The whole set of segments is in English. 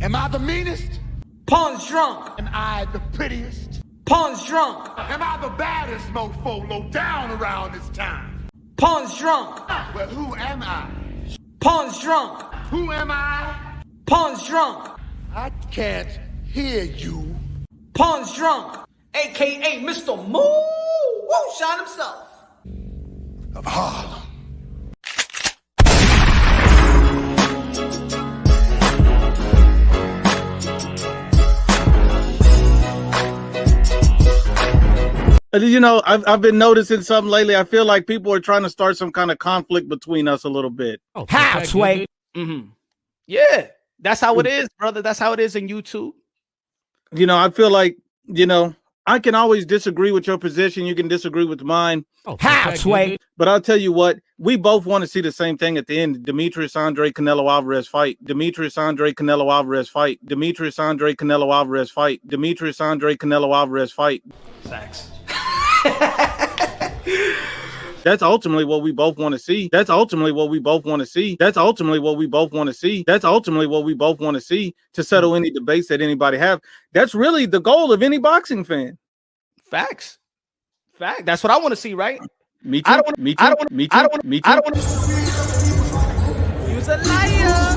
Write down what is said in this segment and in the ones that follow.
Am I the meanest? Punch drunk. Am I the prettiest? Punch drunk. Am I the baddest mofo low down around this town? Punch drunk. Well, who am I? Punch drunk. Who am I? Punch drunk. I can't hear you. Punch drunk. AKA Mr. Moo Woo Shot himself. Of Harlem. You know, I've been noticing something lately. I feel like people are trying to start some kind of conflict between us a little bit. Oh, how, Sway? Yeah, that's how it is, brother. That's how it is in YouTube. You know, I feel like, you know, I can always disagree with your position. You can disagree with mine. Oh, how, Sway? But I'll tell you what, we both want to see the same thing at the end. Demetrius Andre Canelo Alvarez fight. Demetrius Andre Canelo Alvarez fight. Demetrius Andre Canelo Alvarez fight. Demetrius Andre Canelo Alvarez fight. Facts. That's ultimately what we both want to see. That's ultimately what we both want to see. That's ultimately what we both want to see. That's ultimately what we both want to see to settle any debates that anybody have. That's really the goal of any boxing fan. Facts. Fact. That's what I want to see, right? Me too. Me too. Me too. Me too. You's a liar.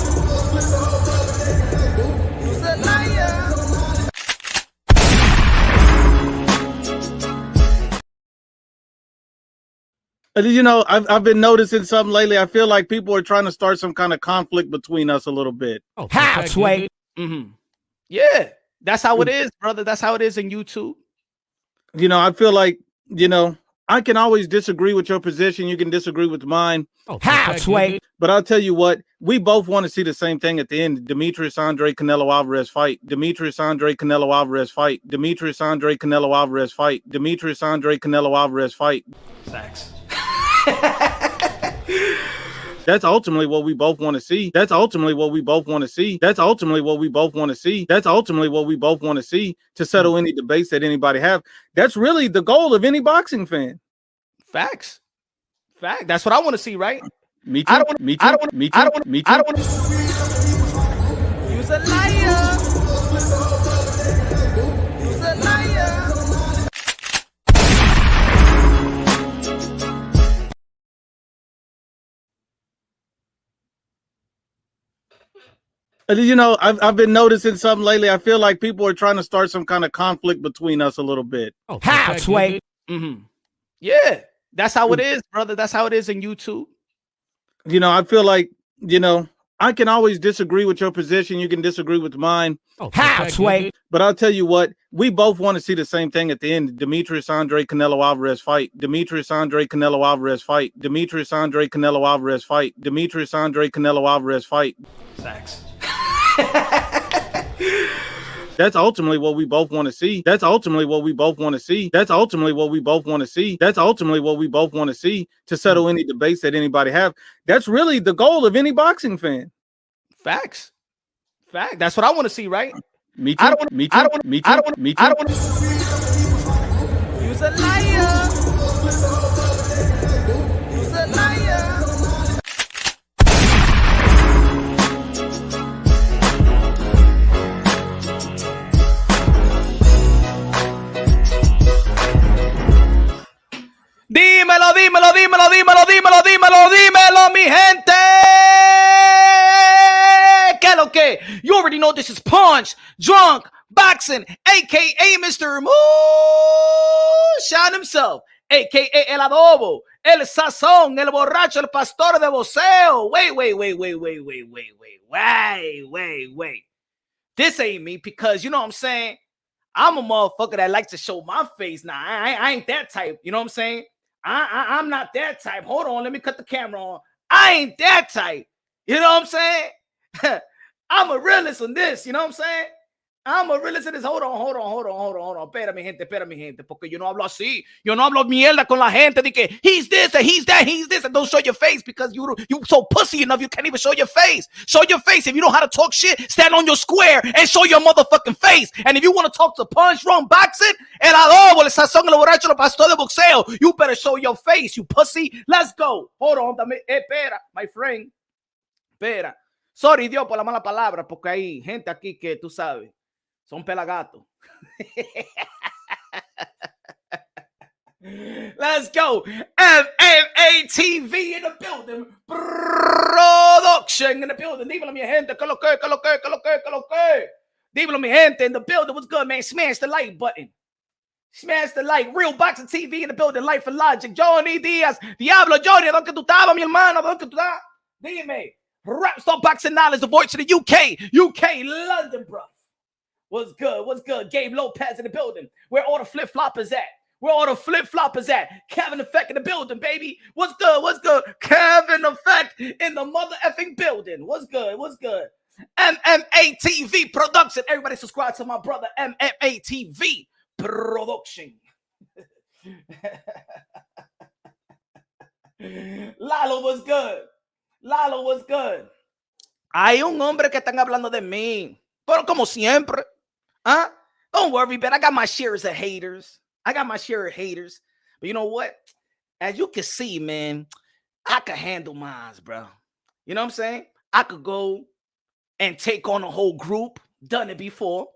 You's a liar. You know, I've been noticing something lately. I feel like people are trying to start some kind of conflict between us a little bit. Oh, how, Sway? Yeah, that's how it is, brother. That's how it is in YouTube. You know, I feel like, you know, I can always disagree with your position. You can disagree with mine. Oh, how, Sway? But I'll tell you what, we both want to see the same thing at the end. Demetrius Andre Canelo Alvarez fight. Demetrius Andre Canelo Alvarez fight. Demetrius Andre Canelo Alvarez fight. Demetrius Andre Canelo Alvarez fight. Facts. That's ultimately what we both want to see. That's ultimately what we both want to see. That's ultimately what we both want to see. That's ultimately what we both want to see to settle any debates that anybody have. That's really the goal of any boxing fan. Facts. Fact. That's what I want to see, right? Me too. Me too. Me too. Me too. You's a liar. You's a liar. You know, I've been noticing something lately. I feel like people are trying to start some kind of conflict between us a little bit. Oh, How, Sway? Yeah, that's how it is, brother. That's how it is in YouTube. You know, I feel like, you know, I can always disagree with your position. You can disagree with mine. Oh, How, Sway? But I'll tell you what, we both want to see the same thing at the end. Demetrius Andre Canelo Alvarez fight. Demetrius Andre Canelo Alvarez fight. Demetrius Andre Canelo Alvarez fight. Demetrius Andre Canelo Alvarez fight. Facts. That's ultimately what we both want to see. That's ultimately what we both want to see. That's ultimately what we both want to see. That's ultimately what we both want to see to settle any debates that anybody have. That's really the goal of any boxing fan. Facts. Fact. That's what I want to see, right? Me too. Me too. Me too. Me too. You's a liar. You's a liar. Dímelo, dímelo, dímelo, dímelo, dímelo, dímelo, dímelo, mi gente. ¿Qué lo que? You already know this is Punch, Drunk, Boxing, a.k.a. Mr. Moo Shot himself, a.k.a. El Adobo, El Sazón, El Borracho, El Pastor de Voceo. Wait. This ain't me because, you know what I'm saying? I'm a motherfucker that likes to show my face. Now, I ain't that type. You know what I'm saying? I'm not that type. Hold on. Let me cut the camera on. I ain't that type. You know what I'm saying? I'm a realist on this. You know what I'm saying? I'm a realist in this. Hold on. Espérame, gente. Porque yo no hablo así. Yo no hablo mierda con la gente de que he's this and he's that, he's this. And don't show your face because you so pussy enough you can't even show your face. Show your face. If you know how to talk shit, stand on your square and show your motherfucking face. And if you want to talk to Punch, Run, Boxing, El Adobo, El Sazón, El Borracho, El Pastor de Boxeo, you better show your face, you pussy. Let's go. Hold on. Espera, my friend. Espera. Sorry, Dios, por la mala palabra, porque hay gente aquí que tú sabes, son pelagatos. Let's go. MMA TV in the building. Production in the building. Dímelo, mi gente. Que lo que. Dímelo, mi gente in the building. What's good, man? Smash the like button. Smash the like. Real Boxing TV in the building. Life and Logic. Johnny Diaz. Diablo, Johnny. ¿Dónde tú estabas, mi hermano? ¿Dónde tú estabas? Dime. Rap Star Boxing Knowledge, the voice of the UK. UK, London, bro. What's good? What's good? Gabe Lopez in the building. Where all the flip-floppers at? Where all the flip-floppers at? Kevin Effect in the building, baby. What's good? What's good? Kevin Effect in the mother effing building. What's good? What's good? MMA TV production. Everybody subscribe to my brother MMA TV production. Lalo was good. Lalo was good. Hay un hombre que están hablando de mí. Pero como siempre. Huh? Don't worry, man. I got my shares of haters. I got my share of haters. But you know what? As you can see, man, I could handle mine, bro. You know what I'm saying? I could go and take on a whole group. Done it before.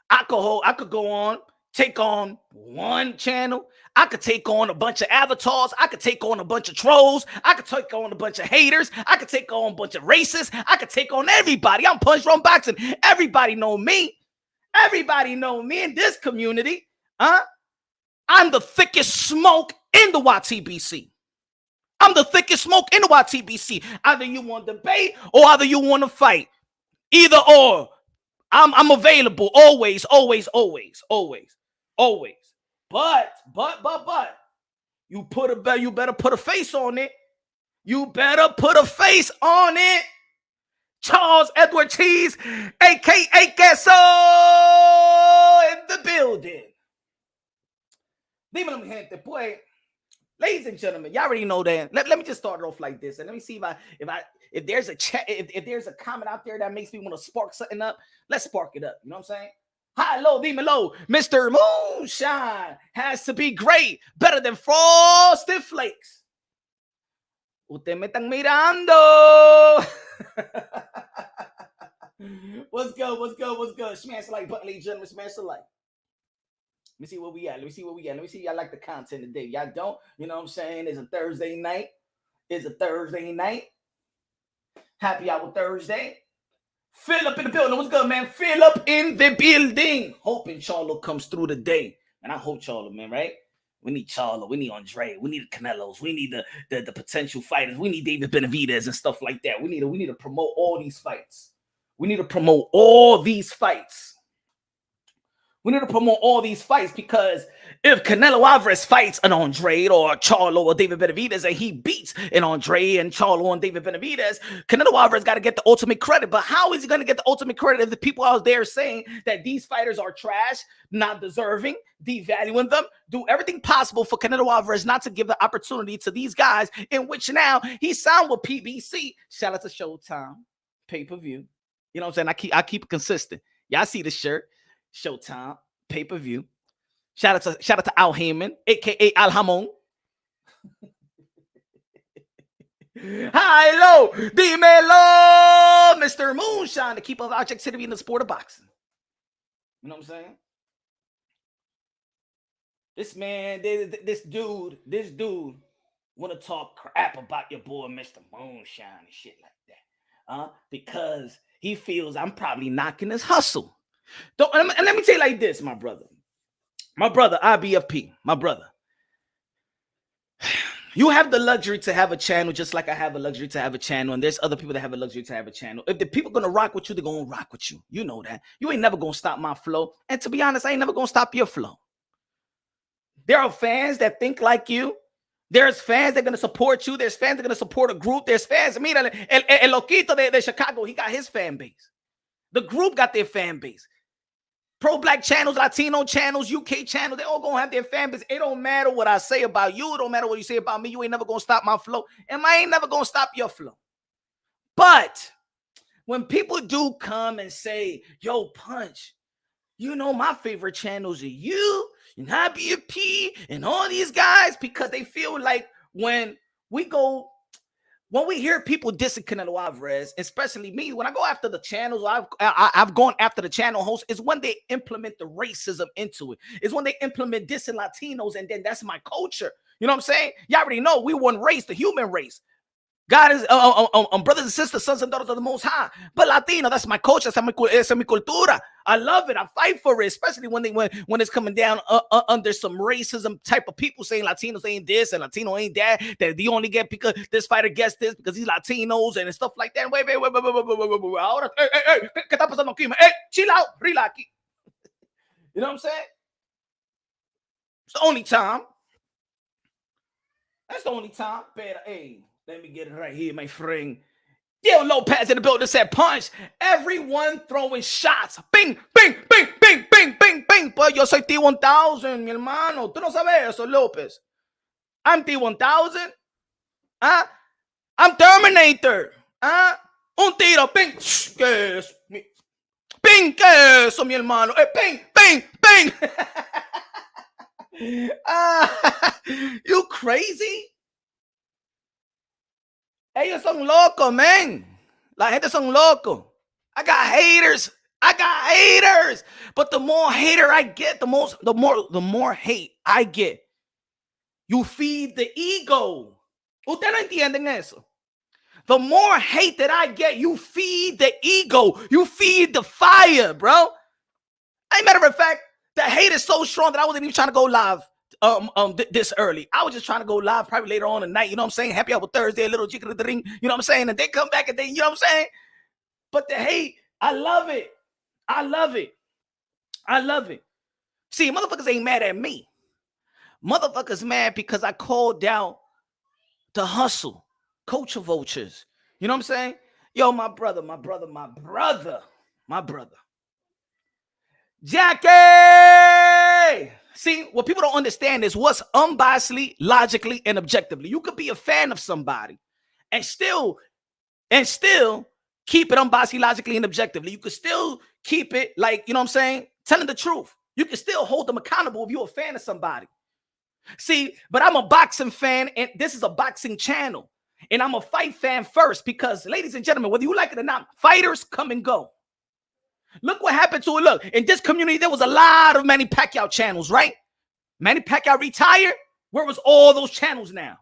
I could go on, take on one channel. I could take on a bunch of avatars. I could take on a bunch of trolls. I could take on a bunch of haters. I could take on a bunch of racists. I could take on everybody. I'm Punch from Boxing. Everybody know me. Everybody know me in this community. Huh? I'm the thickest smoke in the YTBC. I'm the thickest smoke in the YTBC. Either you want to debate or either you want to fight. Either or. I'm available always. But you better put a face on it. You better put a face on it. Charles Edward Cheese, aka Queso, in the building. Dímelo, mi gente, boy. Ladies and gentlemen, y'all already know that. Let me just start it off like this, and let me see if there's a chat, if there's a comment out there that makes me want to spark something up. Let's spark it up. You know what I'm saying? Hello, dímelo. Mr. Moonshine has to be great, better than Frosted Flakes. Ustedes me están mirando. What's good? Smash the like button, ladies and gentlemen. Smash the like. Let me see where we at. Let me see if y'all like the content today. Y'all don't? You know what I'm saying? It's a Thursday night. Happy Hour Thursday. Fill up in the building. What's good, man? Fill up in the building. Hoping Charlo comes through today. And I hope Charlo, man, right? We need Charlo. We need Andre. We need the Canelos. We need the potential fighters. We need David Benavidez and stuff like that. We need to promote all these fights. We need to promote all these fights because if Canelo Alvarez fights an Andre or Charlo or David Benavidez and he beats an Andre and Charlo and David Benavidez, Canelo Alvarez got to get the ultimate credit. But how is he going to get the ultimate credit if the people out there saying that these fighters are trash, not deserving, devaluing them, do everything possible for Canelo Alvarez not to give the opportunity to these guys, in which now he signed with PBC. Shout out to Showtime, pay-per-view. You know what I'm saying? I keep it consistent. Y'all see the shirt. Showtime, pay-per-view. Shout out to Al Haymon, aka Al Haymon. Hello, dímelo, Mr. Moonshine, the keeper of objectivity in the sport of boxing. You know what I'm saying? This man, this dude want to talk crap about your boy, Mr. Moonshine, and shit like that. Because he feels I'm probably knocking his hustle. And let me tell you like this, my brother, IBFP, my brother. You have the luxury to have a channel just like I have a luxury to have a channel, and there's other people that have a luxury to have a channel. If the people gonna rock with you, they're gonna rock with you. You know that. You ain't never gonna stop my flow, and to be honest, I ain't never gonna stop your flow. There are fans that think like you. There's fans that are gonna support you. There's fans that are gonna support a group. There's fans. Mira, el loquito de Chicago, he got his fan base. The group got their fan base. Pro-black channels, Latino channels, UK channels, they all gonna have their fan base. It don't matter what I say about you. It don't matter what you say about me. You ain't never gonna stop my flow. And I ain't never gonna stop your flow. But when people do come and say, yo, Punch, you know my favorite channels are you and IBFP and all these guys, because they feel like when we go when we hear people dissing Canelo Alvarez, especially me, when I go after the channels, I've gone after the channel hosts, is when they implement the racism into it. It's when they implement dissing Latinos, and then that's my culture. You know what I'm saying? Y'all already know we one race, the human race. God is brothers and sisters, sons and daughters of the Most High. But Latino, that's my culture, esa mi cultura. I love it. I fight for it, especially when it's coming down under some racism type of people saying Latinos ain't this and Latino ain't that. That they only get because this fighter gets this because he's Latinos and stuff like that. Wait. Ahora, hey, ¿qué está pasando aquí? Hey, chill out, relax. You know what I'm saying? It's the only time. That's the only time. But hey. Let me get it right here, my friend. Yo, Lopez in the building said Punch. Everyone throwing shots. Bing, bing, bing, bing, bing, bing, bing. Pues yo soy T-1000, mi hermano. Tú no sabes eso, Lopez. I'm T-1000. I'm Terminator. Un tiro. Bing. ¿Qué es? Bing, ¿qué es eso, mi hermano? Bing, bing, bing. You crazy? Ellos son locos, man. La gente son locos. I got haters. But the more hater I get, the more hate I get. You feed the ego. Ustedes no entienden eso. The more hate that I get, you feed the ego. You feed the fire, bro. As a matter of fact, the hate is so strong that I wasn't even trying to go live this early. I was just trying to go live probably later on tonight, you know what I'm saying? Happy Hour Thursday, a little jiggle-a-ding, you know what I'm saying? And they come back and they, you know what I'm saying? But the hate, I love it. See, motherfuckers ain't mad at me. Motherfuckers mad because I called out the hustle, culture vultures. You know what I'm saying? Yo, my brother. Jackie! See, what people don't understand is what's unbiasedly, logically, and objectively. You could be a fan of somebody and still keep it unbiasedly, logically, and objectively. You could still keep it like, you know what I'm saying, telling the truth. You can still hold them accountable if you're a fan of somebody. See, but I'm a boxing fan, and this is a boxing channel. And I'm a fight fan first because, ladies and gentlemen, whether you like it or not, fighters come and go. Look what happened to it. Look, in this community, there was a lot of Manny Pacquiao channels, right? Manny Pacquiao retired. Where was all those channels now?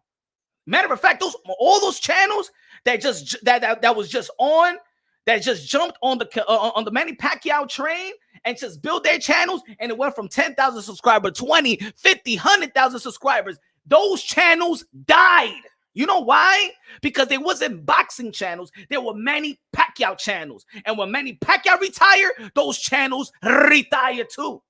Matter of fact, all those channels that was just on, that just jumped on the Manny Pacquiao train and just built their channels, and it went from 10,000 subscribers, 20, 50, 100,000 subscribers. Those channels died. You know why? Because they wasn't boxing channels. They were Manny Pacquiao channels. And when Manny Pacquiao retired, those channels retired too.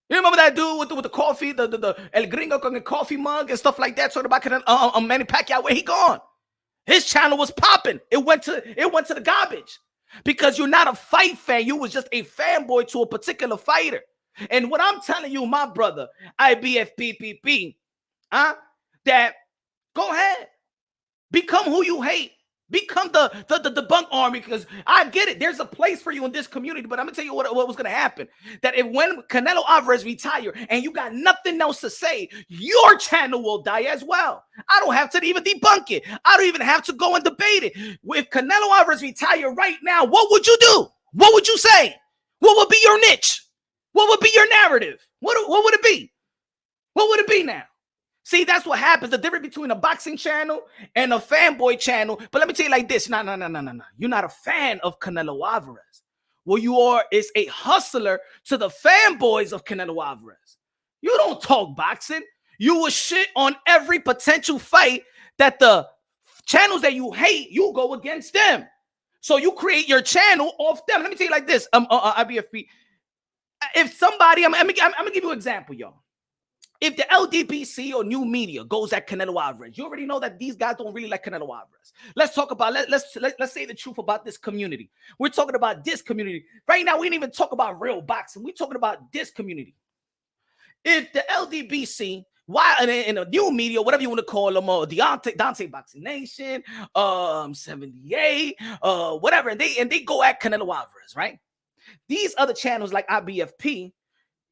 You remember that dude with the coffee, the El Gringo con the coffee mug and stuff like that? Talking about Manny Pacquiao, where he gone? His channel was popping. It went to the garbage because you're not a fight fan. You was just a fanboy to a particular fighter. And what I'm telling you, my brother, IBFPPP, that go ahead, become who you hate. Become the bunk army, because I get it. There's a place for you in this community, but I'm gonna tell you what was gonna happen. That when Canelo Alvarez retire and you got nothing else to say, your channel will die as well. I don't have to even debunk it. I don't even have to go and debate it. If Canelo Alvarez retire right now, what would you do? What would you say? What would be your niche? What would be your narrative? What would it be? What would it be now? See, that's what happens. The difference between a boxing channel and a fanboy channel. But let me tell you like this. No. You're not a fan of Canelo Alvarez. What you are is a hustler to the fanboys of Canelo Alvarez. You don't talk boxing. You will shit on every potential fight that the channels that you hate, you go against them. So you create your channel off them. Let me tell you like this. IBFP. If somebody, I'm gonna give you an example, y'all. If the LDBC or new media goes at Canelo Alvarez, you already know that these guys don't really like Canelo Alvarez. Let's talk about, let's say the truth about this community. We're talking about this community. Right now, we didn't even talk about real boxing. We're talking about this community. If the LDBC, why in a new media, whatever you want to call them, or Dante Boxing Nation, 78, whatever, and they go at Canelo Alvarez, right? These other channels like IBFP,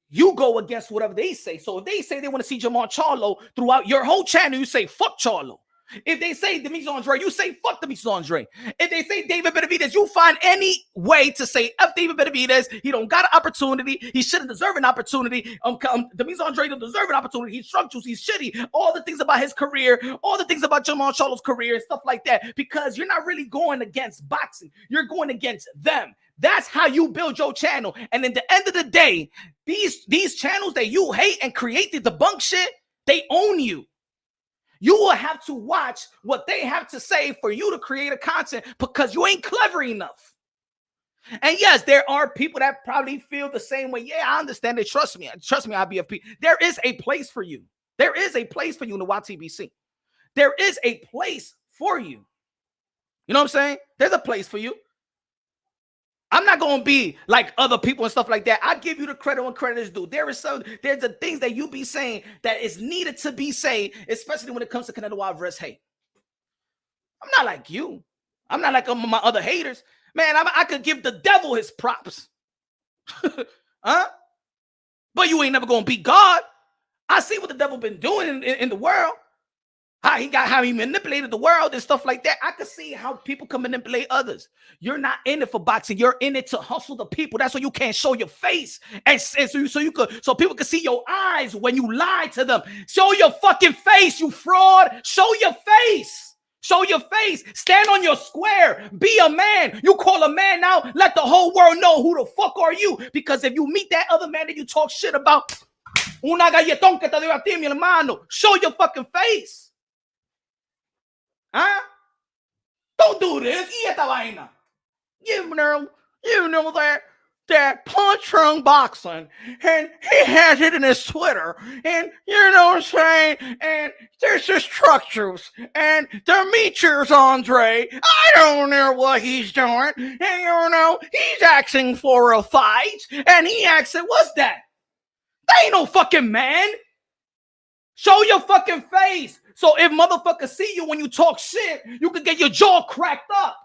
you go against whatever they say. So if they say they want to see Jamal Charlo throughout your whole channel, you say fuck Charlo. If they say Demetrius Andre, you say fuck Demetrius Andre. If they say David Benavidez, you find any way to say F David Benavidez. He don't got an opportunity. He shouldn't deserve an opportunity. Demetrius Andre don't deserve an opportunity. He's drunk juice. He's shitty. All the things about his career, all the things about Jamal Charlo's career and stuff like that, because you're not really going against boxing. You're going against them. That's how you build your channel. And at the end of the day, these channels that you hate and create the debunk shit, they own you. You will have to watch what they have to say for you to create a content because you ain't clever enough. And yes, there are people that probably feel the same way. Yeah, I understand it. Trust me. Trust me, IBFP. There is a place for you. There is a place for you in the YTBC. There is a place for you. You know what I'm saying? There's a place for you. I'm not going to be like other people and stuff like that. I give you the credit when credit is due. There's the things that you be saying that is needed to be said, especially when it comes to Canelo Alvarez hate. I'm not like you. I'm not like my other haters. Man, I could give the devil his props. Huh? But you ain't never going to beat God. I see what the devil been doing in the world. How he manipulated the world and stuff like that. I can see how people can manipulate others. You're not in it for boxing. You're in it to hustle the people. That's why you can't show your face, and so people can see your eyes when you lie to them. Show your fucking face, you fraud. Show your face. Show your face. Stand on your square. Be a man. You call a man now. Let the whole world know who the fuck are you. Because if you meet that other man that you talk shit about, una galletón que te doy a ti, mi hermano. Show your fucking face. Huh? Don't do this. Y esta vaina. You know that Punch from boxing, and he has it in his Twitter, and you know what I'm saying, and there's his structures, and Demetrius Andre, I don't know what he's doing, and you know, he's asking for a fight, and he asking, what's that? That ain't no fucking man. Show your fucking face. So if motherfuckers see you when you talk shit, you can get your jaw cracked up.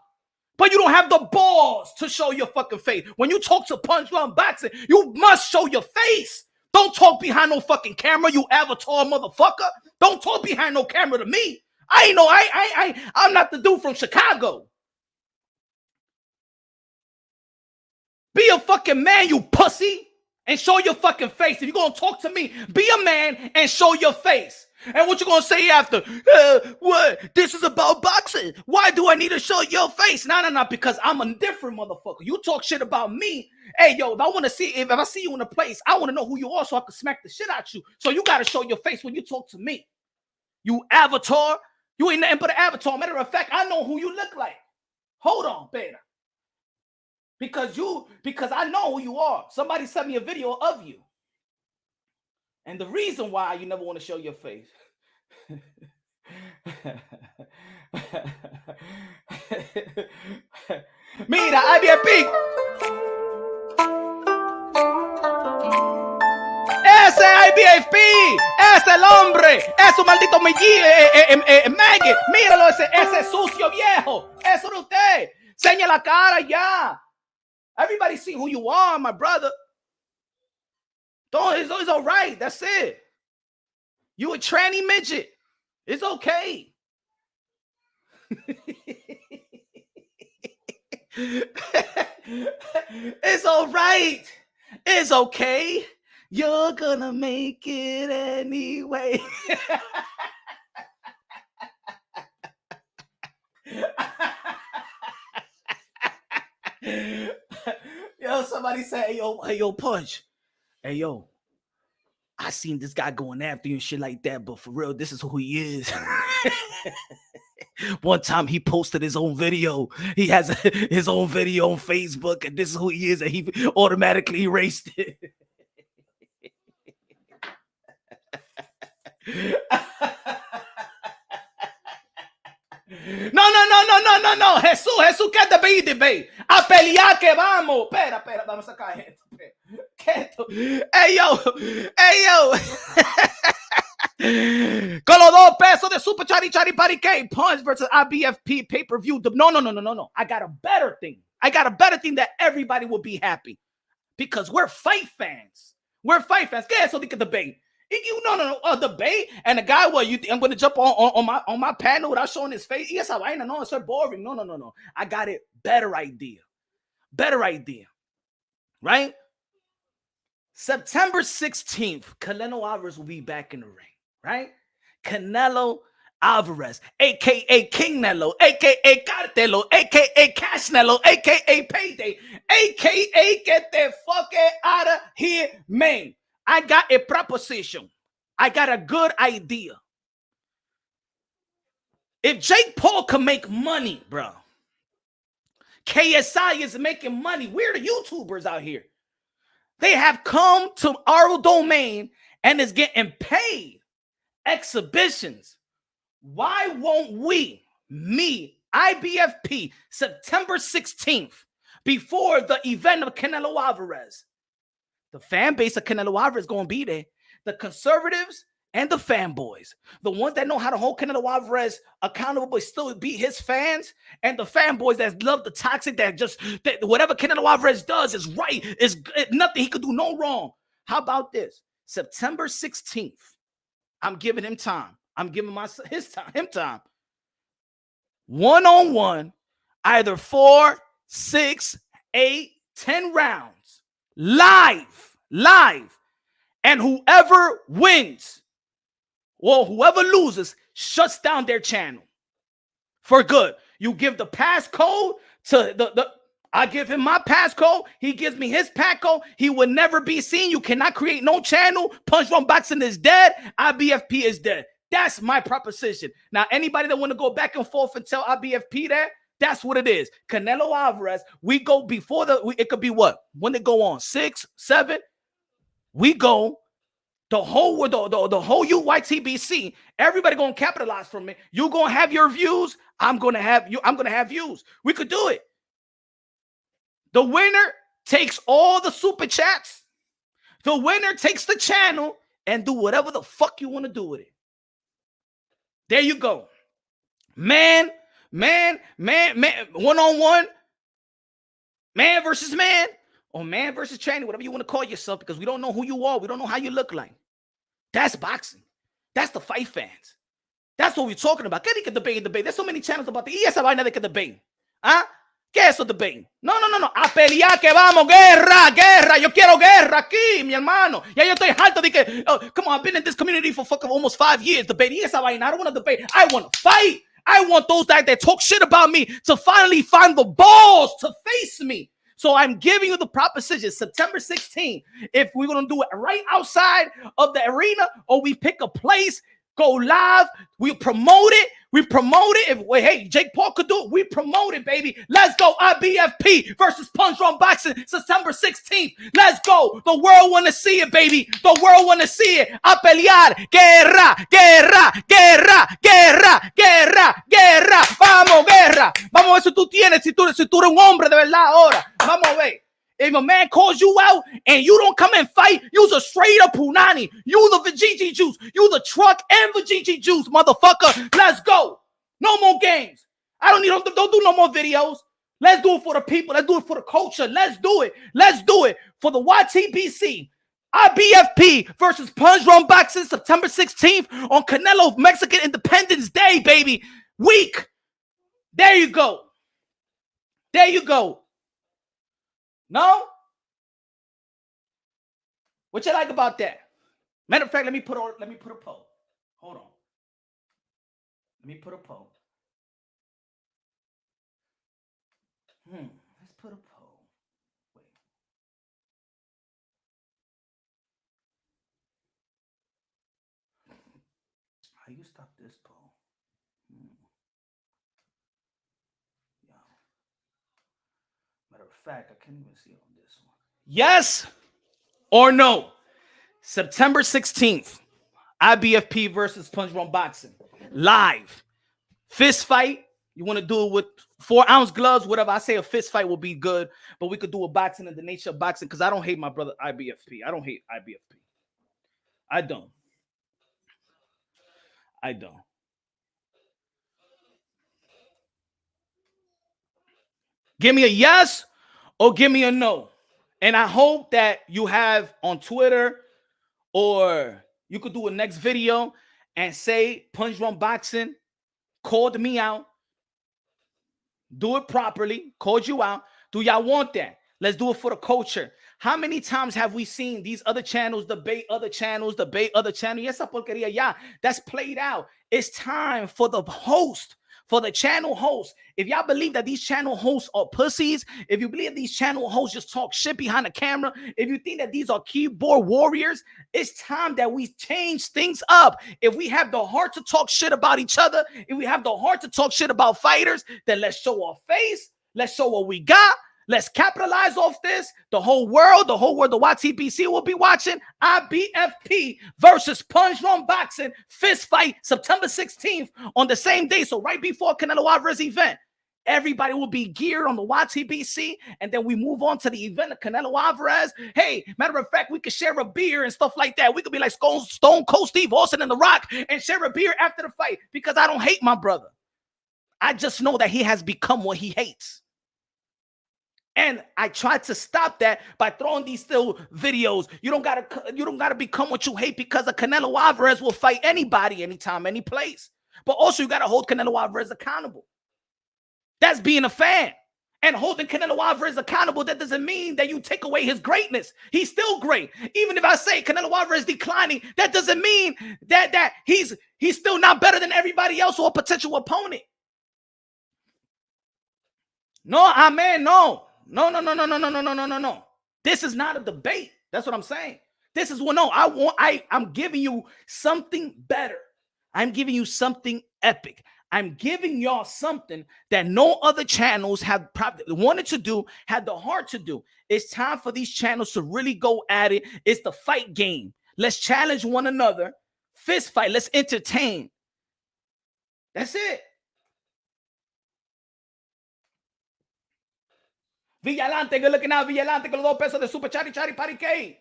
But you don't have the balls to show your fucking face. When you talk to Punch on boxing, you must show your face. Don't talk behind no fucking camera, you avatar motherfucker. Don't talk behind no camera to me. I'm not the dude from Chicago. Be a fucking man, you pussy, and show your fucking face. If you're gonna talk to me, be a man and show your face. And what you gonna say after? What? This is about boxing. Why do I need to show your face? No, because I'm a different motherfucker. You talk shit about me. Hey, yo, if I see you in a place, I want to know who you are so I can smack the shit out you. So you gotta show your face when you talk to me. You avatar. You ain't nothing but an avatar. Matter of fact, I know who you look like. Hold on, beta. Because I know who you are. Somebody sent me a video of you. And the reason why you never want to show your face. Mira, IBFP. Ese IBFP. Es el hombre. Es un maldito Maggie. Míralo, ese sucio viejo. Eso de usted. Seña la cara ya. Everybody see who you are, my brother. It's all right. That's it. You a tranny midget. It's okay. It's all right. It's okay. You're gonna make it anyway. Yo, somebody say, hey, yo, Punch. Hey, yo, I seen this guy going after you and shit like that, but for real, this is who he is. One time he posted his own video. He has his own video on Facebook, and this is who he is, and he automatically erased it. No. Jesús, ¿qué te pide, babe? A pelear que vamos. Espera, vamos a sacar esto. Hey, yo. Con los 2 pesos de Super Chari Party K. Punch versus IBFP pay-per-view. No. I got a better thing. That everybody will be happy. Because we're fight fans. We're fight fans. ¿Qué es eso de que debate? No, debate. And the guy, what you think I'm gonna jump on my panel without showing his face? Yes, I know it's so boring. No. I got it. Better idea. Right? September 16th, Canelo Alvarez will be back in the ring, right? Canelo Alvarez, aka King Nello, aka Cartelo, aka Cash Nello, aka Payday, aka get the fuck out of here, man. I got a proposition. I got a good idea. If Jake Paul can make money, bro, KSI is making money. We're the YouTubers out here. They have come to our domain and is getting paid exhibitions. Why won't we, IBFP, September 16th, before the event of Canelo Alvarez? The fan base of Canelo Alvarez is going to be there. The conservatives and the fanboys, the ones that know how to hold Canelo Alvarez accountable but still be his fans, and the fanboys that love the toxic, that whatever Canelo Alvarez does is right, is nothing he could do no wrong. How about this? September 16th, I'm giving him time. I'm giving him time. 1-on-1, either 4, 6, 8, 10 rounds, live, and whoever wins, well, whoever loses shuts down their channel for good. You give the passcode to I give him my passcode. He gives me his passcode. He will never be seen. You cannot create no channel. Punch One Boxing is dead. IBFP is dead. That's my proposition. Now, anybody that want to go back and forth and tell IBFP that, that's what it is. Canelo Alvarez, we go before it could be what? When they go on 6, 7, we go. The whole UYTBC, everybody gonna capitalize from it. You gonna have your views. I'm gonna have views. We could do it. The winner takes all the super chats. The winner takes the channel and do whatever the fuck you want to do with it. There you go. Man, 1-on-1, man versus man. Or man versus trainer, whatever you want to call yourself, because we don't know who you are. We don't know how you look like. That's boxing. That's the fight fans. That's what we're talking about. ¿Qué debate? There's so many channels about the esa vaina de que debate. ¿Ah? ¿Qué es eso debate? No. A pelear que vamos. Guerra. Yo quiero guerra aquí, mi hermano. Ya yo estoy harto de que, come on, I've been in this community for fucking almost 5 years. Debate esa vaina. I don't want to debate. I want to fight. I want those that talk shit about me to finally find the balls to face me. So I'm giving you the proposition, September 16th. If we're going to do it right outside of the arena, or we pick a place, go live, we promote it. Hey, Jake Paul could do it. We promote it, baby. Let's go. IBFP versus Punch on Boxing, September 16th. Let's go. The world want to see it, baby. The world want to see it. A pelear. Guerra. Vamos, guerra. Vamos a ver si tú tienes, si tú eres un hombre de verdad ahora. Vamos a ver. If a man calls you out and you don't come and fight, you's a straight up punani. You the Vajiji juice. You the truck and Vajiji juice, motherfucker. Let's go. No more games. Don't do no more videos. Let's do it for the people. Let's do it for the culture. Let's do it for the YTBC. IBFP versus Punch Run Boxing, September 16th on Canelo Mexican Independence Day, baby. Week. There you go. No? What you like about that? Matter of fact, let me put a poll. Hold on. Let me put a poll. Let's put a poll. Wait. How you stop this poll? Yeah. Matter of fact, I can't even see it on this one. Yes or no? September 16th, IBFP versus Punch Run Boxing. Live. Fist fight. You want to do it with 4-ounce gloves, whatever. I say a fist fight will be good, but we could do a boxing in the nature of boxing because I don't hate my brother IBFP. I don't hate IBFP. I don't. Give me a yes or give me a no. And I hope that you have on Twitter, or you could do a next video and say Punch Run Boxing called me out. Do it properly. Called you out. Do y'all want that? Let's do it for the culture. How many times have we seen these other channels debate other channels, debate other channels? Yes, porquería, yeah. That's played out. It's time for the host, for the channel host. If y'all believe that these channel hosts are pussies, if you believe these channel hosts just talk shit behind the camera, if you think that these are keyboard warriors, it's time that we change things up. If we have the heart to talk shit about each other, if we have the heart to talk shit about fighters, then let's show our face. Let's show what we got. Let's capitalize off this. The whole world, the YTBC will be watching IBFP versus Punch Run Boxing fist fight September 16th on the same day. So right before Canelo Alvarez event, everybody will be geared on the YTBC, and then we move on to the event of Canelo Alvarez. Hey, matter of fact, we could share a beer and stuff like that. We could be like Stone Cold Steve Austin and The Rock and share a beer after the fight, because I don't hate my brother. I just know that he has become what he hates. And I tried to stop that by throwing these still videos. You don't gotta become what you hate, because a Canelo Alvarez will fight anybody, anytime, any place. But also you gotta hold Canelo Alvarez accountable. That's being a fan. And holding Canelo Alvarez accountable, that doesn't mean that you take away his greatness. He's still great. Even if I say Canelo Alvarez declining, that doesn't mean that he's still not better than everybody else or a potential opponent. No, amen, no. No. This is not a debate. That's what I'm saying. This is what I'm giving you something better. I'm giving you something epic. I'm giving y'all something that no other channels have wanted to do, had the heart to do. It's time for these channels to really go at it. It's the fight game. Let's challenge one another. Fist fight. Let's entertain. That's it. Villalante, good looking out, Villalante, con los 2 pesos de super chari pari K.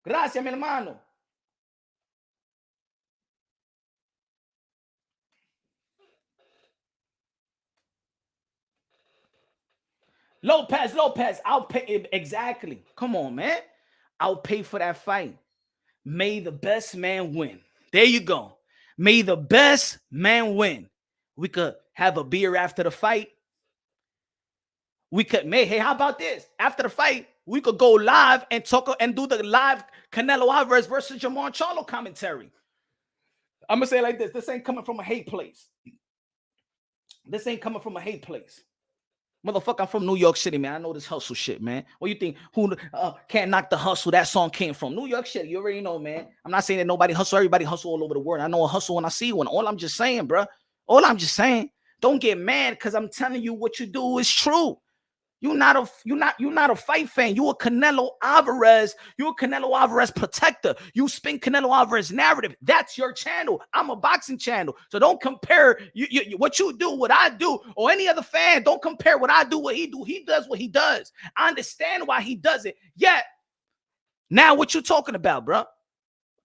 Gracias, mi hermano. Lopez, I'll pay. Exactly. Come on, man. I'll pay for that fight. May the best man win. There you go. May the best man win. We could have a beer after the fight. We could, hey, how about this? After the fight, we could go live and talk and do the live Canelo Alvarez versus Jamar Charlo commentary. I'm going to say it like this. This ain't coming from a hate place. This ain't coming from a hate place. Motherfucker, I'm from New York City, man. I know this hustle shit, man. What you think? Who can't knock the hustle? That song came from New York City. You already know, man. I'm not saying that nobody hustle. Everybody hustle all over the world. I know a hustle when I see one. All I'm just saying, bro. All I'm just saying. Don't get mad because I'm telling you what you do is true. You're not a fight fan. You a Canelo Alvarez. You a Canelo Alvarez protector. You spin Canelo Alvarez narrative. That's your channel. I'm a boxing channel. So don't compare what you do, what I do, or any other fan. Don't compare what I do, what he do. He does what he does. I understand why he does it. Yet, now what you talking about, bro?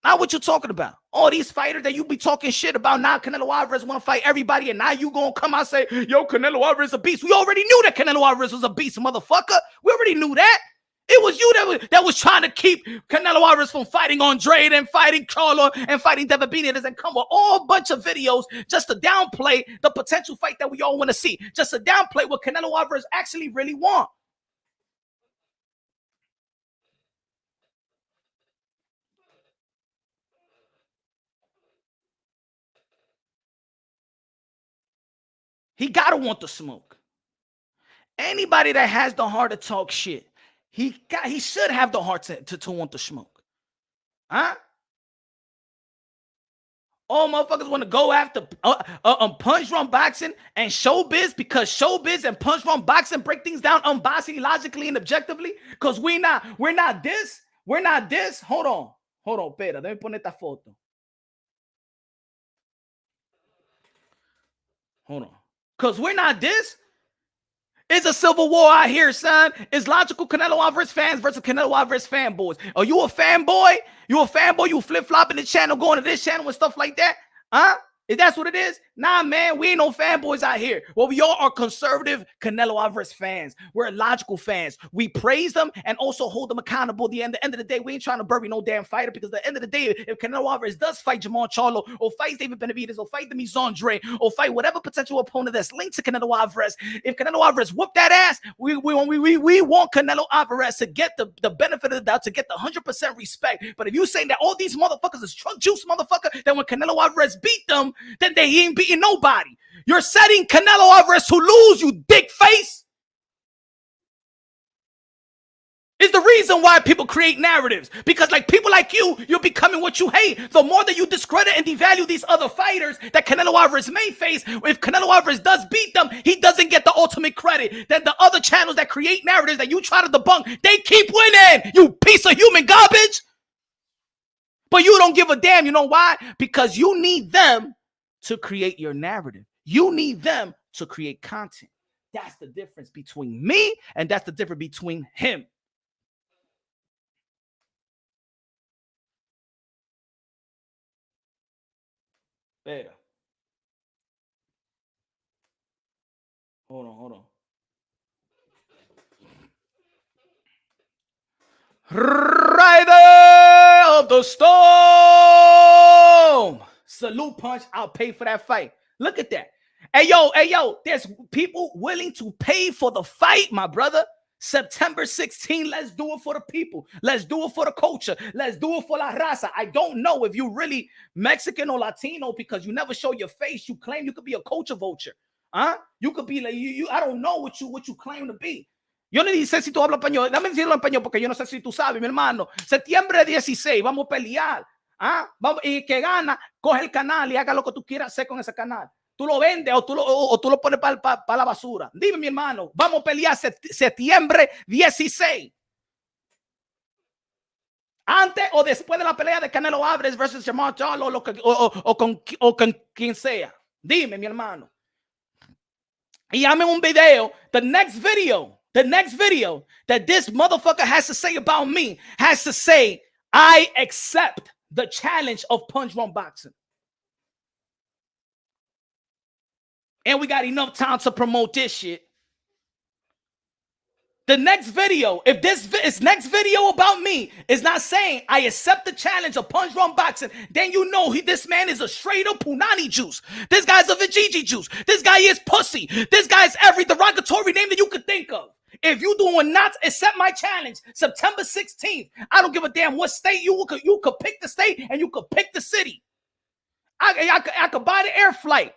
Now what you talking about? All these fighters that you be talking shit about, now Canelo Alvarez want to fight everybody, and now you gonna come out and say, yo, Canelo Alvarez is a beast. We already knew that Canelo Alvarez was a beast, motherfucker. We already knew that. It was you that was trying to keep Canelo Alvarez from fighting Andrade and fighting Charlo and fighting Devin Benitez and come with all bunch of videos just to downplay the potential fight that we all want to see. Just to downplay what Canelo Alvarez actually really want. He gotta want the smoke. Anybody that has the heart to talk shit, he should have the heart to want the smoke. Huh? All motherfuckers want to go after Punch Run Boxing and Showbiz, because Showbiz and Punch Run Boxing break things down unbiasedly, logically, and objectively. Because we're not this. Hold on, pera, déjame poner esta foto. Hold on. Because we're not this. It's a civil war out here, son. It's logical Canelo Alvarez fans versus Canelo Alvarez fanboys. Are you a fanboy? You flip-flopping the channel, going to this channel and stuff like that? Huh? If that's what it is, Nah, man, we ain't no fanboys out here. Well, we all are conservative Canelo Alvarez fans. We're logical fans. We praise them and also hold them accountable. At the end of the day, we ain't trying to bury no damn fighter, because at the end of the day, if Canelo Alvarez does fight Jamal Charlo, or fight David Benavidez, or fight Demis Andre, or fight whatever potential opponent that's linked to Canelo Alvarez, if Canelo Alvarez whoop that ass, we want Canelo Alvarez to get the benefit of the doubt, to get the 100% respect. But if you saying that all these motherfuckers is truck juice motherfucker, then when Canelo Alvarez beat them, then they ain't beating nobody. You're setting Canelo Alvarez to lose, you dick face. Is the reason why people create narratives. Because like people like you, you're becoming what you hate. The more that you discredit and devalue these other fighters that Canelo Alvarez may face, if Canelo Alvarez does beat them, he doesn't get the ultimate credit. Then the other channels that create narratives that you try to debunk, they keep winning, you piece of human garbage. But you don't give a damn. You know why? Because you need them to create your narrative. You need them to create content. That's the difference between me, and that's the difference between him. Better. Hold on. Rider of the storm. Salute Punch. I'll pay for that fight. Look at that. Hey, yo. There's people willing to pay for the fight, my brother. September 16, let's do it for the people. Let's do it for the culture. Let's do it for la raza. I don't know if you really Mexican or Latino because you never show your face. You claim you could be a culture vulture. Huh? You could be like, I don't know what you claim to be. Yo no sé si tú hablas español. Dame decirlo en español porque yo no sé si tú sabes, mi hermano. Septiembre 16, vamos a pelear. ¿Ah? Vamos, y que gana, coge el canal y haga lo que tú quieras hacer con ese canal. Tú lo vendes o tú lo pones para la basura. Dime, mi hermano, vamos a pelear septiembre 16. Antes o después de la pelea de Canelo Alvarez versus Jamal Charlo o con quien sea. Dime, mi hermano. Y hazme un video. The next video that this motherfucker has to say about me has to say, I accept the challenge of Punch Run Boxing. And we got enough time to promote this shit. The next video, if this next video about me is not saying I accept the challenge of Punch Run Boxing, then you know this man is a straight up punani juice. This guy's a Vijiji juice. This guy is pussy. This guy's every derogatory name that you could think of. If you do not accept my challenge, September 16th, I don't give a damn what state you could pick the state and you could pick the city. I could buy the air flight.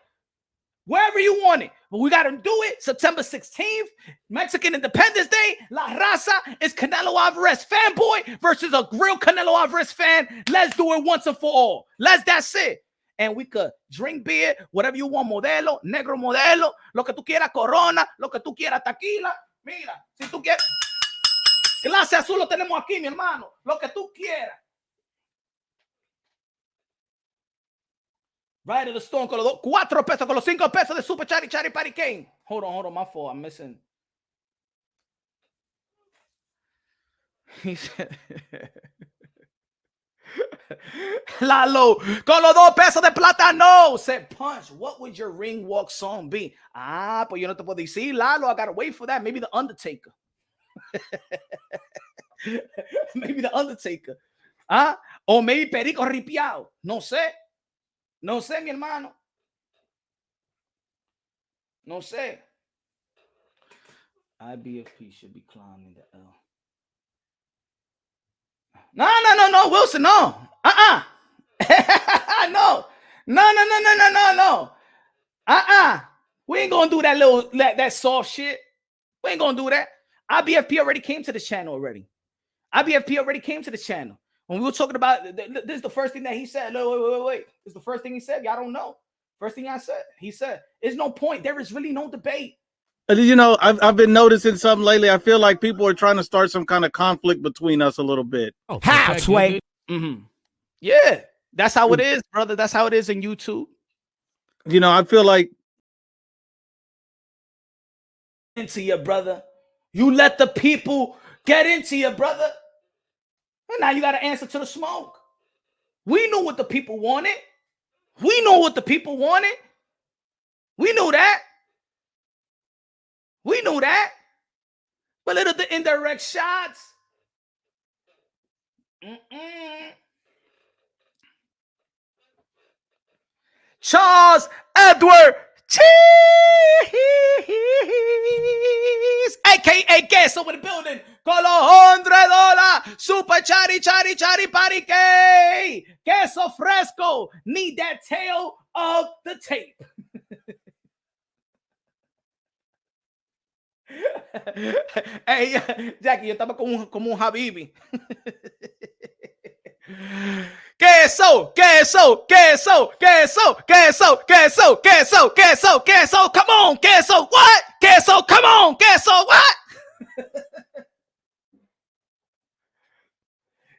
Wherever you want it. But we got to do it September 16th, Mexican Independence Day. La Raza is Canelo Alvarez fanboy versus a real Canelo Alvarez fan. Let's do it once and for all. That's it. And we could drink beer, whatever you want, modelo, negro modelo, lo que tú quieras, Corona, lo que tú quieras, tequila. Mira, si tú quieres, clase azul lo tenemos aquí, mi hermano. Lo que tú quieras. Right of the storm con los 4 pesos, con los 5 pesos de Super Chatty Patty Kane. Hold on, my fault. I'm missing. He said, Lalo, con los 2 pesos de plátano. Said Punch, what would your ring walk song be? Pues yo no te puedo decir, Lalo. I gotta wait for that. Maybe the Undertaker. Maybe the Undertaker. Or maybe Perico Ripiao. No sé. No sé, mi hermano. No sé. IBFP should be climbing the L. No, Wilson, no. No. We ain't gonna do that soft shit. We ain't gonna do that. IBFP already came to this channel already. When we were talking about this is the first thing that he said. Wait. This is the first thing he said. Y'all don't know. First thing I said. He said, there's no point. There is really no debate. You know, I've been noticing something lately. I feel like people are trying to start some kind of conflict between us a little bit. Halfway. Mm-hmm. Yeah, that's how it is, brother. That's how it is in YouTube. You know, I feel like into your brother. You let the people get into your brother. And now you got to answer to the smoke. We knew what the people wanted. We knew that. We knew that. But little the indirect shots. Charles Edward Cheese, aka Queso in the building. Con los $100 super chari party que queso fresco. Need that tail of the tape. Hey, Jackie, yo estaba como un habibi. Queso, queso, queso, queso, queso, queso, queso, queso, queso, come on, queso, what? Queso, come on, queso, what?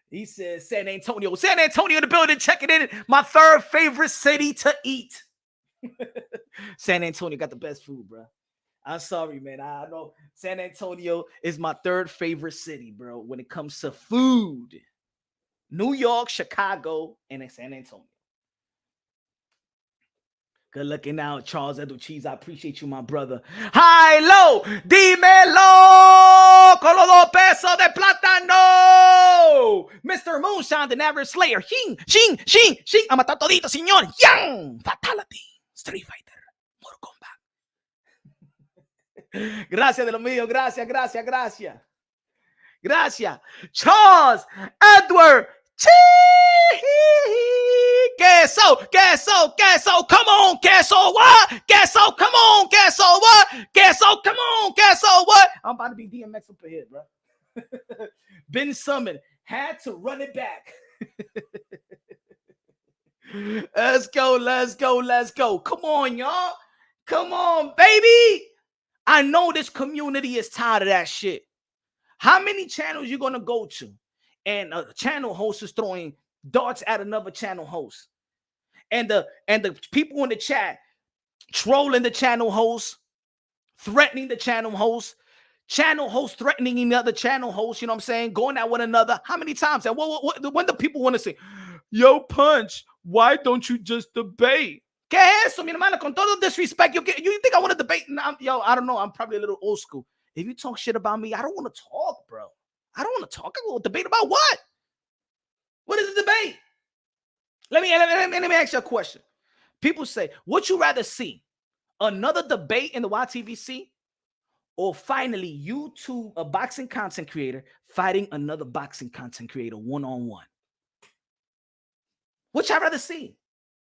He says San Antonio. San Antonio in the building, checking in. My third favorite city to eat. San Antonio got the best food, bro. I'm sorry, man. I know San Antonio is my third favorite city, bro, when it comes to food. New York, Chicago, and San Antonio. Good looking out, Charles Edward Cheese. I appreciate you, my brother. High low, dímelo, con los 2 pesos de plátano. Mr. Moonshine, the Never Slayer. Shing. A matar todito, señor. Yang, Fatality, Street Fighter, Mortal Kombat. Gracias de lo mío, gracias. Gracias. Charles Edward Cheese. Queso. Come on, queso. What? Queso. Come on, queso. What? Queso. Come on, queso. What? I'm about to be DMX up ahead, bro. Ben Summon had to run it back. Let's go. Come on, y'all. Come on, baby. I know this community is tired of that shit. How many channels you gonna go to, and a channel host is throwing darts at another channel host, and the people in the chat trolling the channel host, threatening the channel host threatening another channel host. You know what I'm saying? Going at one another. How many times? And when the people want to say, "Yo, Punch, why don't you just debate?" ¿Qué es eso, mi hermano? Con todo disrespect, you think I want to debate? Yo, I don't know. I'm probably a little old school. If you talk shit about me, I don't want to talk, bro. I don't want to talk. I want to debate about what? What is the debate? Let me ask you a question. People say, would you rather see another debate in the YTVC, or finally you two, a boxing content creator, fighting another boxing content creator one-on-one? Which I'd rather see.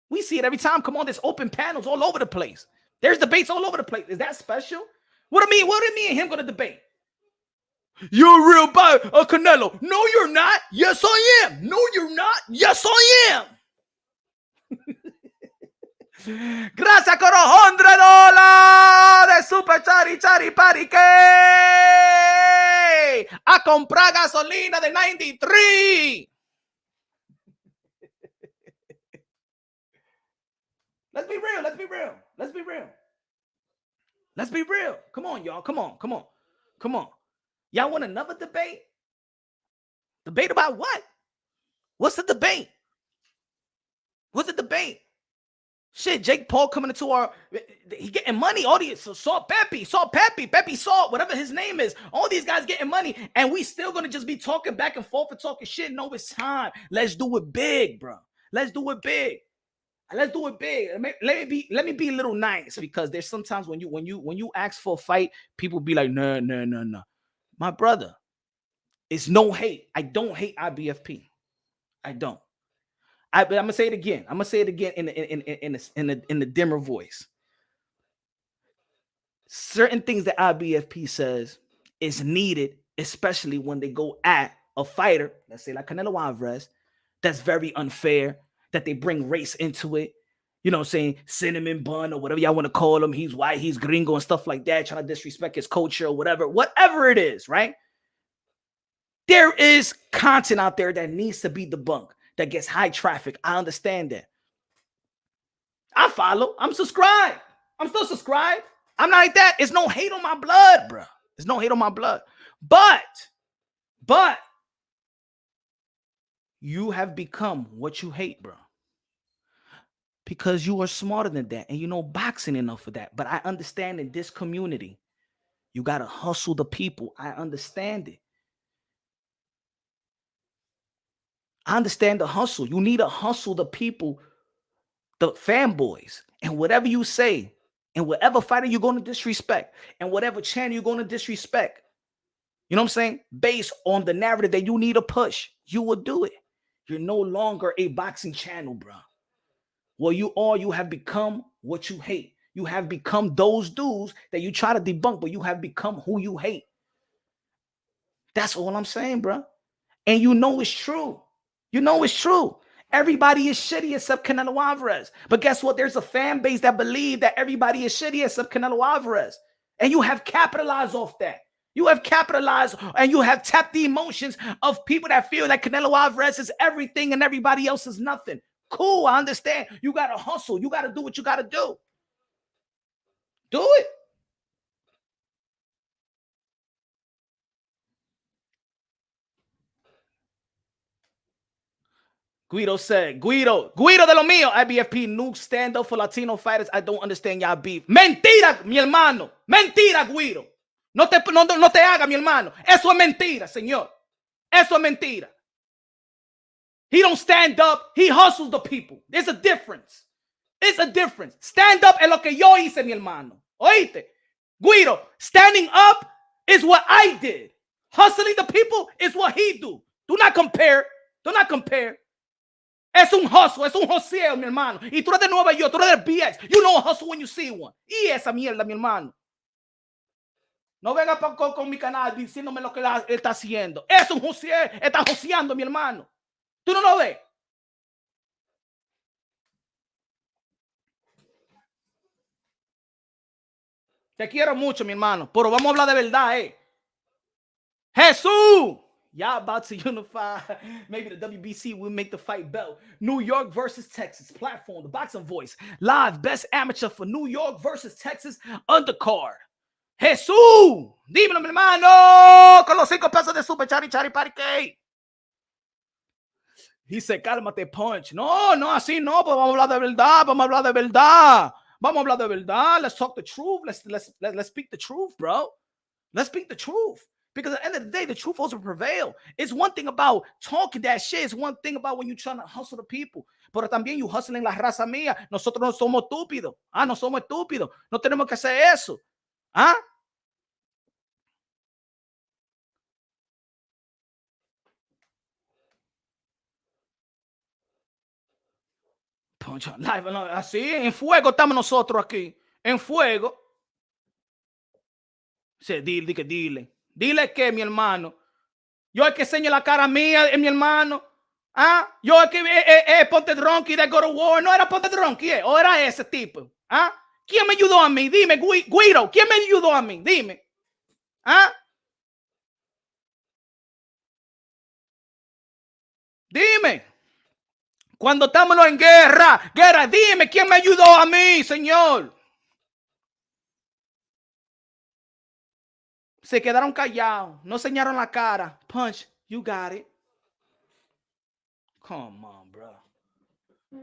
We see it every time. Come on, there's open panels all over the place. There's debates all over the place. Is that special? What do me and him gonna debate? You're a real boy, Canelo. No, you're not. Yes, I am. No, you're not. Yes, I am. Gracias por $100 de super chari party que a comprar gasolina de 93. Let's be real. Come on, y'all. Come on. Y'all want another debate? Debate about what? What's the debate? Shit, Jake Paul coming into our, he getting money. Audience, so Salt Peppy, Salt, whatever his name is. All these guys getting money, and we still gonna just be talking back and forth and talking shit. No, it's time. Let's do it big, bro. Let's do it big. Let me be a little nice, because there's sometimes when you ask for a fight, people be like, no. My brother, it's no hate. I don't hate IBFP. I don't. But I'm gonna say it again. I'm gonna say it again in the dimmer voice. Certain things that IBFP says is needed, especially when they go at a fighter, let's say like Canelo Alvarez, that's very unfair, that they bring race into it. You know what I'm saying? Cinnamon bun or whatever y'all want to call him. He's white, he's gringo and stuff like that, trying to disrespect his culture or whatever it is, right? There is content out there that needs to be debunked, that gets high traffic. I understand that. I follow. I'm subscribed. I'm still subscribed. I'm not like that. It's no hate on my blood, bro. There's no hate on my blood. But you have become what you hate, bro. because you are smarter than that and you know boxing enough for that. But I understand in this community, you got to hustle the people. I understand it. I understand the hustle. You need to hustle the people, the fanboys, and whatever you say, and whatever fighter you're going to disrespect, and whatever channel you're going to disrespect, you know what I'm saying? Based on the narrative that you need to push, you will do it. You're no longer a boxing channel, bro. Well, you have become what you hate. You have become those dudes that you try to debunk, but you have become who you hate. That's all I'm saying, bro. And you know it's true. You know it's true. Everybody is shitty except Canelo Alvarez. But guess what? There's a fan base that believe that everybody is shitty except Canelo Alvarez. And you have capitalized off that. You have capitalized and you have tapped the emotions of people that feel that Canelo Alvarez is everything and everybody else is nothing. Cool, I understand. You got to hustle. You got to do what you got to do. Do it. Guido said, Guido de lo mío, IBFP, noob stand up for Latino fighters. I don't understand y'all beef. Mentira, mi hermano. Mentira, Guido. No te haga, mi hermano. Eso es mentira, señor. Eso es mentira. He don't stand up. He hustles the people. There's a difference. It's a difference. Stand up es lo que yo hice, mi hermano. Oíste. Guido, standing up is what I did. Hustling the people is what he do. Do not compare. Do not compare. Es un hustle, es un joseo, mi hermano. Y tú eres de Nueva York, tú eres de BX. You know a hustle when you see one. Y esa mierda, mi hermano. No venga con mi canal diciéndome lo que él está haciendo. Es un joseo, está joseando, mi hermano. ¿Tú no lo ves? Te quiero mucho, mi hermano. Pero vamos a hablar de verdad, Jesús! Y'all about to unify. Maybe the WBC will make the fight belt. New York versus Texas. Platform, the boxing voice. Live, best amateur for New York versus Texas undercard. Jesús. Dímelo, mi hermano. Con los 5 pesos de super chari parque. He said, cálmate, Punch. No, así no. Pues vamos a hablar de verdad. Vamos a hablar de verdad. Vamos a hablar de verdad. Let's talk the truth. Let's speak the truth, bro. Let's speak the truth. Because at the end of the day, the truth also prevail. It's one thing about talking that shit. It's one thing about when you're trying to hustle the people. Pero también you hustling la raza mía. Nosotros no somos estúpidos. No somos estúpidos. No tenemos que hacer eso. Así, en fuego estamos nosotros aquí. En fuego. Sí, dile. Dile que, mi hermano. Yo el que enseño la cara mía, mi hermano. Yo el que ponte drunky de go to war. No era ponte drunky, o era ese tipo. ¿Quién me ayudó a mí? Dime, Guido. ¿Quién me ayudó a mí? Dime. Dime. Cuando estamos en guerra, dime, ¿quién me ayudó a mí, señor? Se quedaron callados, no enseñaron la cara. Punch, you got it. Come on, bro.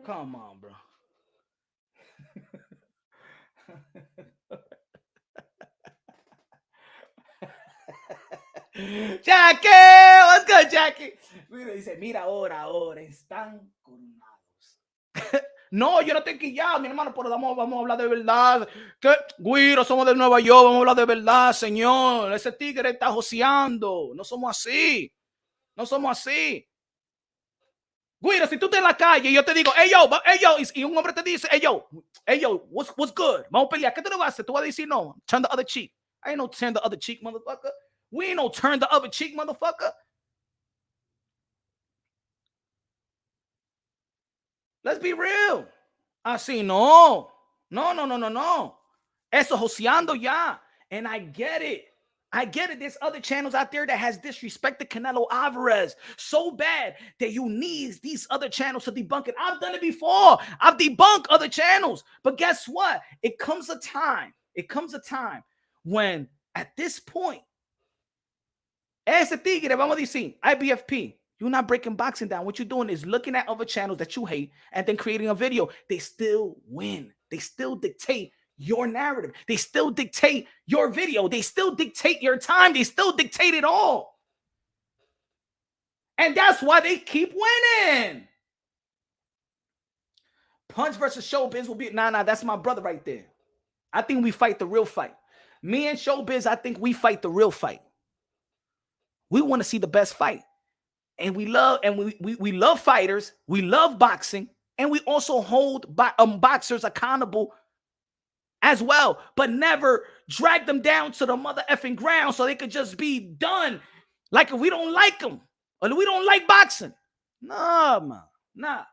Come on, bro. Jackie, what's good, Jackie? Dice, mira, ahora están coronados. No, yo no estoy quillado, mi hermano, pero vamos a hablar de verdad. Que Guiro, somos de Nueva York, vamos a hablar de verdad, señor. Ese tigre está joseando. No somos así. No somos así. Guiro, si tú estás en la calle y yo te digo, hey yo, y un hombre te dice, hey yo, what's good? Vamos a pelear. ¿Qué tú le vas a hacer? Tú vas a decir, no, turn the other cheek. I ain't no turn the other cheek, motherfucker. We ain't no turn the other cheek, motherfucker. Let's be real. Así no. No. Eso joseando ya. And I get it. There's other channels out there that has disrespected Canelo Alvarez so bad that you need these other channels to debunk it. I've done it before. I've debunked other channels. But guess what? It comes a time when at this point, ese tigre, vamos a decir, IBFP, You're not breaking boxing down. What you're doing is looking at other channels that you hate and then creating a video. They still win. They still dictate your narrative. They still dictate your video. They still dictate your time. They still dictate it all. And that's why they keep winning. Punch versus Showbiz will be, nah, that's my brother right there. I think we fight the real fight. Me and Showbiz, I think we fight the real fight. We want to see the best fight. And we love fighters. We love boxing. And we also hold boxers accountable as well, but never drag them down to the mother effing ground so they could just be done. Like if we don't like them or we don't like boxing. Nah, man. Nah.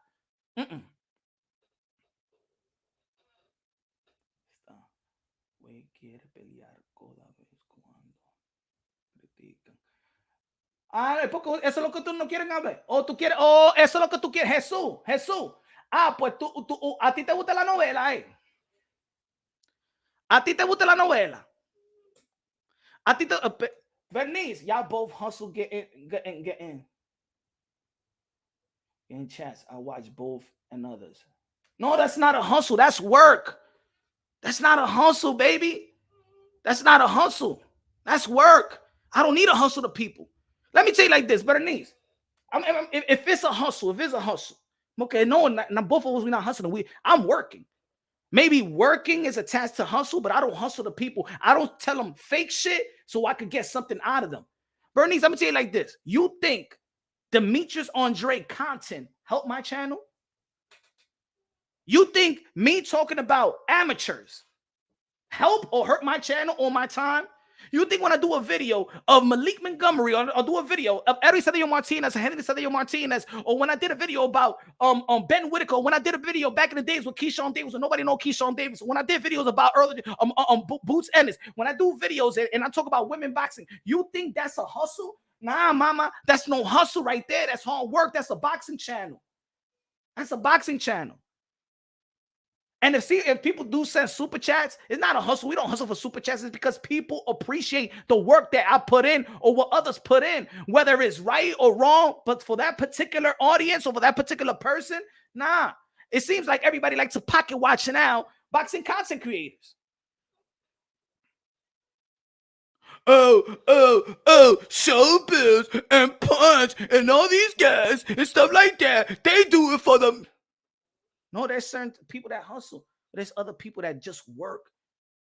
Porque eso es lo que tú no quieres hablar. O tú quieres, eso es lo que tú quieres. Jesús. Pues a ti te gusta la novela, A ti te gusta la novela. A ti te, Bernice, y'all both hustle, get in chats. I watch both and others. No, that's not a hustle. That's work. That's not a hustle, baby. That's not a hustle. That's work. I don't need a hustle to people. Let me tell you like this, Bernice. If it's a hustle, okay, no, not both of us, we're not hustling. I'm working. Maybe working is attached to hustle, but I don't hustle to people. I don't tell them fake shit so I could get something out of them. Bernice, I'm gonna tell you like this. You think Demetrius Andre content helped my channel? You think me talking about amateurs help or hurt my channel or my time? You think when I do a video of Malik Montgomery or do a video of Eddie Cedillo Martinez, Henry Cedillo Martinez, or when I did a video about Ben Whitaker, when I did a video back in the days with Keyshawn Davis, and nobody know Keyshawn Davis, when I did videos about earlier Boots Ennis, when I do videos and I talk about women boxing, you think that's a hustle? Nah, mama, that's no hustle right there. That's hard work. That's a boxing channel. That's a boxing channel. And if people do send super chats, it's not a hustle. We don't hustle for super chats. It's because people appreciate the work that I put in or what others put in, whether it's right or wrong. But for that particular audience or for that particular person, nah. It seems like everybody likes to pocket watch now boxing content creators. Showbiz and Punch and all these guys and stuff like that. They do it for them. No, there's certain people that hustle. But there's other people that just work.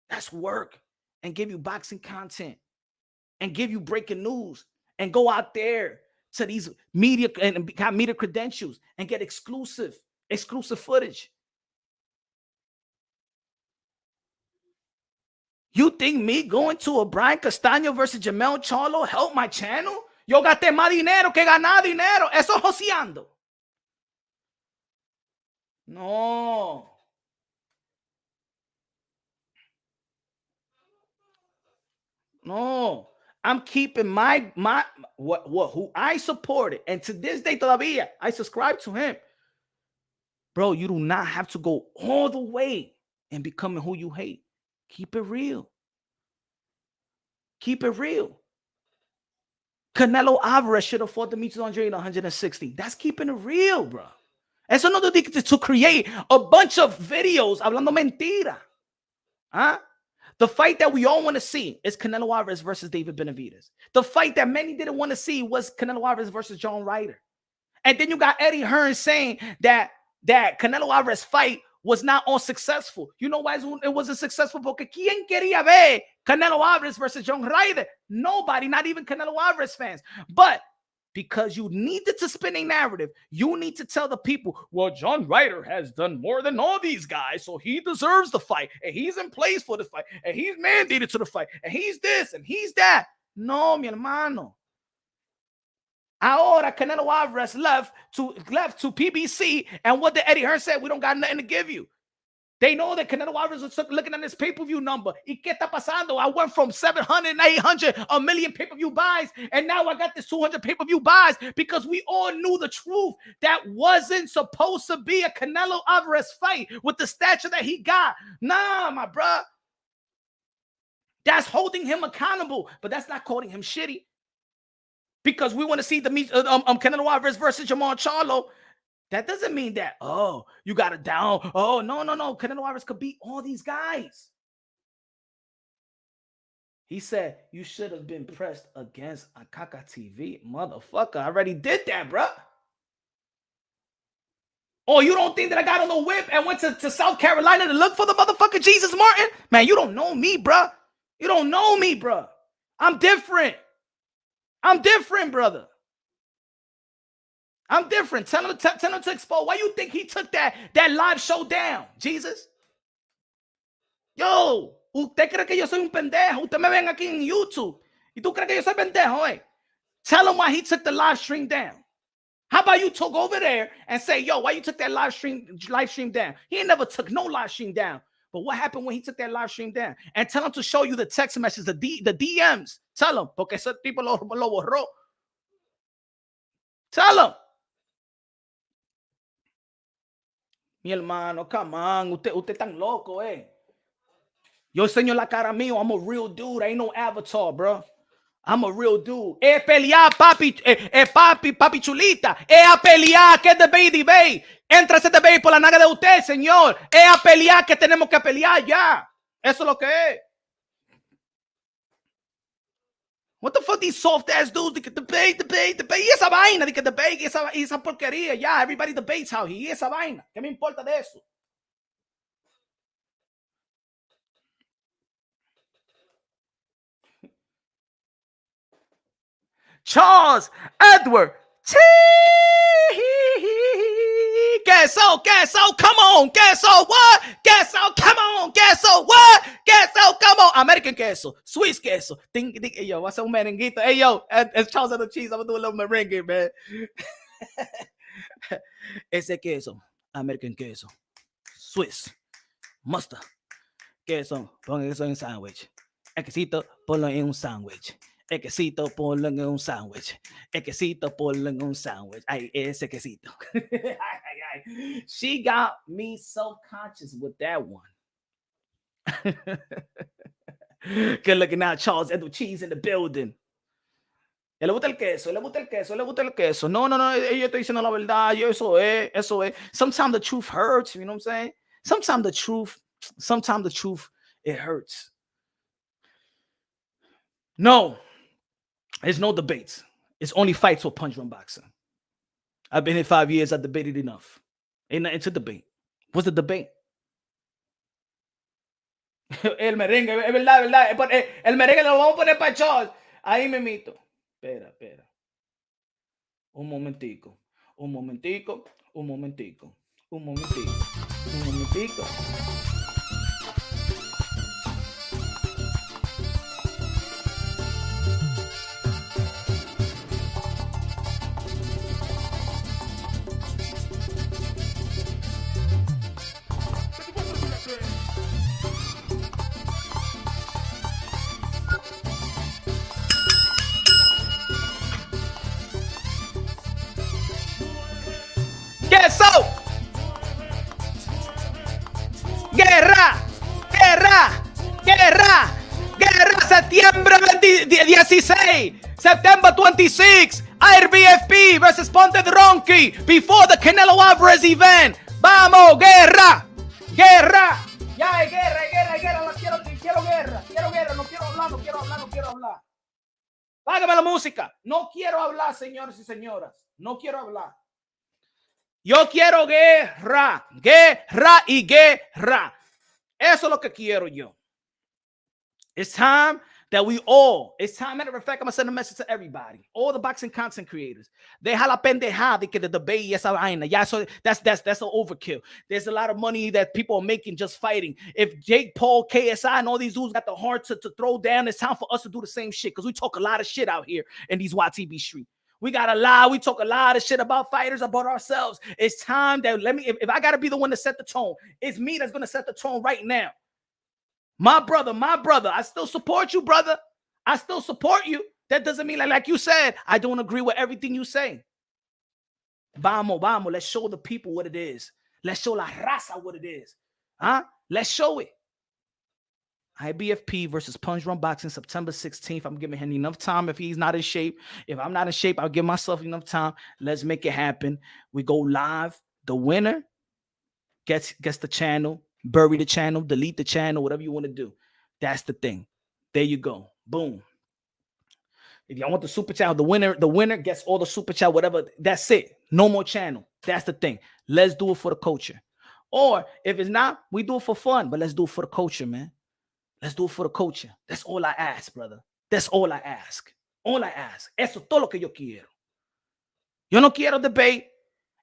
That's work. And give you boxing content. And give you breaking news. And go out there to these media and got media credentials. And get exclusive footage. You think me going to a Brian Castaño versus Jamel Charlo help my channel? Yo gasté más dinero que ganar dinero. Eso joseando. No. I'm keeping my who I supported, and to this day todavía I subscribe to him. Bro, you do not have to go all the way and becoming who you hate. Keep it real. Keep it real. Canelo Alvarez should have fought Demetrius Andre in 160. That's keeping it real, bro. Eso no to create a bunch of videos hablando mentira. Huh? The fight that we all want to see is Canelo Alvarez versus David Benavidez. The fight that many didn't want to see was Canelo Alvarez versus John Ryder. And then you got Eddie Hearn saying that Canelo Alvarez fight was not all successful. You know why it wasn't successful? Porque ¿quién quería ver Canelo Alvarez versus John Ryder? Nobody, not even Canelo Alvarez fans. But because you needed to spin a narrative, you need to tell the people, well, John Ryder has done more than all these guys, so he deserves the fight, and he's in place for the fight, and he's mandated to the fight, and he's this, and he's that. No, mi hermano. Ahora Canelo Alvarez left to PBC, and what did Eddie Hearn said? We don't got nothing to give you. They know that Canelo Alvarez was looking at this pay-per-view number. ¿Y qué está pasando? I went from 700, 800, a million pay-per-view buys, and now I got this 200 pay-per-view buys because we all knew the truth. That wasn't supposed to be a Canelo Alvarez fight with the stature that he got. Nah, my bruh. That's holding him accountable, but that's not calling him shitty. because we want to see the Canelo Alvarez versus Jamal Charlo. That doesn't mean that, oh, you got it down. Oh, no. Canelo Alvarez could beat all these guys. He said, you should have been pressed against Akaka TV. Motherfucker, I already did that, bro. Oh, you don't think that I got on the whip and went to South Carolina to look for the motherfucker Jesus Martin? Man, you don't know me, bro. You don't know me, bro. I'm different. I'm different, brother. I'm different. Tell him to expose. Why you think he took that live show down, Jesus? Yo, usted cree que yo soy un pendejo. Usted me ven aquí en YouTube. ¿Y tú crees que yo soy pendejo, eh? Tell him why he took the live stream down. How about you talk over there and say, yo, why you took that live stream down? He ain't never took no live stream down. But what happened when he took that live stream down? And tell him to show you the text messages, the DMs. Tell him, porque ese tipo lo borró. Tell him. Mi hermano, come on. Usted tan loco, eh? Yo enseño la cara mío. I'm a real dude. I ain't no avatar, bro. I'm a real dude. Pelear, papi, papi chulita. A pelear, que es de baby bay. Entra ese debate por la naga de usted, señor. A pelear, que tenemos que pelear ya. Eso es lo que es. What the fuck these soft ass dudes? They can debate. Y esa vaina, de que debate, esa porquería. Ya, everybody debates out here. Y esa vaina. ¿Qué me importa de eso? Charles Edward T. Queso, come on. Queso, what? Queso, come on. Queso, what? Queso, come on. American queso, Swiss queso. Think, hey, yo, what's up, merenguito? Hey, yo, it's Charles Edward Cheese. I'm gonna do a little merengue, man. Ese queso, American queso, Swiss, mustard, queso, pon eso en un sándwich. El quesito, ponlo en un sándwich. El quesito, ponlo en un sándwich. El quesito, ponlo en un sándwich. Ay, ese quesito. Ay. She got me self-conscious with that one. Good looking out, Charles Edward Cheese in the building. Le gusta el queso, le gusta el queso. No, yo estoy diciendo la verdad. Yo, eso es. Sometimes the truth hurts, you know what I'm saying? Sometimes the truth, it hurts. No. There's no debates. It's only fights or punch run boxing. I've been here 5 years. I debated enough. Ain't nothing to debate. What's the debate? El merengue, es verdad. El merengue lo vamos a poner para Charles. Ahí me mito. Espera. Un momentico. Queso. Guerra. Septiembre 16. September 26. IRBFP versus Ponte Ronchi before the Canelo Alvarez event. Vamos, guerra. Ya hay guerra. Quiero guerra. No quiero hablar. Págame la música. No quiero hablar, señores y señoras. No quiero hablar. Yo quiero guerra. Eso es lo que quiero yo. It's time that matter of fact, I'm going to send a message to everybody. All the boxing content creators. Deja la pendejada de que the debate y esa vaina. Yeah, so that's an overkill. There's a lot of money that people are making just fighting. If Jake Paul, KSI, and all these dudes got the heart to throw down, it's time for us to do the same shit because we talk a lot of shit out here in these YTB streets. We talk a lot of shit about fighters, about ourselves. It's time that if I got to be the one to set the tone, it's me that's going to set the tone right now. My brother, I still support you, brother. I still support you. That doesn't mean like you said, I don't agree with everything you say. Vamos. Let's show the people what it is. Let's show la raza what it is. Huh? Let's show it. IBFP versus Punch Run Boxing, September 16th. I'm giving him enough time if he's not in shape. If I'm not in shape, I'll give myself enough time. Let's make it happen. We go live. The winner gets the channel, bury the channel, delete the channel, whatever you want to do. That's the thing. There you go. Boom. If y'all want the super chat, the winner gets all the super chat, whatever. That's it. No more channel. That's the thing. Let's do it for the culture. Or if it's not, we do it for fun, but let's do it for the culture, man. Let's do it for the culture. That's all I ask, brother. That's all I ask. All I ask. Eso es todo lo que yo quiero. Yo no quiero debate.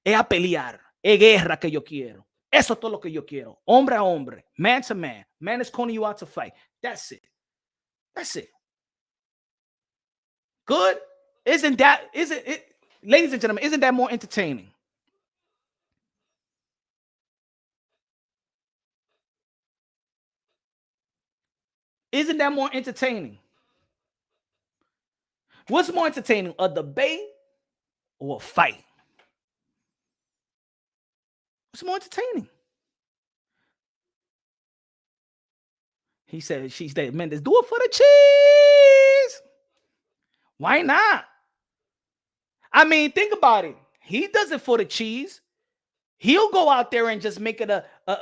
Es a pelear. Es guerra que yo quiero. Eso es todo lo que yo quiero. Hombre a hombre. Man to man. Man is calling you out to fight. That's it. That's it. Good? Isn't it, ladies and gentlemen, isn't that more entertaining? Isn't that more entertaining? What's more entertaining, a debate or a fight? What's more entertaining? He said, she said, man, let's do it for the cheese. Why not? I mean, think about it. He does it for the cheese. He'll go out there and just make it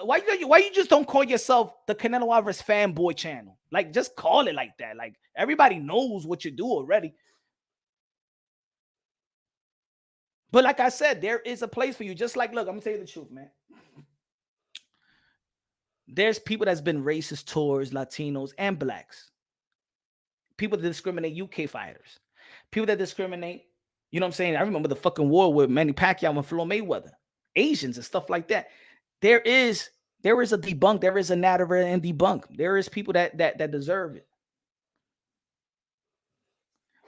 why you just don't call yourself the Canelo Alvarez fanboy channel? Like, just call it like that. Like, everybody knows what you do already. But like I said, there is a place for you. Just like, look, I'm gonna tell you the truth, man. There's people that's been racist towards Latinos and blacks. People that discriminate UK fighters. People that discriminate, you know what I'm saying? I remember the fucking war with Manny Pacquiao and Floyd Mayweather. Asians and stuff like that. There is a debunk. There is a narrative and debunk. There is people that deserve it.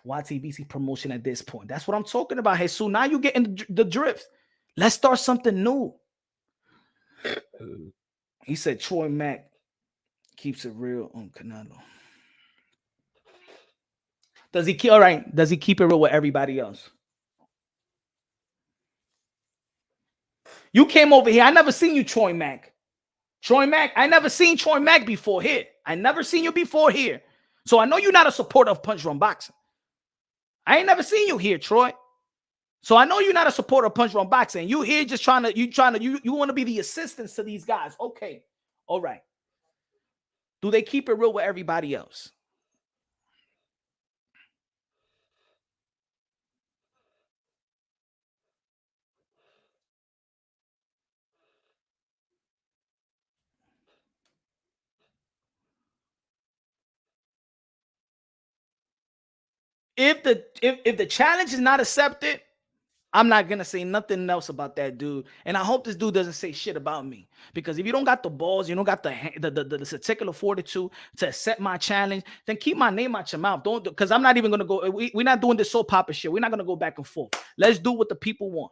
Why TBC promotion at this point? That's what I'm talking about. Hey, so now you get in the drift. Let's start something new. He said Troy Mack keeps it real on Canelo. Does he keep all right? Does he keep it real with everybody else? You came over here. I never seen you, Troy Mack. Troy Mack, I never seen Troy Mack before here. I never seen you before here. So I know you're not a supporter of Punch Run Boxing. I ain't never seen you here, Troy. So I know you're not a supporter of Punch Run Boxing. You here just you want to be the assistants to these guys. Okay. All right. Do they keep it real with everybody else? If the challenge is not accepted, I'm not gonna say nothing else about that dude. And I hope this dude doesn't say shit about me. Because if you don't got the balls, you don't got the particular fortitude to accept my challenge, then keep my name out your mouth. Don't, because I'm not even gonna go. We're not doing this soap opera shit. We're not gonna go back and forth. Let's do what the people want.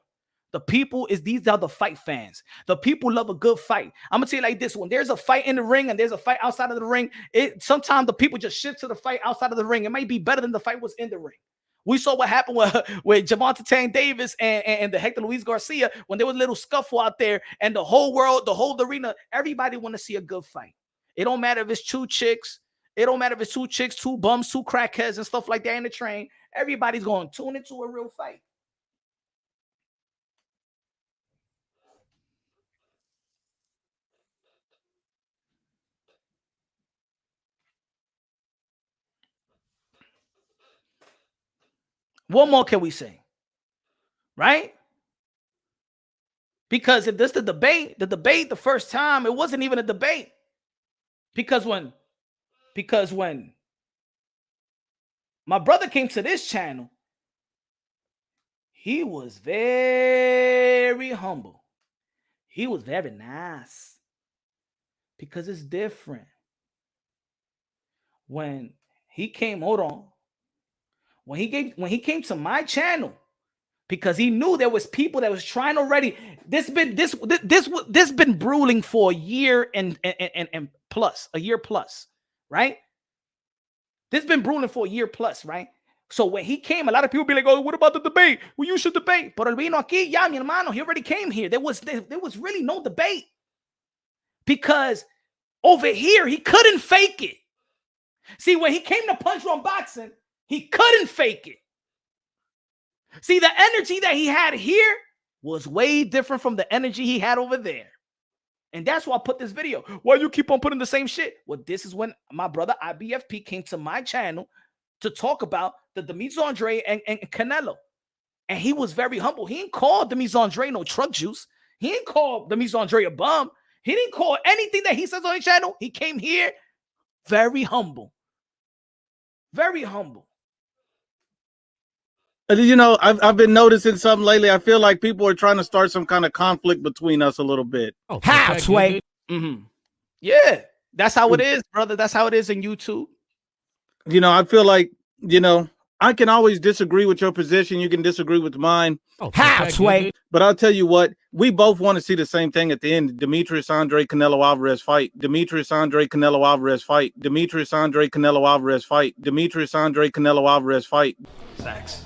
The people these are the fight fans. The people love a good fight. I'm gonna tell you like this: when there's a fight in the ring and there's a fight outside of the ring, sometimes the people just shift to the fight outside of the ring. It might be better than the fight was in the ring. We saw what happened with Gervonta Tank Davis and the Hector Luis Garcia when there was a little scuffle out there, and the whole world, the whole arena, everybody want to see a good fight. It don't matter if it's two chicks. It don't matter if it's two chicks, two bums, two crackheads, and stuff like that in the train. Everybody's going to tune into a real fight. What more can we say? Right? Because if this the debate the first time, it wasn't even a debate. Because when my brother came to this channel, he was very humble. He was very nice. Because it's different. When he came, hold on. When he came to my channel, because he knew there was people that was trying already. This been brewing for a year and plus, a year plus, right? This been brewing for a year plus, right? So when he came, a lot of people be like, "Oh, what about the debate? Well, you should debate." But el vino aquí, ya mi hermano, he already came here. There was really no debate, because over here he couldn't fake it. See, when he came to Punch Run Boxing, he couldn't fake it. See, the energy that he had here was way different from the energy he had over there. And that's why I put this video. Why you keep on putting the same shit? Well, this is when my brother IBFP came to my channel to talk about the Demetrius Andre and Canelo. And he was very humble. He didn't call Demetrius Andre no truck juice. He didn't call Demetrius Andre a bum. He didn't call anything that he says on his channel. He came here very humble. Very humble. You know, I've been noticing something lately. I feel like people are trying to start some kind of conflict between us a little bit. Halfway. Yeah, that's how it is, brother. That's how it is in YouTube. You know, I feel like, you know, I can always disagree with your position. You can disagree with mine. Halfway. But I'll tell you what, we both want to see the same thing at the end. Demetrius Andre Canelo Alvarez fight. Demetrius Andre Canelo Alvarez fight. Demetrius Andre Canelo Alvarez fight. Demetrius Andre Canelo Alvarez fight. Facts.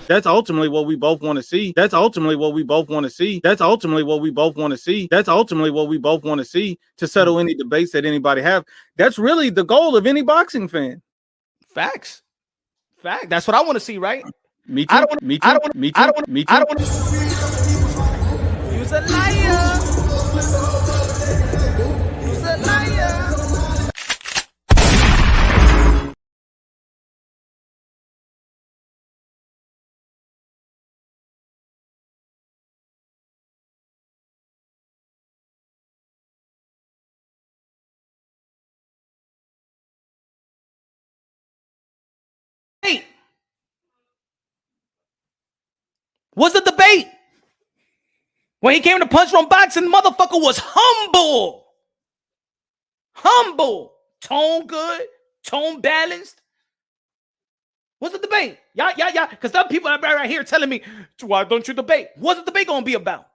That's ultimately what we both want to see. That's ultimately what we both want to see. That's ultimately what we both want to see. That's ultimately what we both want to see to settle any debates that anybody have. That's really the goal of any boxing fan. Facts. Fact. That's what I want to see, right? Me too. Me too. Me too. Me too. I don't want to. You's a liar. You's a liar. Was the debate when he came to Punch Run Boxing? Motherfucker was humble, tone good, tone balanced. What's the debate? Yeah. Because some people are right here telling me, why don't you debate? What's the debate gonna be about?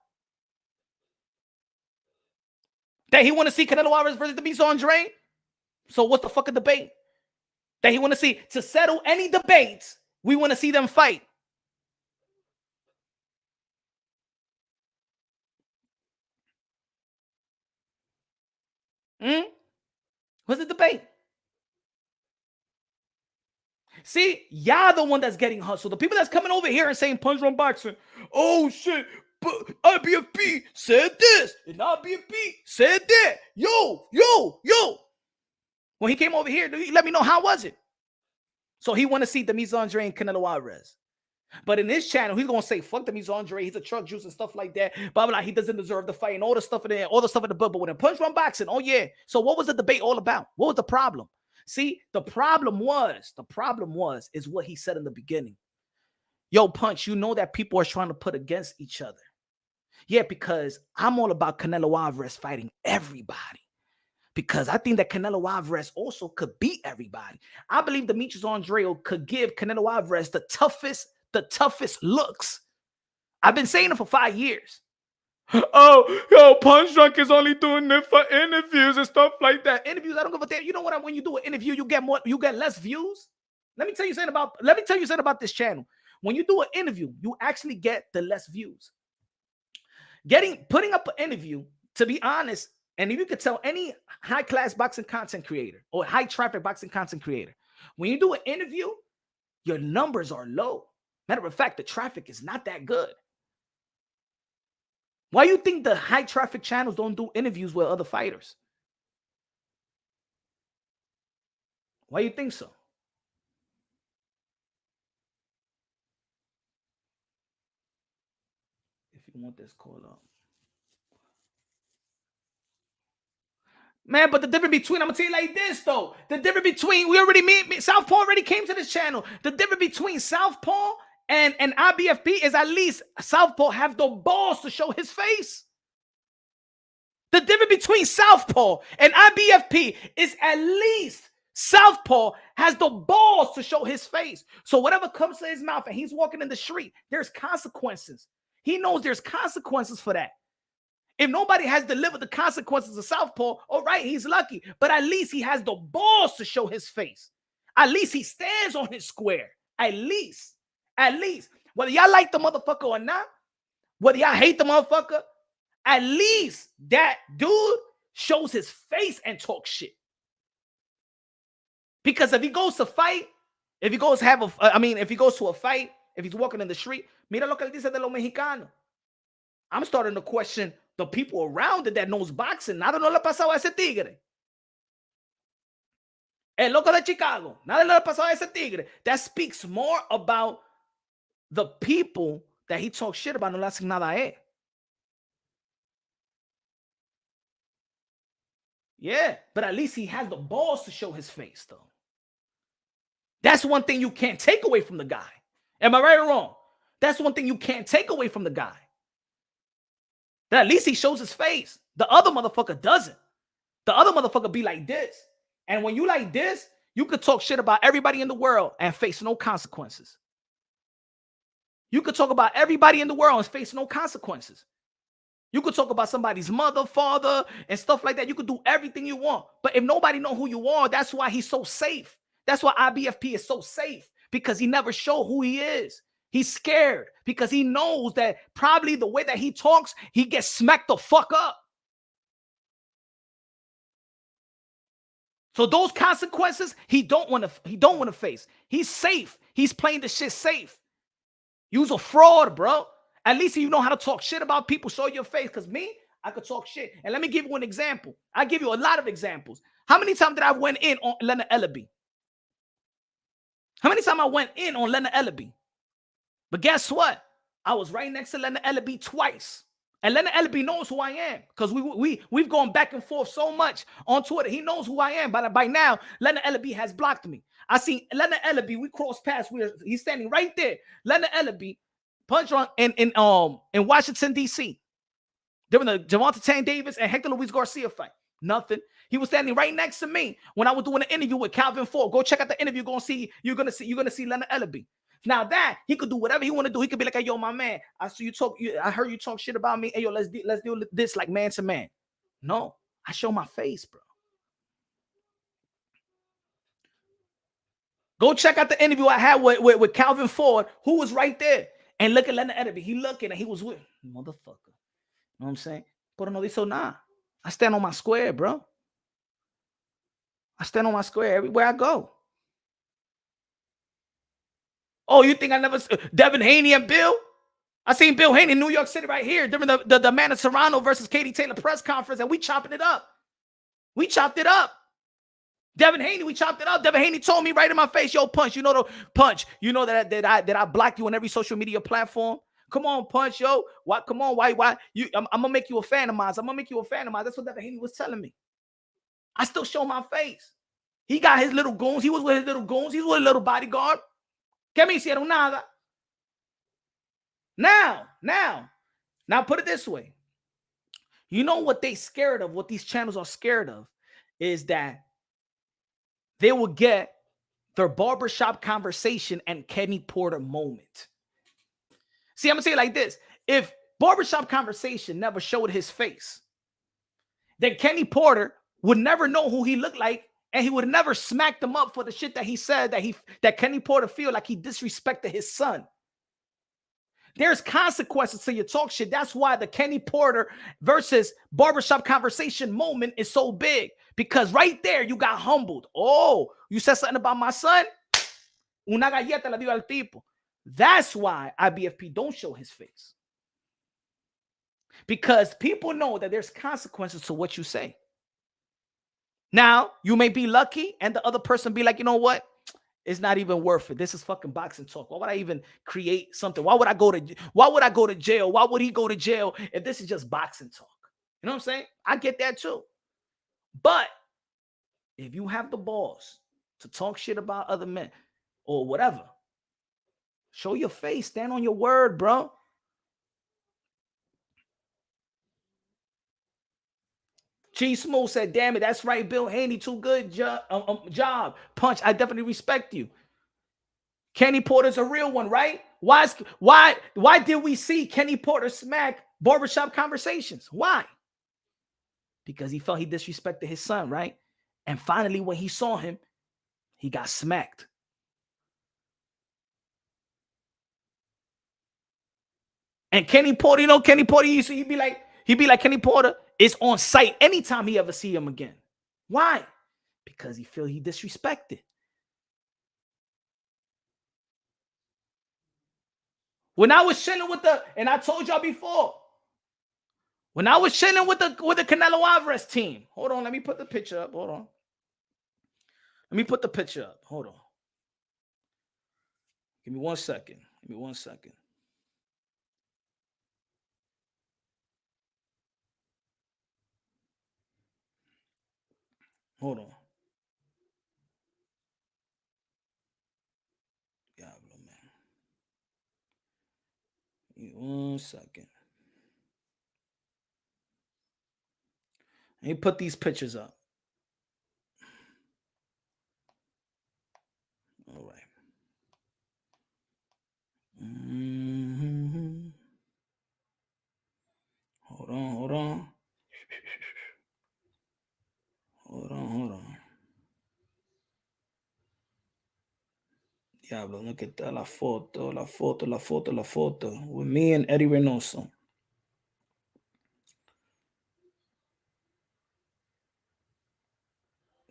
That he want to see Canelo Alvarez versus Demetrius Andre? So what's the fucking debate? That he want to see to settle any debates? We want to see them fight. What's the debate? See, y'all the one that's getting hustled. The people that's coming over here and saying Punch Run Boxing, oh shit, but IBFP said this, and IBFP said that. Yo. When he came over here, he let me know how was it. So he want to see Demetrius Andre and Canelo Alvarez. But in his channel, he's gonna say, fuck Demetrius Andre, he's a truck juice and stuff like that. Blah, blah, he doesn't deserve the fight and all the stuff in there, all the stuff in the book. But when in Punch Run Boxing, oh yeah. So what was the debate all about? What was the problem? See, the problem was what he said in the beginning. Yo, Punch, you know that people are trying to put against each other. Yeah, because I'm all about Canelo Alvarez fighting everybody. Because I think that Canelo Alvarez also could beat everybody. I believe Demetrius Andre could give Canelo Alvarez the toughest looks. I've been saying it for 5 years. Oh, yo, Punch Drunk is only doing it for interviews and stuff like that. Interviews, I don't give a damn. You know what? When you do an interview, you get less views. Let me tell you something about this channel. When you do an interview, you actually get the less views. Putting up an interview, to be honest, and if you could tell any high-class boxing content creator or high-traffic boxing content creator, when you do an interview, your numbers are low. Matter of fact, the traffic is not that good. Why you think the high-traffic channels don't do interviews with other fighters? Why you think so? If you want this call up. Man, but the difference between, I'm going to tell you like this, though. The difference between, Southpaw already came to this channel. The difference between Southpaw and IBFP is at least Southpaw have the balls to show his face. The difference between Southpaw and IBFP is at least Southpaw has the balls to show his face. So whatever comes to his mouth and he's walking in the street, there's consequences. He knows there's consequences for that. If nobody has delivered the consequences of Southpaw, all right, he's lucky. But at least he has the balls to show his face. At least he stands on his square. At least. Whether y'all like the motherfucker or not, whether y'all hate the motherfucker, at least that dude shows his face and talks shit. Because if he goes to fight, if he goes if he goes to a fight, if he's walking in the street, mira lo que él dice de los mexicanos. I'm starting to question the people around it that knows boxing. Nada no le ha pasado a ese tigre. El loco de Chicago. Nada le ha pasado a ese tigre. That speaks more about the people that he talks shit about. No le hacen nada a él. Yeah, but at least he has the balls to show his face, though. That's one thing you can't take away from the guy. Am I right or wrong? That's one thing you can't take away from the guy. That at least he shows his face. The other motherfucker doesn't. The other motherfucker be like this. And when you like this, you could talk shit about everybody in the world and face no consequences. You could talk about everybody in the world and face no consequences. You could talk about somebody's mother, father, and stuff like that. You could do everything you want. But if nobody know who you are, that's why he's so safe. That's why IBFP is so safe, because he never show who he is. He's scared because he knows that probably the way that he talks, he gets smacked the fuck up. So those consequences, he don't want to face. He's safe. He's playing the shit safe. You's a fraud, bro. At least you know how to talk shit about people. Show your face. Because me, I could talk shit. And let me give you an example. I give you a lot of examples. How many times did I went in on Leonard Ellaby? How many times I went in on Leonard Ellaby? But guess what? I was right next to Leonard Ellaby twice. And Leonard Ellaby knows who I am. Because we've gone back and forth so much on Twitter. He knows who I am. But by now, Leonard Ellaby has blocked me. I seen Leonard Ellaby. We crossed paths. He's standing right there. Leonard Ellaby, Punch on in Washington, D.C. During the Gervonta Tank Davis and Hector Luis Garcia fight. Nothing. He was standing right next to me when I was doing an interview with Calvin Ford. Go check out the interview. You're gonna see Leonard Ellaby. Now that he could do whatever he want to do, he could be like, "Hey, yo, my man, I heard you talk shit about me. Hey, yo, let's deal with this like man to man." No, I show my face, bro. Go check out the interview I had with Calvin Ford, who was right there. And look at Leonard Ellaby. He looking and he was with motherfucker. You know what I'm saying? Pero no dice nada. I stand on my square, bro. I stand on my square everywhere I go. Oh, you think I never Devin Haney and Bill? I seen Bill Haney in New York City right here during the Man of Toronto versus Katie Taylor press conference, and we chopping it up. We chopped it up. Devin Haney, we chopped it up. Devin Haney told me right in my face, "Yo, Punch, you know the Punch. You know that I blocked you on every social media platform. Come on, Punch, yo. Why? Come on, why? I'm gonna make you a fan of mine. I'm gonna make you a fan of mine." That's what Devin Haney was telling me. I still show my face. He got his little goons. He was with his little goons. He's with a little bodyguard. Que me hicieron nada. Now put it this way. You know what they scared of, what these channels are scared of, is that they will get their barbershop conversation and Kenny Porter moment. See, I'm gonna say it like this. If barbershop conversation never showed his face, then Kenny Porter would never know who he looked like, and he would never smack them up for the shit that he said that Kenny Porter feel like he disrespected his son. There's consequences to your talk shit. That's why the Kenny Porter versus barbershop conversation moment is so big. Because right there, you got humbled. Oh, you said something about my son? Una galleta la dio al tipo. That's why IBFP don't show his face. Because people know that there's consequences to what you say. Now, you may be lucky and the other person be like, you know what? It's not even worth it. This is fucking boxing talk. Why would I even create something? Why would I go to jail? Why would he go to jail if this is just boxing talk? You know what I'm saying? I get that too. But if you have the balls to talk shit about other men or whatever, show your face. Stand on your word, bro. G Smooth said, "Damn it, that's right, Bill Haney, too good job. Punch, I definitely respect you." Kenny Porter's a real one, right? Why did we see Kenny Porter smack barbershop conversations? Why? Because he felt he disrespected his son, right? And finally, when he saw him, he got smacked. And Kenny Porter, you know, Kenny Porter, he'd be like Kenny Porter, is on site anytime he ever see him again. Why? Because he feel he disrespected. When I was chilling with and I told y'all before, when I was chilling with the Canelo Alvarez team. Hold on, let me put the picture up. Hold on. Let me put the picture up. Hold on. Give me 1 second. Give me 1 second. Hold on. Diablo, man. Give me 1 second. Let me put these pictures up. All right. Mm-hmm. Hold on. Hold on. Diablo, look at that. La foto. With me and Eddie Reynoso.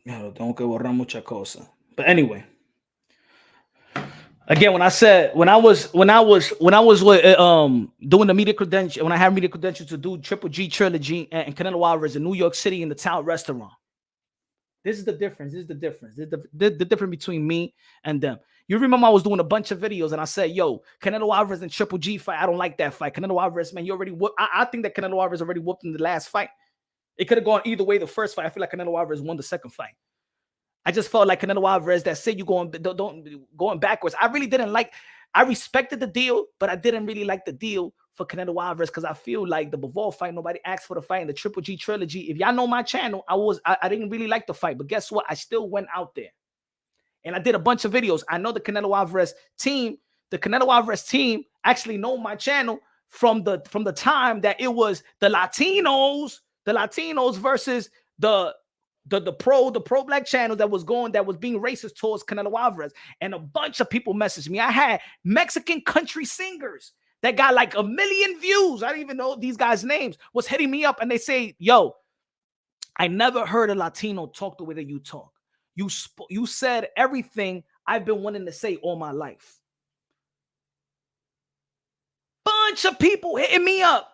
Diablo, tengo que borrar muchas cosas. But anyway. Again, when I was with, doing the media credential, when I had media credentials to do Triple G Trilogy and Canelo Alvarez in New York City in the Town Restaurant. This is the difference. This is the difference. This is the difference between me and them. You remember I was doing a bunch of videos and I said, yo, Canelo Alvarez and Triple G fight. I don't like that fight. Canelo Alvarez, man, you already whooped. I think that Canelo Alvarez already whooped in the last fight. It could have gone either way the first fight. I feel like Canelo Alvarez won the second fight. I just felt like Canelo Alvarez, that said you going backwards. I really didn't like, I respected the deal, but I didn't really like the deal for Canelo Alvarez because I feel like the Bivol fight, nobody asked for the fight in the Triple G Trilogy. If y'all know my channel, I didn't really like the fight, but guess what? I still went out there and I did a bunch of videos. I know the Canelo Alvarez team actually know my channel from the time that it was the Latinos versus the pro black channels that was being racist towards Canelo Alvarez, and a bunch of people messaged me. I had Mexican country singers that got like 1 million views. I don't even know these guys' names, was hitting me up and they say, yo, I never heard a Latino talk the way that you talk. You said everything I've been wanting to say all my life. Bunch of people hitting me up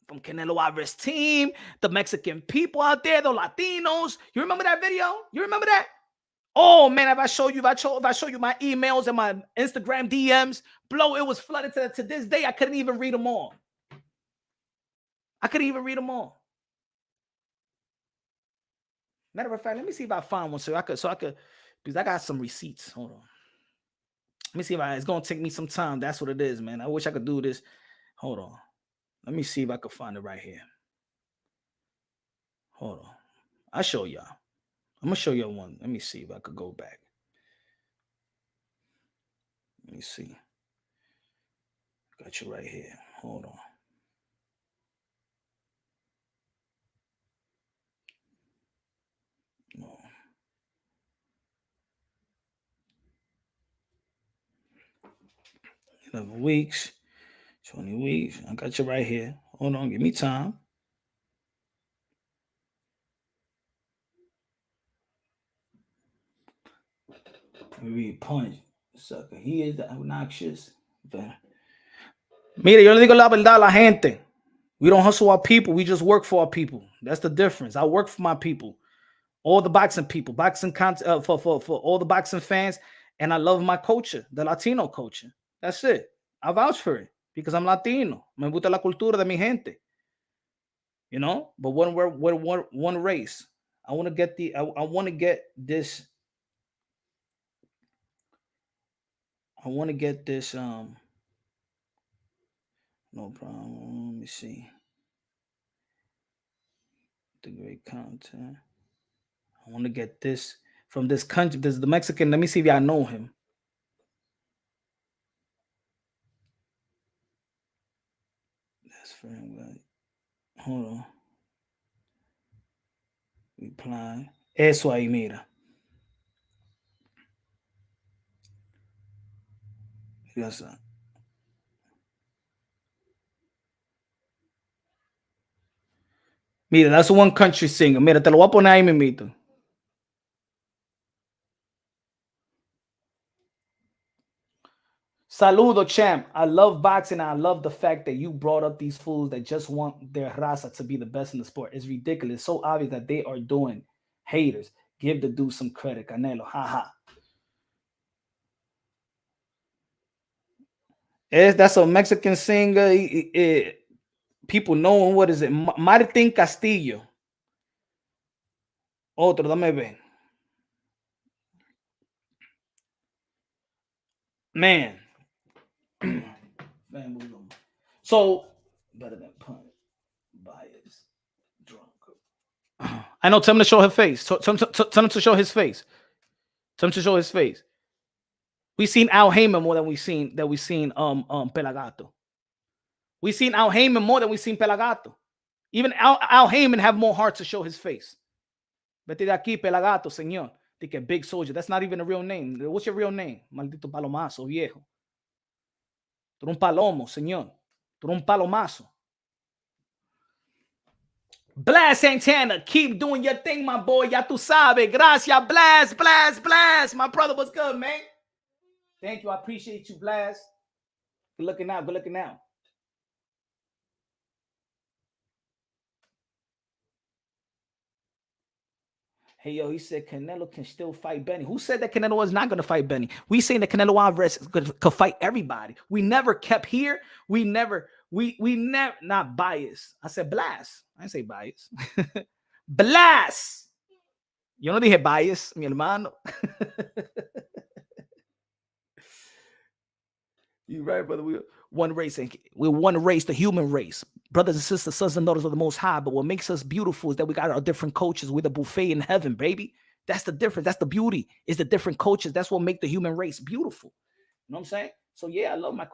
from Canelo Alvarez team, the Mexican people out there, the Latinos. You remember that video? You remember that? Oh man, if I show you my emails and my Instagram DMs, it was flooded to this day. I couldn't even read them all. Matter of fact, let me see if I find one so I could, because I got some receipts. Hold on. Let me see if it's gonna take me some time. That's what it is, man. I wish I could do this. Hold on. Let me see if I could find it right here. Hold on. I'll show y'all. I'm going to show you one. Let me see if I could go back. Let me see. Got you right here. Hold on. No. Weeks, 20 weeks. I got you right here. Hold on, give me time. Maybe Punch, sucker. He is the obnoxious. Mira, yo le digo la verdad a la gente. We don't hustle our people. We just work for our people. That's the difference. I work for my people. All the boxing people, boxing content for all the boxing fans, and I love my culture, the Latino culture. That's it. I vouch for it because I'm Latino. Me gusta la cultura de mi gente. You know, but we're one race. I want to get this. I want to get this. No problem. Let me see. The great content. I want to get this from this country. This is the Mexican. Let me see if I know him. That's friend, right? Hold on. Reply. Eso ahí, mira. Yes, sir. Mira, that's one country singer. Mira, te lo voy a poner ahí mismito. Saludo, champ. I love boxing. And I love the fact that you brought up these fools that just want their raza to be the best in the sport. It's ridiculous. It's so obvious that they are doing haters. Give the dude some credit. Canelo. Haha. That's a Mexican singer. People know what is it? Martin Castillo. Otro, dame ver. Man. So, better than Punch. Bias. Drunk. I know. Tell him to show her face. Tell him to show his face. Tell him to show his face. We seen Al Haymon more than we seen Pelagato. We seen Al Haymon more than we seen Pelagato. Even Al Haymon have more heart to show his face. Vete de aquí, Pelagato, señor. Think a big soldier. That's not even a real name. What's your real name? Maldito palomazo, viejo. Tú eres un palomo, señor. Tú eres un palomazo. Blast Santana, keep doing your thing, my boy. Ya tú sabes. Gracias, Blast, Blast, Blast. My brother, what's good, man? Thank you. I appreciate you, Blast. Good looking out. Good looking out. Hey, yo, he said Canelo can still fight Benny. Who said that Canelo was not going to fight Benny? We saying that Canelo Alvarez could fight everybody. We never kept here. We never, not biased. I said blast. I didn't say bias. Blast. Yo no dije bias, mi hermano. You're right, brother. We're one race. We're one race, the human race. Brothers and sisters, sons and daughters of the Most High. But what makes us beautiful is that we got our different cultures. We're the buffet in heaven, baby. That's the difference. That's the beauty. Is the different cultures. That's what make the human race beautiful. You know what I'm saying? So yeah, I love my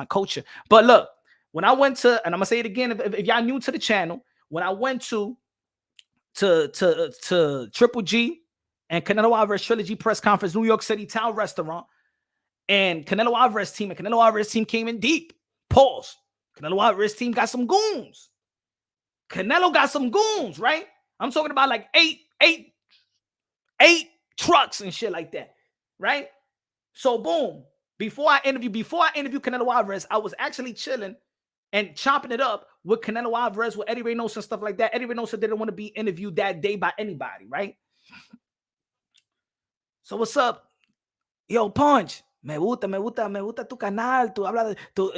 culture. But look, when I went to, and I'm gonna say it again, if y'all new to the channel, when I went to Triple G and Canelo Alvarez Trilogy press conference, New York City Town Restaurant, and Canelo Alvarez team came in deep. Pause. Canelo Alvarez team got some goons. Canelo got some goons, right? I'm talking about like eight trucks and shit like that, right? So boom. Before I interview Canelo Alvarez, I was actually chilling and chopping it up with Canelo Alvarez, with Eddie Reynoso and stuff like that. Eddie Reynoso didn't want to be interviewed that day by anybody, right? So what's up? Yo, Punch. Me gusta tu canal. Tu habla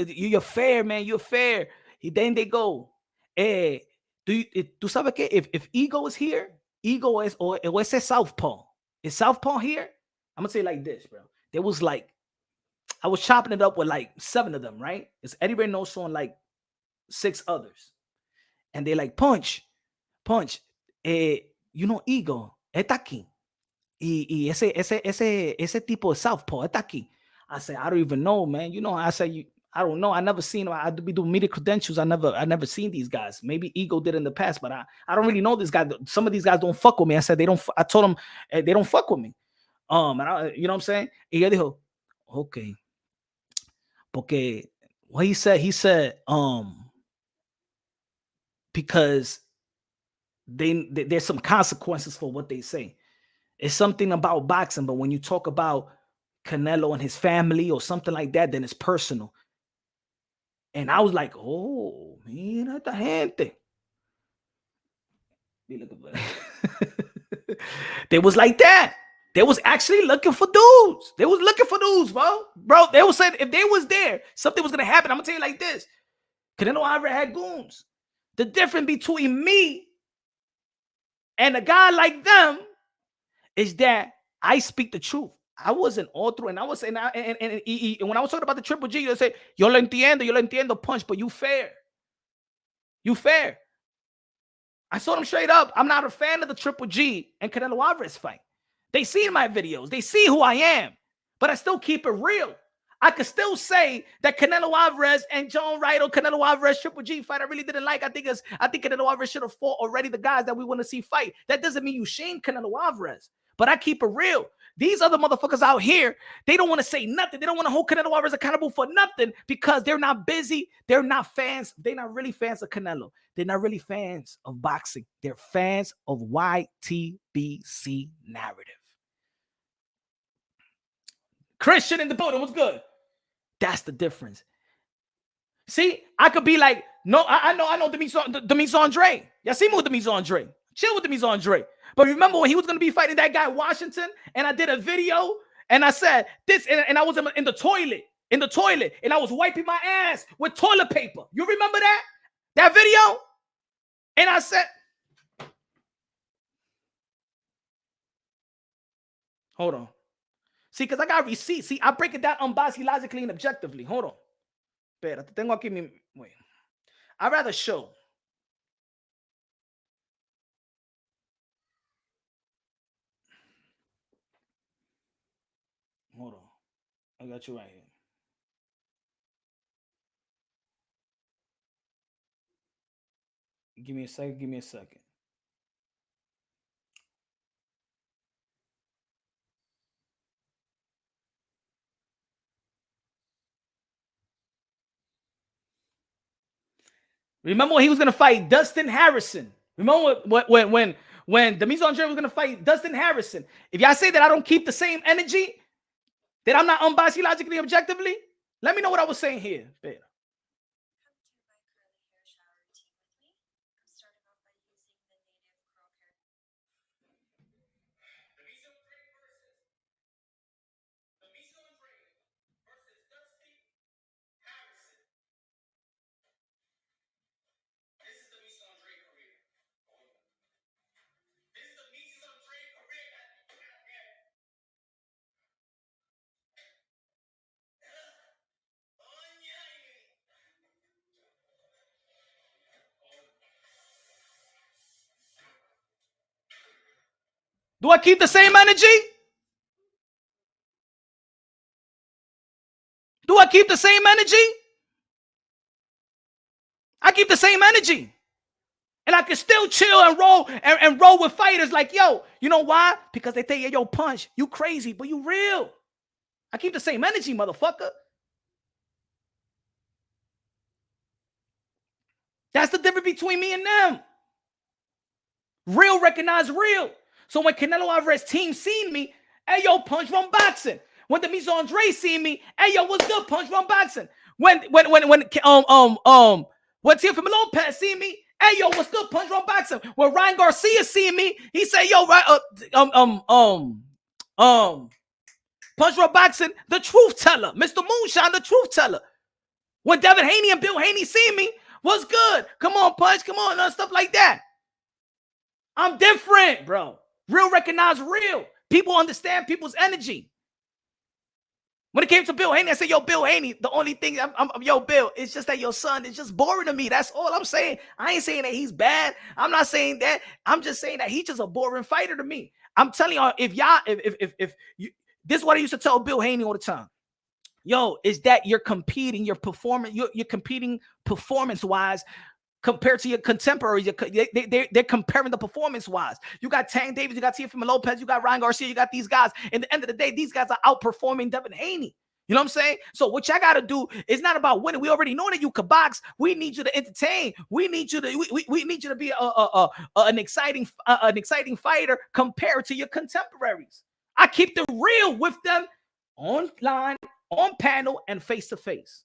you're fair, man. You're fair. Then they go. Tú sabes que if Ego is here, Ego is or ese Southpaw. Is Southpaw here? I'm gonna say it like this, bro. There was like, I was chopping it up with like 7 of them, right? It's Eddie Reynoso and like 6 others. And they're like, Punch, you know, Ego, está aquí. Y ese tipo de Southpaw está aquí. I said, I don't even know, man. You know, I said, I don't know. I never seen them. I be doing media credentials. I never seen these guys. Maybe Ego did in the past, but I don't really know this guy. Some of these guys don't fuck with me. I said, I told them they don't fuck with me. And you know what I'm saying? Y ella dijo, okay. Porque what he said, because there's some consequences for what they say. It's something about boxing, but when you talk about Canelo and his family or something like that, then it's personal. And I was like, oh, mira esta gente. They was like that. They was actually looking for dudes. They was looking for dudes, bro. They was saying if they was there, something was going to happen. I'm going to tell you like this. Canelo Alvarez had goons. The difference between me and a guy like them is that I speak the truth. I wasn't all through, and I was saying, and when I was talking about the Triple G, you say, yo lo entiendo, Punch, but you fair. You fair. I told him straight up, I'm not a fan of the Triple G and Canelo Alvarez fight. They see my videos. They see who I am, but I still keep it real. I could still say that Canelo Alvarez and John Wright or Canelo Alvarez Triple G fight I really didn't like. I think Canelo Alvarez should have fought already the guys that we want to see fight. That doesn't mean you shame Canelo Alvarez, but I keep it real. These other motherfuckers out here, they don't want to say nothing. They don't want to hold Canelo Alvarez accountable for nothing because they're not busy. They're not fans. They're not really fans of Canelo. They're not really fans of boxing. They're fans of YTBC narrative. Christian in the building, what's good? That's the difference. See, I could be like, no, I know Demise Andre. Y'all see me with Demise Andre. Chill with Demise Andre. But remember when he was going to be fighting that guy Washington, and I did a video, and I said this, and I was in the toilet, and I was wiping my ass with toilet paper. You remember that? That video? And I said, hold on. See, because I got receipts. See, I break it down unbiased, logically, and objectively. Hold on. Espera, te tengo aquí mi... Wait. I'd rather show. Hold on. I got you right here. Give me a second. Remember when he was going to fight Dustin Harrison? Remember when Demise Andre was going to fight Dustin Harrison? If y'all say that I don't keep the same energy, that I'm not unbiased, logically, objectively, let me know what I was saying here. Better. Do I keep the same energy? Do I keep the same energy? I keep the same energy. And I can still chill and roll with fighters like, yo, you know why? Because they think, yo, Punch, you crazy, but you real. I keep the same energy, motherfucker. That's the difference between me and them. Real recognize real. So when Canelo Alvarez team seen me, hey, yo, Punch, run boxing. When Demise Andre seen me, hey, yo, what's good, Punch, run boxing. When Teofimo Lopez see me, hey, yo, what's good, Punch, run boxing. When Ryan Garcia see me, he say, yo, Punch, run boxing, the truth teller, Mr. Moonshine, the truth teller. When Devin Haney and Bill Haney see me, what's good? Come on, Punch, come on, stuff like that. I'm different, bro. Real recognize real. People understand people's energy. When it came to Bill Haney, I said, yo, Bill Haney, the only thing, yo, Bill, it's just that your son is just boring to me. That's all I'm saying. I ain't saying that he's bad. I'm not saying that. I'm just saying that he's just a boring fighter to me. I'm telling y'all, if you, this is what I used to tell Bill Haney all the time. Yo, is that you're competing, you're competing performance-wise compared to your contemporaries. They're comparing the performance-wise. You got Tank Davis, you got Teofimo Lopez, you got Ryan Garcia, you got these guys. In the end of the day, these guys are outperforming Devin Haney. You know what I'm saying? So what y'all got to do is not about winning. We already know that you can box. We need you to entertain. We need you to we need you to be an exciting fighter compared to your contemporaries. I keep the real with them online, on panel, and face-to-face.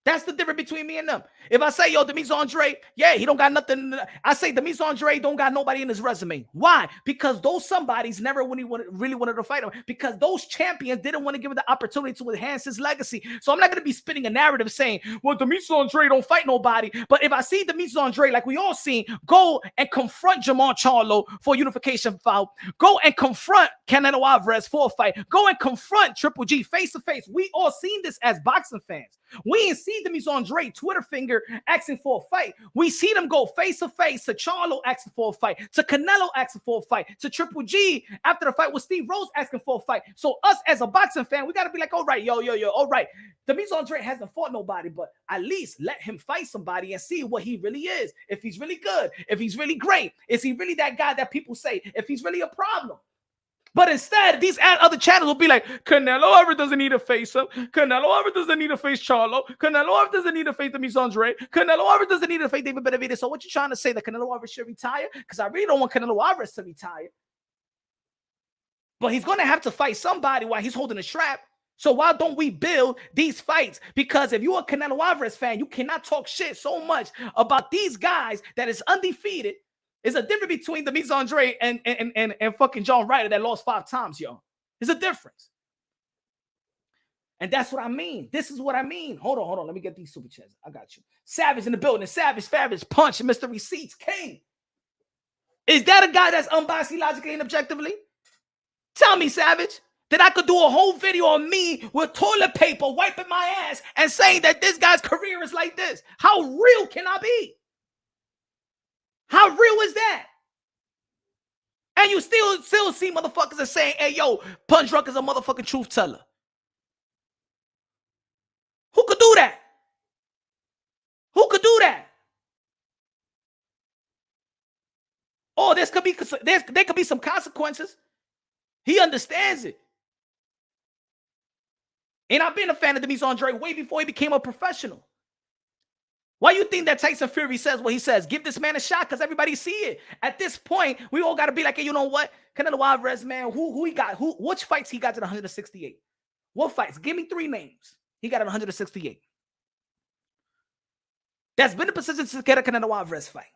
That's the difference between me and them. If I say, yo, Demise Andre, yeah, he don't got nothing. I say Demise Andre don't got nobody in his resume. Why? Because those somebodies never really wanted to fight him. Because those champions didn't want to give him the opportunity to enhance his legacy. So I'm not going to be spinning a narrative saying, well, Demise Andre don't fight nobody. But if I see Demise Andre, like we all seen, go and confront Jamon Charlo for a unification foul. Go and confront Canelo Alvarez for a fight. Go and confront Triple G face-to-face. We all seen this as boxing fans. We ain't see Demise Andre Twitter finger asking for a fight. We see them go face to face to Charlo asking for a fight, to Canelo asking for a fight, to Triple G after the fight with Steve Rose asking for a fight. So us as a boxing fan, we got to be like, all right, yo, all right. Demise Andre hasn't fought nobody, but at least let him fight somebody and see what he really is. If he's really good, if he's really great, is he really that guy that people say, if he's really a problem? But instead, these other channels will be like, Canelo Alvarez doesn't need to face him. Canelo Alvarez doesn't need to face Charlo. Canelo Alvarez doesn't need to face the Mies Andre. Canelo Alvarez doesn't need to face David Benavidez. So what you trying to say, that Canelo Alvarez should retire? Because I really don't want Canelo Alvarez to retire. But he's going to have to fight somebody while he's holding a strap. So why don't we build these fights? Because if you're a Canelo Alvarez fan, you cannot talk shit so much about these guys that is undefeated. There's a difference between the Mies Andre and fucking John Ryder that lost 5 times, yo. There's a difference. And that's what I mean. This is what I mean. Hold on. Let me get these super chats. I got you. Savage in the building. Savage, Punch, Mr. Receipts, King. Is that a guy that's unbiased logically and objectively? Tell me, Savage, that I could do a whole video on me with toilet paper wiping my ass and saying that this guy's career is like this. How real can I be? How real is that? And you still see motherfuckers are saying, hey, yo, Punch Drunk is a motherfucking truth teller. Who could do that? Who could do that? Oh, there could be some consequences. He understands it. And I've been a fan of the Mies Andre way before he became a professional. Why you think that Tyson Fury says what he says? Give this man a shot because everybody see it. At this point, we all got to be like, hey, you know what? Canelo Alvarez, man, who he got? Which fights he got to the 168? What fights? Give me 3 names. He got at 168. That's been in position to get a Canelo Alvarez fight.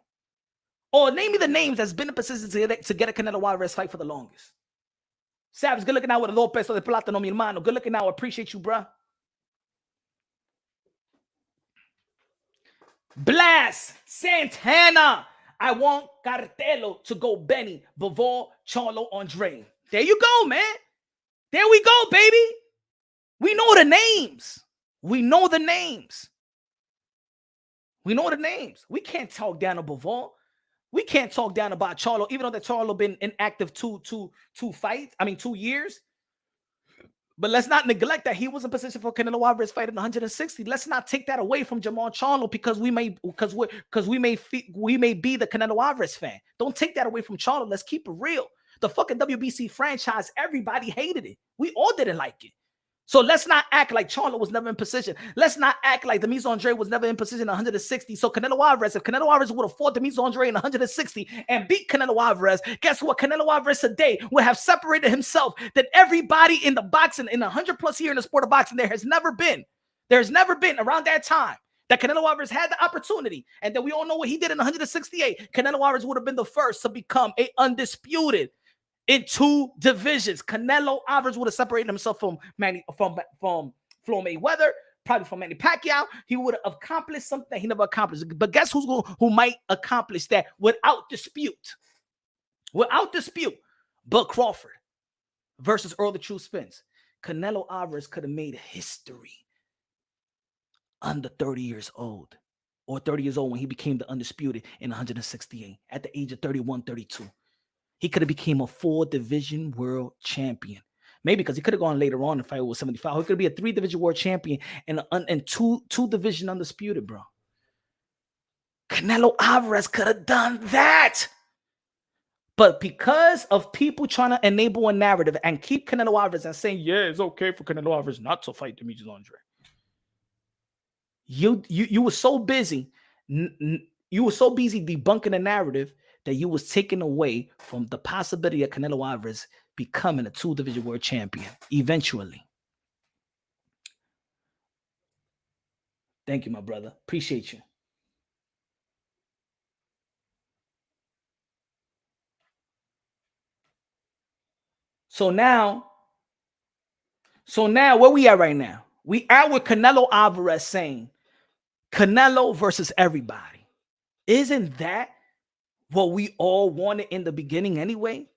Or name me the names that's been in position to get a Canelo Alvarez fight for the longest. Savage, good looking out with a little peso de plátano, mi hermano. Good looking out. Appreciate you, bro. Blast Santana. I want Cartelo to go Benny, Bivol, Charlo, Andre. There you go, man. There we go, baby. We know the names. We know the names. We know the names. We can't talk down to Bivol. We can't talk down about Charlo, even though that Charlo been inactive 2 years. But let's not neglect that he was in position for Canelo Alvarez fight in 160. Let's not take that away from Jamal Charlo because we may be the Canelo Alvarez fan. Don't take that away from Charlo. Let's keep it real. The fucking WBC franchise, everybody hated it. We all didn't like it. So let's not act like Charlo was never in position. Let's not act like the Mies Andre was never in position in 160. So Canelo Alvarez, if Canelo Alvarez would have fought the Mies Andre in 160 and beat Canelo Alvarez, guess what? Canelo Alvarez today would have separated himself that everybody in the boxing, in 100 plus year in the sport of boxing, there's never been around that time that Canelo Alvarez had the opportunity. And then we all know what he did in 168. Canelo Alvarez would have been the first to become a undisputed in 2 divisions. Canelo Alvarez would have separated himself from Floyd Mayweather, probably from Manny Pacquiao. He would have accomplished something he never accomplished. But guess who might accomplish that without dispute? Without dispute, Bud Crawford versus Earl the True Spence. Canelo Alvarez could have made history under 30 years old, or 30 years old when he became the undisputed in 168 at the age of 31, 32. He could have became a 4-division world champion. Maybe because he could have gone later on and fight with 75. He could be a 3-division world champion and 2-division undisputed, bro. Canelo Alvarez could have done that. But because of people trying to enable a narrative and keep Canelo Alvarez and saying, yeah, it's okay for Canelo Alvarez not to fight Demetrius Andre. You were so busy. You were so busy debunking the narrative that you was taken away from the possibility of Canelo Alvarez becoming a 2-division world champion eventually. Thank you, my brother. Appreciate you. So now where we at right now? We are with Canelo Alvarez saying Canelo versus everybody. Isn't that what we all wanted in the beginning anyway?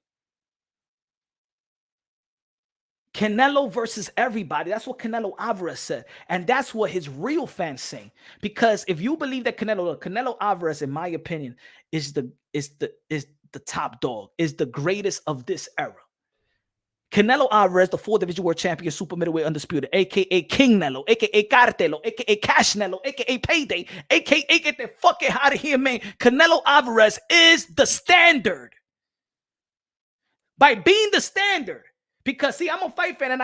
Canelo versus everybody. That's what Canelo Alvarez said. And that's what his real fans say. Because if you believe that Canelo Alvarez, in my opinion, is the top dog, is the greatest of this era. Canelo Alvarez, the 4-division world champion, super middleweight undisputed, aka King Nello, aka Cartelo, aka Cash Nello, aka Payday, aka get the fuck out of here, man. Canelo Alvarez is the standard. by being the standard. Because see, I'm a fight fan, and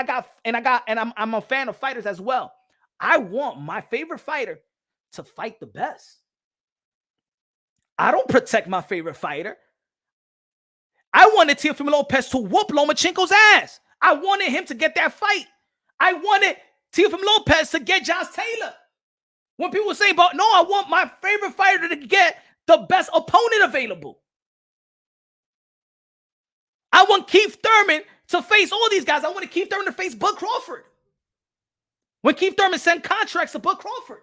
I'm a fan of fighters as well. I want my favorite fighter to fight the best. I don't protect my favorite fighter. I wanted Teofimo Lopez to whoop Lomachenko's ass. I wanted him to get that fight. I wanted Teofimo Lopez to get Josh Taylor. When people say, "But no, I want my favorite fighter to get the best opponent available." I want Keith Thurman to face all these guys. I wanted Keith Thurman to face Bud Crawford. When Keith Thurman sent contracts to Bud Crawford,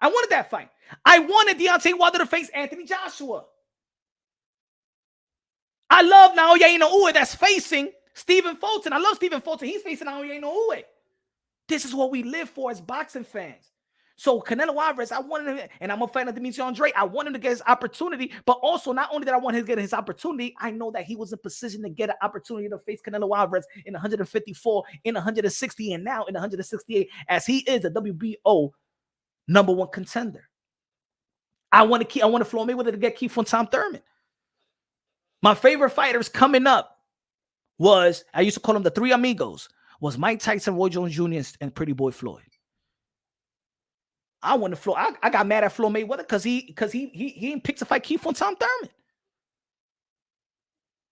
I wanted that fight. I wanted Deontay Wilder to face Anthony Joshua. I love Naoya Inoue that's facing Stephen Fulton. I love Stephen Fulton. He's facing Naoya Inoue. This is what we live for as boxing fans. So Canelo Alvarez, I wanted him, and I'm a fan of Demetrius Andre. I want him to get his opportunity, but also not only did I want him to get his opportunity, I know that he was in position to get an opportunity to face Canelo Alvarez in 154, in 160, and now in 168, as he is a WBO #1 contender. I want Floyd Mayweather to get Keith von Tom Thurman. My favorite fighters coming up was, I used to call them the Three Amigos, was Mike Tyson, Roy Jones Jr., and Pretty Boy Floyd. I wanted Floyd. I got mad at Floyd Mayweather because he didn't pick to fight Keith von Tom Thurman.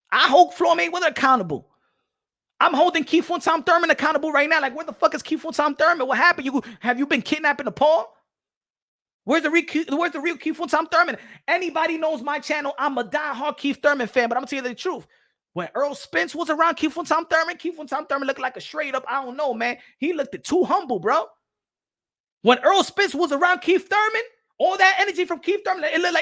I hold Floyd Mayweather accountable. I'm holding Keith von Tom Thurman accountable right now. Like, where the fuck is Keith von Tom Thurman? What happened? Have you been kidnapping Nepal? Where's the real Keith von Tom Thurman? Anybody knows my channel, I'm a diehard Keith Thurman fan, but I'm gonna tell you the truth. When Earl Spence was around Keith von Tom Thurman looked like a straight up, I don't know, man. He looked too humble, bro. When Earl Spence was around Keith Thurman, all that energy from Keith Thurman, it looked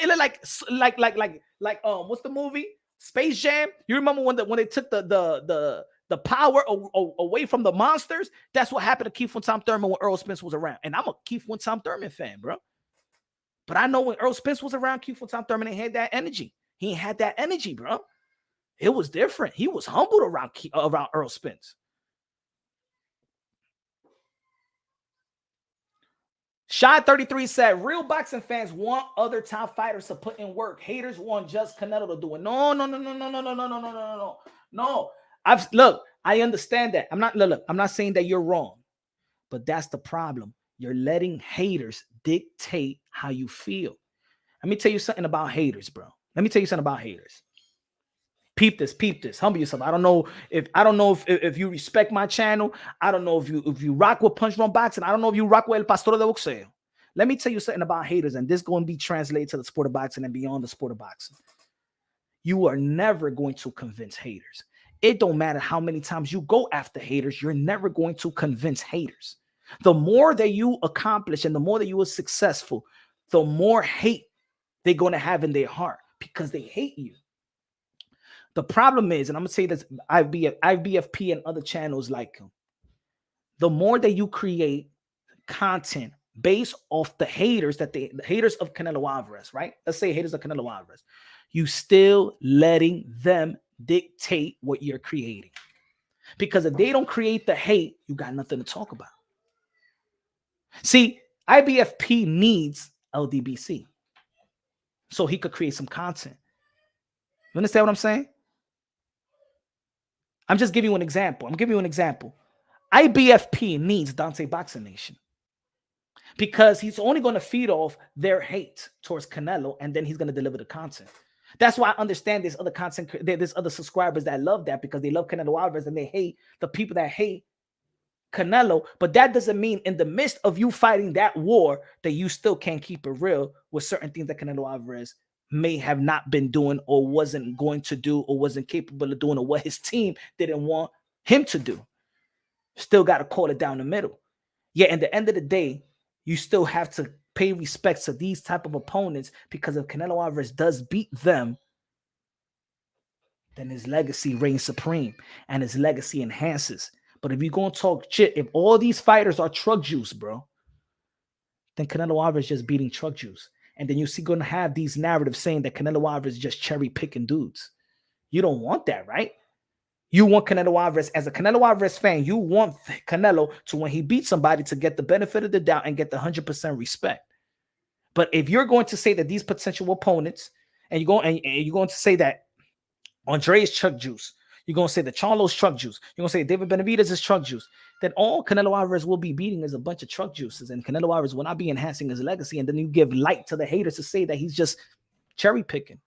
like what's the movie? Space Jam. You remember when they took the power away from the monsters? That's what happened to Keith von Tom Thurman when Earl Spence was around. And I'm a Keith von Tom Thurman fan, bro. But I know when Earl Spence was around, Keith von Tom Thurman ain't had that energy. He ain't had that energy, bro. It was different. He was humbled around Earl Spence. Shy33 said, real boxing fans want other top fighters to put in work. Haters want just Canelo to do it. No. No. Look, I understand that. I'm not saying that you're wrong, but that's the problem. You're letting haters dictate how you feel. Let me tell you something about haters, bro. Let me tell you something about haters. Peep this. Humble yourself. I don't know if you respect my channel. I don't know if you rock with Punch Run Boxing. I don't know if you rock with El Pastor de Boxeo. Let me tell you something about haters, and this is going to be translated to the sport of boxing and beyond the sport of boxing. You are never going to convince haters. It don't matter how many times you go after haters. You're never going to convince haters. The more that you accomplish and the more that you are successful, the more hate they're going to have in their heart because they hate you. The problem is, and I'm going to say this, IBFP and other channels like him, the more that you create content based off the haters the haters of Canelo Alvarez, right? Let's say haters of Canelo Alvarez. You still letting them dictate what you're creating. Because if they don't create the hate, you got nothing to talk about. See, IBFP needs LDBC so he could create some content. You understand what I'm saying? I'm just giving you an example. IBFP needs Dante Boxing Nation because he's only going to feed off their hate towards Canelo, and then he's going to deliver the content. That's why I understand there's other content, there's other subscribers that love that because they love Canelo Alvarez and they hate the people that hate Canelo. But that doesn't mean in the midst of you fighting that war that you still can't keep it real with certain things that Canelo Alvarez may have not been doing or wasn't going to do or wasn't capable of doing or what his team didn't want him to do. Still got to call it down the middle. Yeah, at the end of the day, you still have to pay respects to these type of opponents because if Canelo Alvarez does beat them, then his legacy reigns supreme and his legacy enhances. But if you're going to talk shit, if all these fighters are truck juice, bro, then Canelo Alvarez just beating truck juice. And then you're going to have these narratives saying that Canelo Alvarez is just cherry picking dudes. You don't want that, right? You want Canelo Alvarez, as a Canelo Alvarez fan, you want Canelo to, when he beats somebody, to get the benefit of the doubt and get the 100% respect. But if you're going to say that these potential opponents, and you're going to say that Andre is chuck juice, You're going to say the Charlo's truck juice. You're going to say David Benavidez is truck juice. Then all Canelo Alvarez will be beating is a bunch of truck juices. And Canelo Alvarez will not be enhancing his legacy. And then you give light to the haters to say that he's just cherry picking.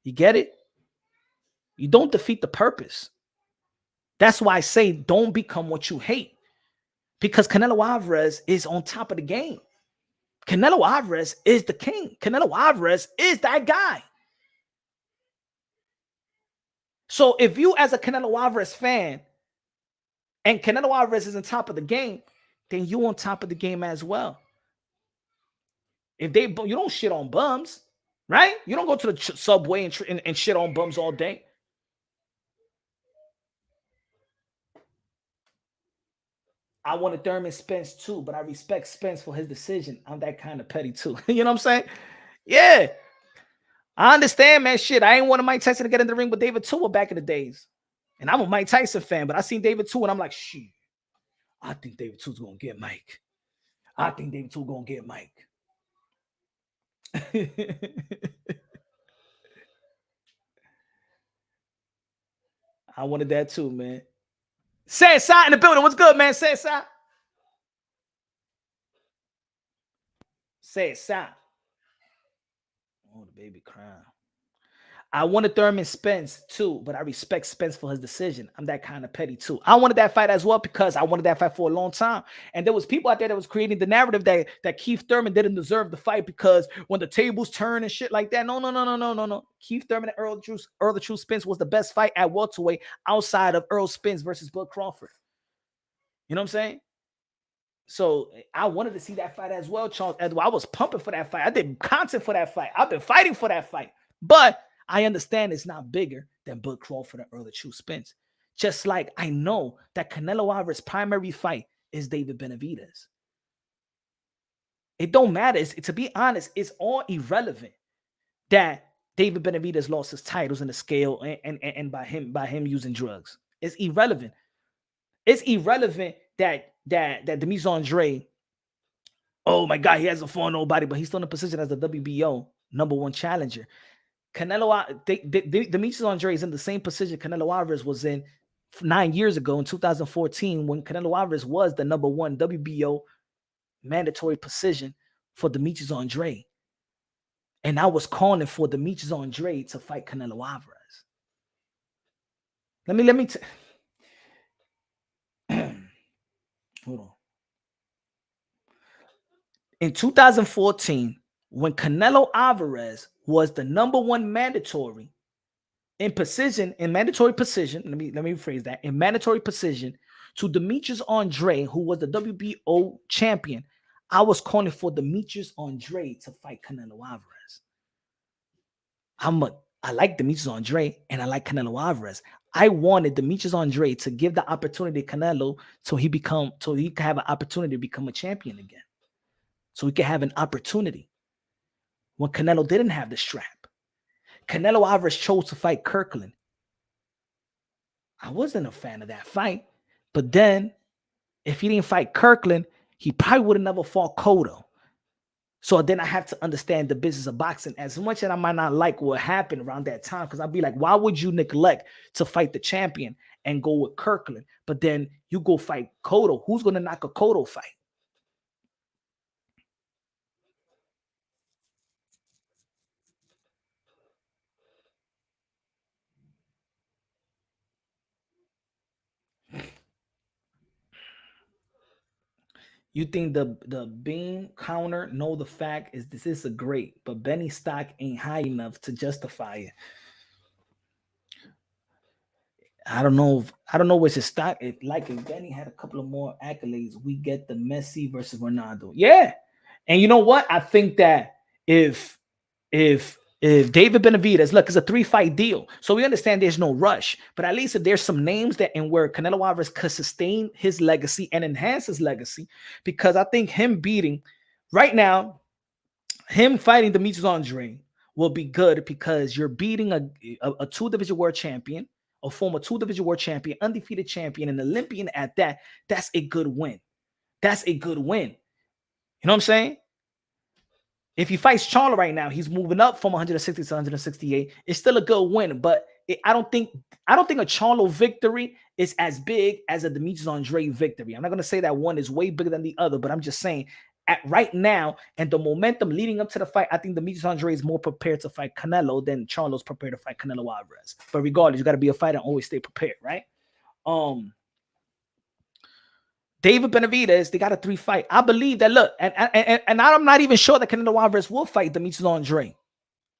You get it? You don't defeat the purpose. That's why I say don't become what you hate. Because Canelo Alvarez is on top of the game. Canelo Alvarez is the king. Canelo Alvarez is that guy. So if you as a Canelo Alvarez fan and Canelo Alvarez is on top of the game, then you on top of the game as well. If you don't shit on bums, right? You don't go to the subway and shit on bums all day. I wanted Thurman Spence too, but I respect Spence for his decision. I'm that kind of petty too. You know what I'm saying? Yeah. I understand, man. Shit, I ain't wanted Mike Tyson to get in the ring with David Tua back in the days. And I'm a Mike Tyson fan, but I seen David Tua and I'm like, shit, I think David Tua's going to get Mike. I think David Tua going to get Mike. I wanted that too, man. Say side in the building. What's good, man? Say side. Say side. Oh, the baby crying. I wanted Thurman Spence too, but I respect Spence for his decision. I'm that kind of petty too. I wanted that fight as well because I wanted that fight for a long time. And there was people out there that was creating the narrative that Keith Thurman didn't deserve the fight because when the tables turn and shit like that. No. Keith Thurman and Earl the True Spence was the best fight at welterweight outside of Earl Spence versus Bud Crawford. You know what I'm saying? So I wanted to see that fight as well, Charles Edward. I was pumping for that fight. I did content for that fight. I've been fighting for that fight. But I understand it's not bigger than Bud Crawford and Earl the True Spence. Just like I know that Canelo Alvarez's primary fight is David Benavidez. It don't matter. To be honest, it's all irrelevant that David Benavidez lost his titles in the scale and by him using drugs. It's irrelevant. It's irrelevant that Demetrius Andre, oh my God, he hasn't fought nobody, but he's still in a position as the WBO #1 challenger. Demetrius Andre is in the same position Canelo Alvarez was in 9 years ago in 2014 when Canelo Alvarez was the #1 WBO mandatory position for Demetrius Andre. And I was calling for Demetrius Andre to fight Canelo Alvarez. Let me hold on. In 2014, when Canelo Alvarez was the #1 mandatory in mandatory position, let me rephrase that, in mandatory position to Demetrius Andre, who was the WBO champion, I was calling for Demetrius Andre to fight Canelo Alvarez. I like Demetrius Andre and I like Canelo Alvarez. I wanted Demetrius Andre to give the opportunity to Canelo so he can have an opportunity to become a champion again. So he can have an opportunity when Canelo didn't have the strap. Canelo Alvarez chose to fight Kirkland. I wasn't a fan of that fight. But then, if he didn't fight Kirkland, he probably would have never fought Cotto. So then I have to understand the business of boxing. As much as I might not like what happened around that time, because I'd be like, why would you neglect to fight the champion and go with Kirkland? But then you go fight Cotto. Who's going to knock a Cotto fight? You think the beam counter know the fact is this is a great, but Benny stock ain't high enough to justify it. I don't know what's his stock. If Benny had a couple of more accolades, we get the Messi versus Ronaldo. Yeah. And you know what? I think that if David Benavidez, look, it's a 3-fight deal. So we understand there's no rush. But at least if there's some names that and where Canelo Alvarez could sustain his legacy and enhance his legacy, because I think him fighting Demetrius Andre will be good because you're beating a 2-division world champion, a former 2-division world champion, undefeated champion, an Olympian at that. That's a good win. That's a good win. You know what I'm saying? If he fights Charlo right now, he's moving up from 160 to 168. It's still a good win, but I don't think a Charlo victory is as big as a Demetrius Andre victory. I'm not gonna say that one is way bigger than the other, but I'm just saying at right now and the momentum leading up to the fight, I think Demetrius Andre is more prepared to fight Canelo than Charlo's prepared to fight Canelo Alvarez. But regardless, you got to be a fighter and always stay prepared, right? David Benavidez, they got a 3-fight. I believe that. Look, and I'm not even sure that Canelo Alvarez will fight Demetrius Andre.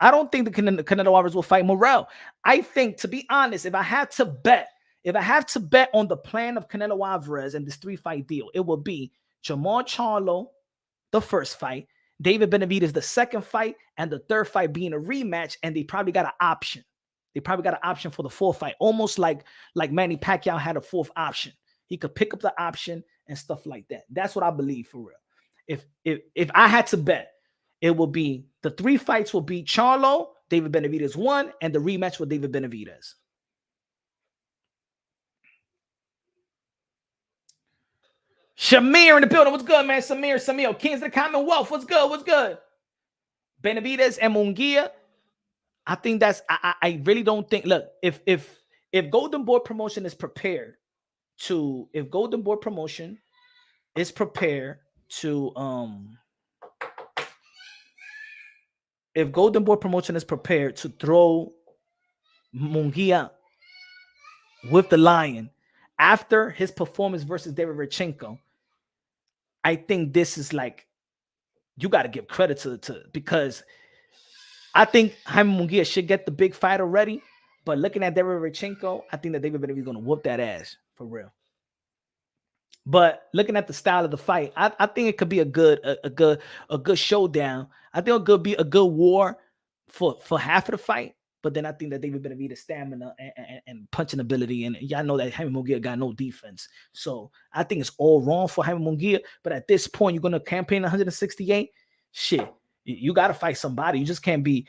I don't think the Canelo Alvarez will fight Morrell. I think, to be honest, if I have to bet on the plan of Canelo Alvarez and this 3-fight deal, it will be Jermall Charlo, the first fight, David Benavidez, the second fight, and the third fight being a rematch, and they probably got an option. They probably got an option for the fourth fight, almost like Manny Pacquiao had a fourth option. He could pick up the option and stuff like that. That's what I believe for real. If I had to bet, it will be the 3 fights will be Charlo, David Benavidez 1, and the rematch with David Benavidez. Shamir in the building. What's good, man? Samir. Kings of the Commonwealth. What's good? Benavidez and Munguia. I think that's I really don't think. Look, if Golden Boy Promotion is prepared to throw Munguia with the Lion after his performance versus David Rachenko, I think this is like, you got to give credit to because I think Jaime Munguia should get the big fight already. But looking at David Rachenko, I think that David Benavidez is going to whoop that ass for real. But looking at the style of the fight, I think it could be a good showdown. I think it could be a good war for half of the fight. But then I think that David Benavidez' stamina and punching ability, and y'all know that Jaime Munguia got no defense. So I think it's all wrong for Jaime Munguia. But at this point, you're going to campaign 168. Shit, you got to fight somebody. You just can't be,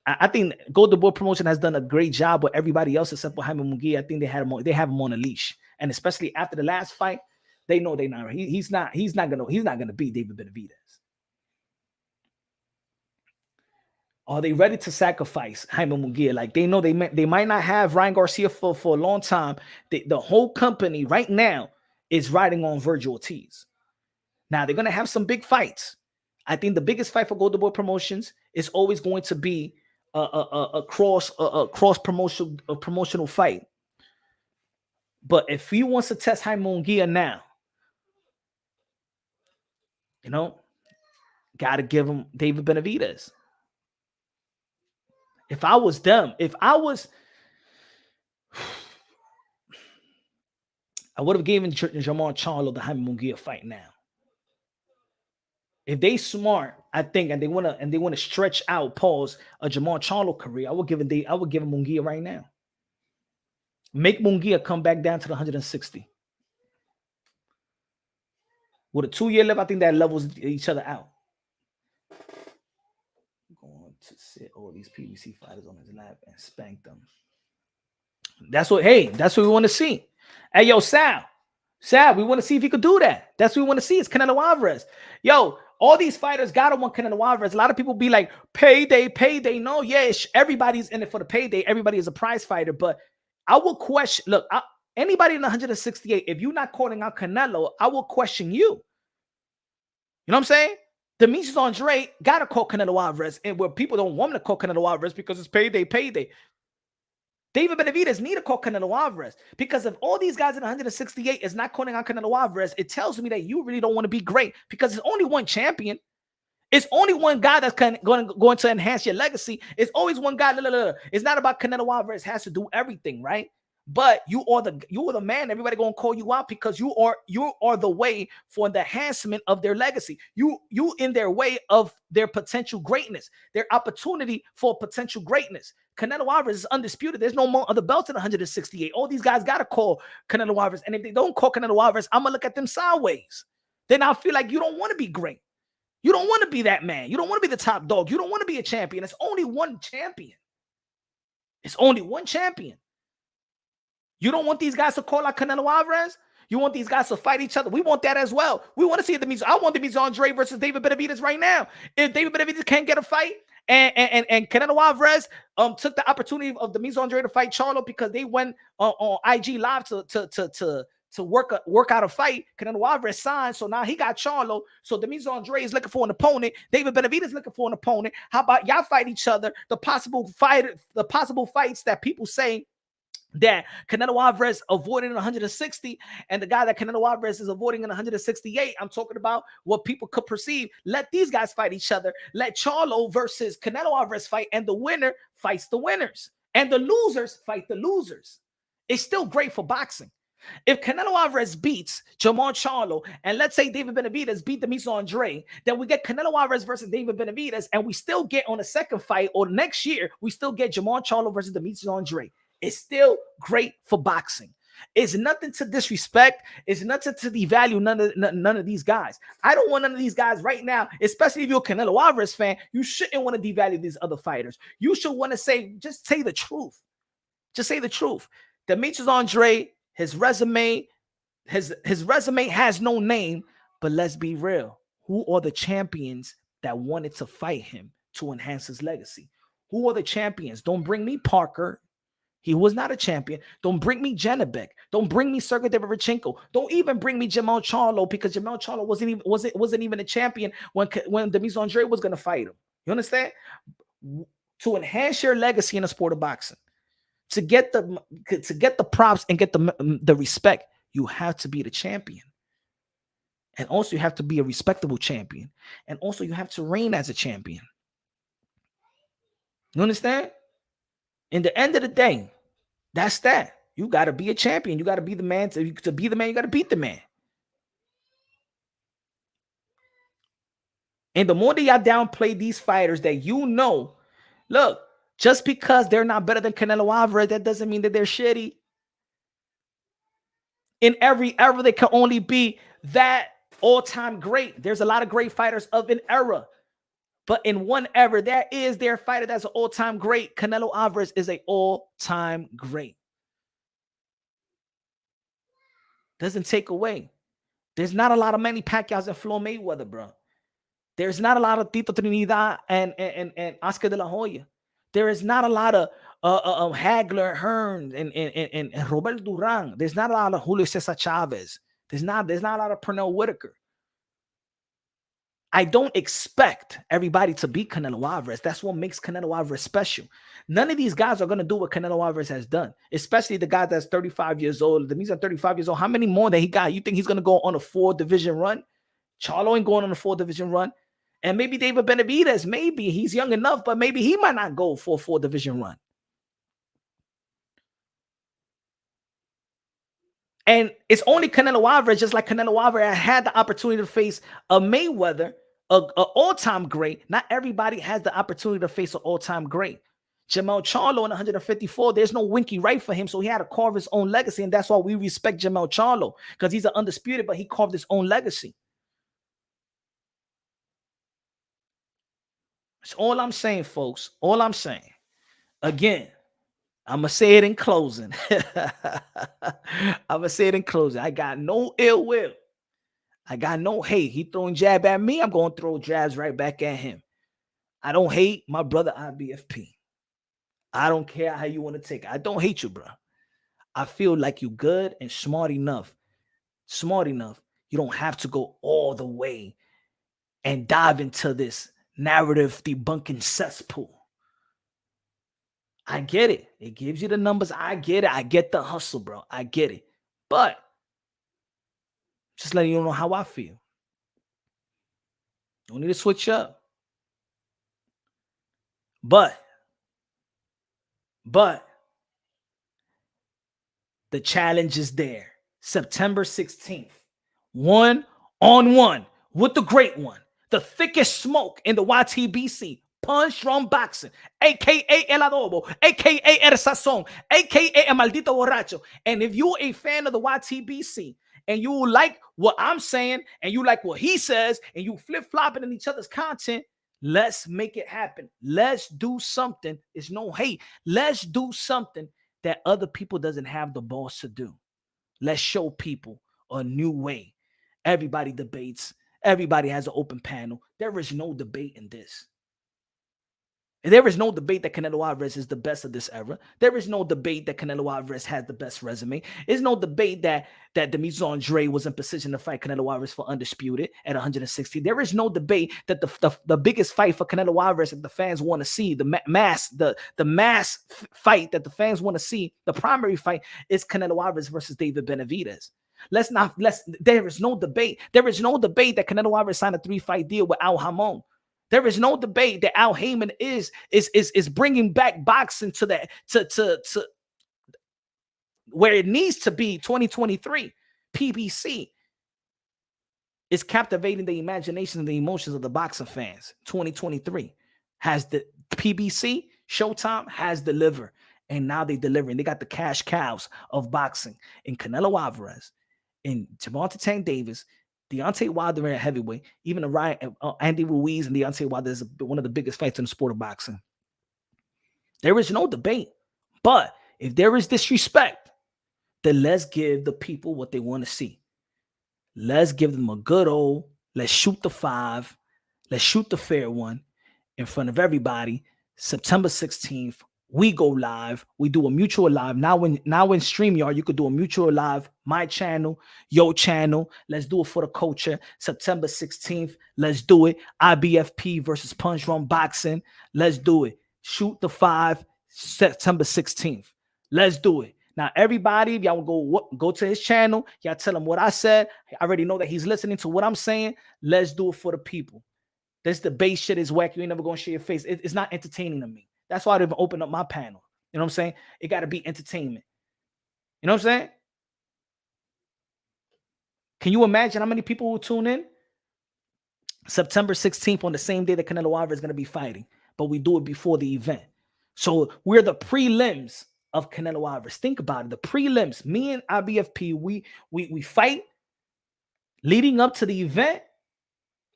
I think Golden Boy Promotion has done a great job with everybody else except for Jaime Munguia. I think they have him on a leash. And especially after the last fight, they know they're not. He's not gonna beat David Benavidez. Are they ready to sacrifice Jaime Munguia? Like, they know they might not have Ryan Garcia for a long time. The whole company right now is riding on Virgil Ortiz. Now they're gonna have some big fights. I think the biggest fight for Golden Boy Promotions is always going to be a cross promotional fight. But if he wants to test Jaime Munguia now, gotta give him David Benavidez. If I was them, I would have given Jermall Charlo the Jaime Munguia fight now. If they smart, I think, and they want to stretch out a Jermall Charlo career, I would give him Munguia right now. Make Munguia come back down to the 160. With a 2-year left, I think that levels each other out. To sit all these PBC fighters on his lap and spank them. That's what we want to see. Hey, yo, Sal, we want to see if he could do that. That's what we want to see. It's Canelo Alvarez. Yo, all these fighters gotta want Canelo Alvarez. A lot of people be like, payday. No, everybody's in it for the payday. Everybody is a prize fighter. But I will question, anybody in 168, if you're not calling out Canelo, I will question you. You know what I'm saying? Demetrius Andre got to call Canelo Alvarez, and where people don't want to call Canelo Alvarez because it's payday. David Benavidez need to call Canelo Alvarez, because if all these guys in 168 is not calling out Canelo Alvarez, it tells me that you really don't want to be great, because it's only one champion. It's only one guy that's going to enhance your legacy. It's always one guy. It's not about Canelo Alvarez has to do everything, right? But you are the man. Everybody gonna call you out because you are the way for the enhancement of their legacy. You in their way of their potential greatness, their opportunity for potential greatness. Canelo Alvarez is undisputed. There's no more other belts in 168. All these guys gotta call Canelo Alvarez, and if they don't call Canelo Alvarez, I'm gonna look at them sideways. Then I feel like you don't want to be great. You don't want to be that man. You don't want to be the top dog. You don't want to be a champion. It's only one champion. You don't want these guys to call out Canelo Alvarez? You want these guys to fight each other? We want that as well. We want to see I want Demetrius Andre versus David Benavidez right now. If David Benavidez can't get a fight And Canelo Alvarez took the opportunity of Demetrius Andre to fight Charlo because they went on IG Live to work out a fight. Canelo Alvarez signed, so now he got Charlo. So Demetrius Andre is looking for an opponent. David Benavidez looking for an opponent. How about y'all fight each other? The possible fights that people say that Canelo Alvarez avoided in 160, and the guy that Canelo Alvarez is avoiding in 168. I'm talking about what people could perceive. Let these guys fight each other. Let Charlo versus Canelo Alvarez fight, and the winner fights the winners, and the losers fight the losers. It's still great for boxing. If Canelo Alvarez beats Jamal Charlo, and let's say David Benavidez beat Demetrius Andre, then we get Canelo Alvarez versus David Benavidez, and we still get on a second fight, or next year, we still get Jamal Charlo versus Demetrius Andre. It's still great for boxing. It's nothing to disrespect. It's nothing to devalue none of these guys. I don't want none of these guys right now, especially if you're a Canelo Alvarez fan. You shouldn't want to devalue these other fighters. You should want to just say the truth. Just say the truth. Demetrius Andre, his resume has no name, but let's be real. Who are the champions that wanted to fight him to enhance his legacy? Who are the champions? Don't bring me Parker. He was not a champion. Don't bring me Janibek. Don't bring me Sergey Derevchenko. Don't even bring me Jamal Charlo, because Jamal Charlo wasn't even a champion when Demetrius Andre was going to fight him. You understand? To enhance your legacy in the sport of boxing, to get the props and get the respect, you have to be the champion. And also you have to be a respectable champion. And also you have to reign as a champion. You understand? In the end of the day, that's that. You got to be a champion. You got to be the man. To be the man, you got to beat the man. And the more that y'all downplay these fighters that look, just because they're not better than Canelo Alvarez, that doesn't mean that they're shitty. In every era, they can only be that all-time great. There's a lot of great fighters of an era. But in one era, that is their fighter that's an all-time great. Canelo Alvarez is an all-time great. Doesn't take away. There's not a lot of Manny Pacquiao's and Floyd Mayweather, bro. There's not a lot of Tito Trinidad and Oscar de la Hoya. There is not a lot of Hagler, Hearn, and Roberto Duran. There's not a lot of Julio Cesar Chavez. There's not a lot of Pernell Whitaker. I don't expect everybody to beat Canelo Alvarez. That's what makes Canelo Alvarez special. None of these guys are going to do what Canelo Alvarez has done, especially the guy that's 35 years old. The means at 35 years old, how many more that he got? You think he's going to go on a 4-division run? Charlo ain't going on a 4-division run. And maybe David Benavidez, maybe he's young enough, but maybe he might not go for a 4-division run. And it's only Canelo Alvarez, just like Canelo Alvarez had the opportunity to face a Mayweather, an all-time great. Not everybody has the opportunity to face an all-time great. Jamal Charlo in 154, there's no winky right for him, so he had to carve his own legacy, and that's why we respect Jamal Charlo, because he's an undisputed, but he carved his own legacy. That's all I'm saying, folks. All I'm saying. Again, I'm going to say it in closing. I got no ill will. I got no hate. He throwing jab at me. I'm going to throw jabs right back at him. I don't hate my brother IBFP. I don't care how you want to take it. I don't hate you, bro. I feel like you good and smart enough. Smart enough. You don't have to go all the way and dive into this narrative debunking cesspool. I get it. It gives you the numbers. I get it. I get the hustle, bro. I get it. But just letting you know how I feel. Don't need to switch up. But the challenge is there. September 16th. 1-on-1 with the great one. The thickest smoke in the YTBC. Punch Drum Boxing, a.k.a. El Adobo, a.k.a. El Sazón, a.k.a. El Maldito Borracho. And if you're a fan of the YTBC and you like what I'm saying and you like what he says and you flip-flopping in each other's content, let's make it happen. Let's do something. It's no hate. Let's do something that other people doesn't have the balls to do. Let's show people a new way. Everybody debates. Everybody has an open panel. There is no debate in this. There is no debate that Canelo Alvarez is the best of this era. There is no debate that Canelo Alvarez has the best resume. There's no debate that Demetrius Andre was in position to fight Canelo Alvarez for undisputed at 160. There is no debate that the biggest fight for Canelo Alvarez that the fans want to see, the mass fight that the fans want to see, the primary fight is Canelo Alvarez versus David Benavidez. There is no debate. There is no debate that Canelo Alvarez signed a 3-fight deal with Al Haymon. There is no debate that Al Haymon is bringing back boxing to where it needs to be. 2023 PBC is captivating the imagination and the emotions of the boxing fans. 2023 has the PBC Showtime has delivered, and now they delivering. They got the cash cows of boxing in Canelo Alvarez, in Gervonta Tank Davis, Deontay Wilder at heavyweight, even Andy Ruiz and Deontay Wilder is one of the biggest fights in the sport of boxing. There is no debate. But if there is disrespect, then let's give the people what they want to see. Let's give them a good old, let's shoot the 5, let's shoot the fair one in front of everybody. September 16th, we go live. We do a mutual live. Now in StreamYard, you could do a mutual live. My channel, your channel. Let's do it for the culture. September 16th. Let's do it. IBFP versus Punch Run Boxing. Let's do it. Shoot the 5, September 16th. Let's do it. Now, everybody, if y'all go to his channel, y'all tell him what I said. I already know that he's listening to what I'm saying. Let's do it for the people. This debate shit is whack. You ain't never gonna show your face. It's not entertaining to me. That's why I didn't open up my panel. You know what I'm saying? It got to be entertainment. You know what I'm saying? Can you imagine how many people will tune in? September 16th on the same day that Canelo Alvarez is going to be fighting. But we do it before the event. So we're the prelims of Canelo Alvarez. Think about it. The prelims. Me and IBFP, we fight leading up to the event.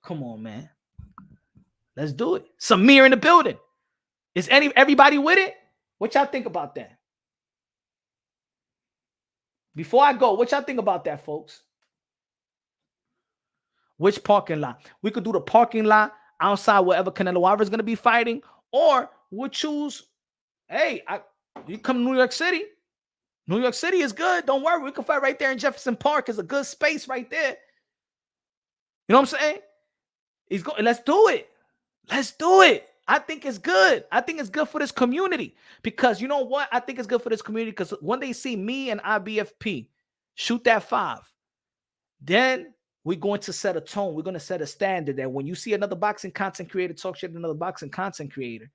Come on, man. Let's do it. Samir in the building. Is everybody with it? What y'all think about that? Before I go, what y'all think about that, folks? Which parking lot? We could do the parking lot outside wherever Canelo Alvarez is going to be fighting, or we'll choose, hey, you come to New York City. New York City is good. Don't worry. We can fight right there in Jefferson Park. It's a good space right there. You know what I'm saying? Let's do it. Let's do it. I think it's good. I think it's good for this community because you know what? I think it's good for this community because when they see me and IBFP shoot that 5, then we're going to set a tone. We're going to set a standard that when you see another boxing content creator talk shit to another boxing content creator,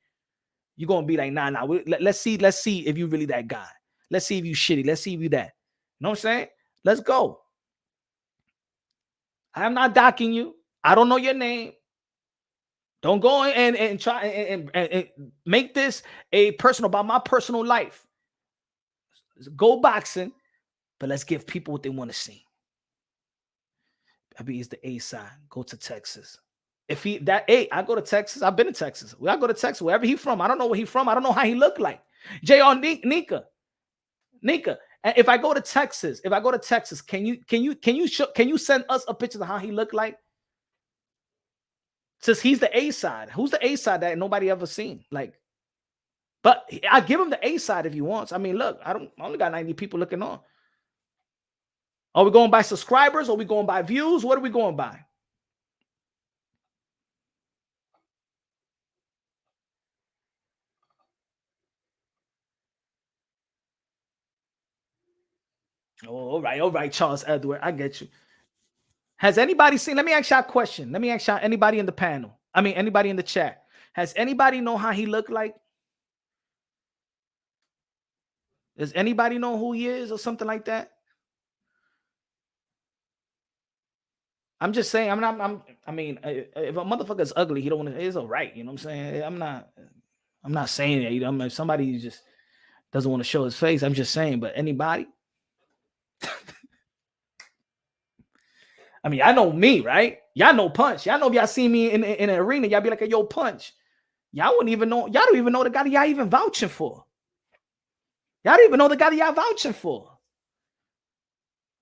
you're going to be like, nah. Let's see if you really that guy. Let's see if you shitty. Let's see if you that. You know what I'm saying? Let's go. I'm not docking you. I don't know your name. Don't go and try and make this a personal about my personal life. Go boxing, but let's give people what they want to see. I mean, it's the A side. Go to Texas. I go to Texas. I've been to Texas. I go to Texas, wherever he from. I don't know where he from. I don't know how he look like. J.R. Nika. And if I go to Texas, can you send us a picture of how he look like? Since he's the A side. Who's the A side that nobody ever seen? But I give him the A side if he wants. I mean, look, I only got 90 people looking on. Are we going by subscribers? Are we going by views? What are we going by? Oh, all right, Charles Edward. I get you. Has anybody seen? Let me ask y'all a question. Let me ask y'all anybody in the panel. I mean, anybody in the chat. Has anybody know how he looked like? Does anybody know who he is or something like that? I'm just saying. I mean, if a motherfucker's ugly, he don't want to. It's all right. You know what I'm saying? I'm not saying that. You know, if somebody just doesn't want to show his face, I'm just saying. But anybody? I mean, I know me, right? Y'all know Punch. Y'all know if y'all see me in an arena, y'all be like, yo, Punch. Y'all wouldn't even know. Y'all don't even know the guy that y'all even vouching for. Y'all don't even know the guy that y'all vouching for.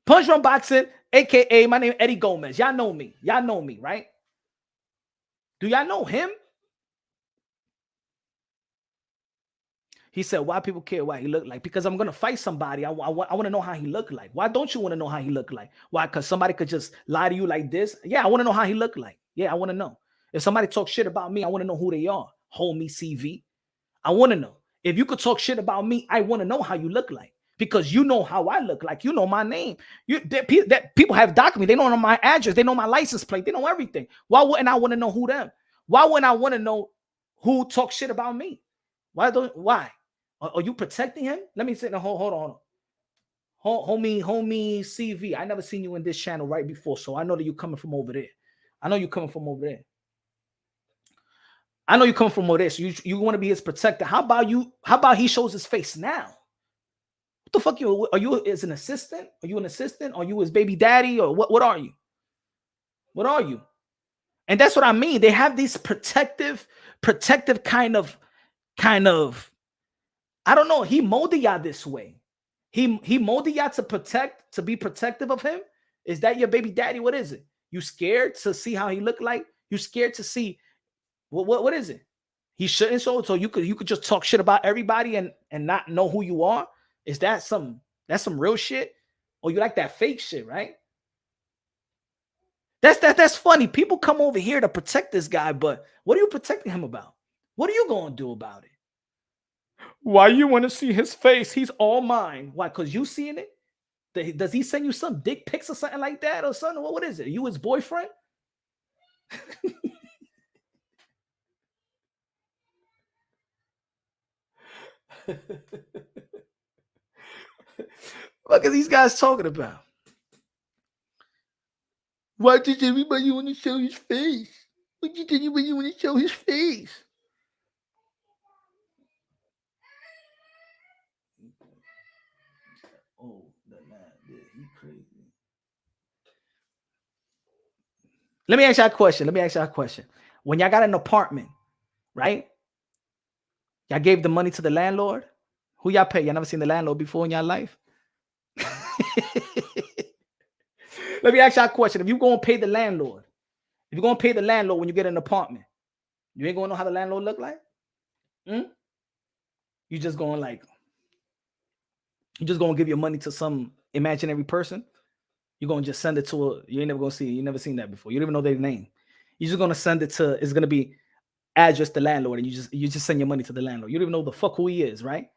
Punch Run Boxing, a.k.a. my name is Eddie Gomez. Y'all know me. Y'all know me, right? Do y'all know him? He said, why people care what he looked like? Because I'm going to fight somebody. I want to know how he looked like. Why don't you want to know how he looked like? Why? Because somebody could just lie to you like this. Yeah, I want to know how he looked like. Yeah, I want to know. If somebody talks shit about me, I want to know who they are. Homie CV. I want to know. If you could talk shit about me, I want to know how you look like. Because you know how I look like. You know my name. That people have documents. They know my address. They know my license plate. They know everything. Why wouldn't I want to know who them? Why wouldn't I want to know who talks shit about me? Why? Are you protecting him? Let me say, no, hold on. Homie CV. I never seen you in this channel right before, so I know that you're coming from over there. I know you're coming from over there. I know you come from over there, so you want to be his protector. How about he shows his face now? What the fuck are you as an assistant? Are you an assistant? Are you his baby daddy? Or what are you? What are you? And that's what I mean. They have these protective kind of, I don't know. He molded y'all this way. He molded y'all to be protective of him. Is that your baby daddy? What is it? You scared to see how he looked like? You scared to see what is it? He shouldn't so you could just talk shit about everybody and not know who you are? Is that some real shit? Or you like that fake shit, right? That's funny. People come over here to protect this guy, but what are you protecting him about? What are you going to do about it? Why you want to see his face? He's all mine. Why? Because you seeing it? Does he send you some dick pics or something like that or something? What is it? Are you his boyfriend? What are these guys talking about? Why does everybody want to show his face? Why does everybody want to show his face? Oh, that man, yeah, he crazy. Let me ask y'all a question. When y'all got an apartment, right? Y'all gave the money to the landlord. Who y'all pay? Y'all never seen the landlord before in y'all life? Let me ask y'all a question. If you're going to pay the landlord, when you get an apartment, you ain't going to know how the landlord look like? You just going to give your money to some imaginary person? You're going to just send it to you ain't never going to see it. You never seen that before. You don't even know their name. You're just going to send it to, it's going to be address the landlord, and you just send your money to the landlord. You don't even know the fuck who he is, right?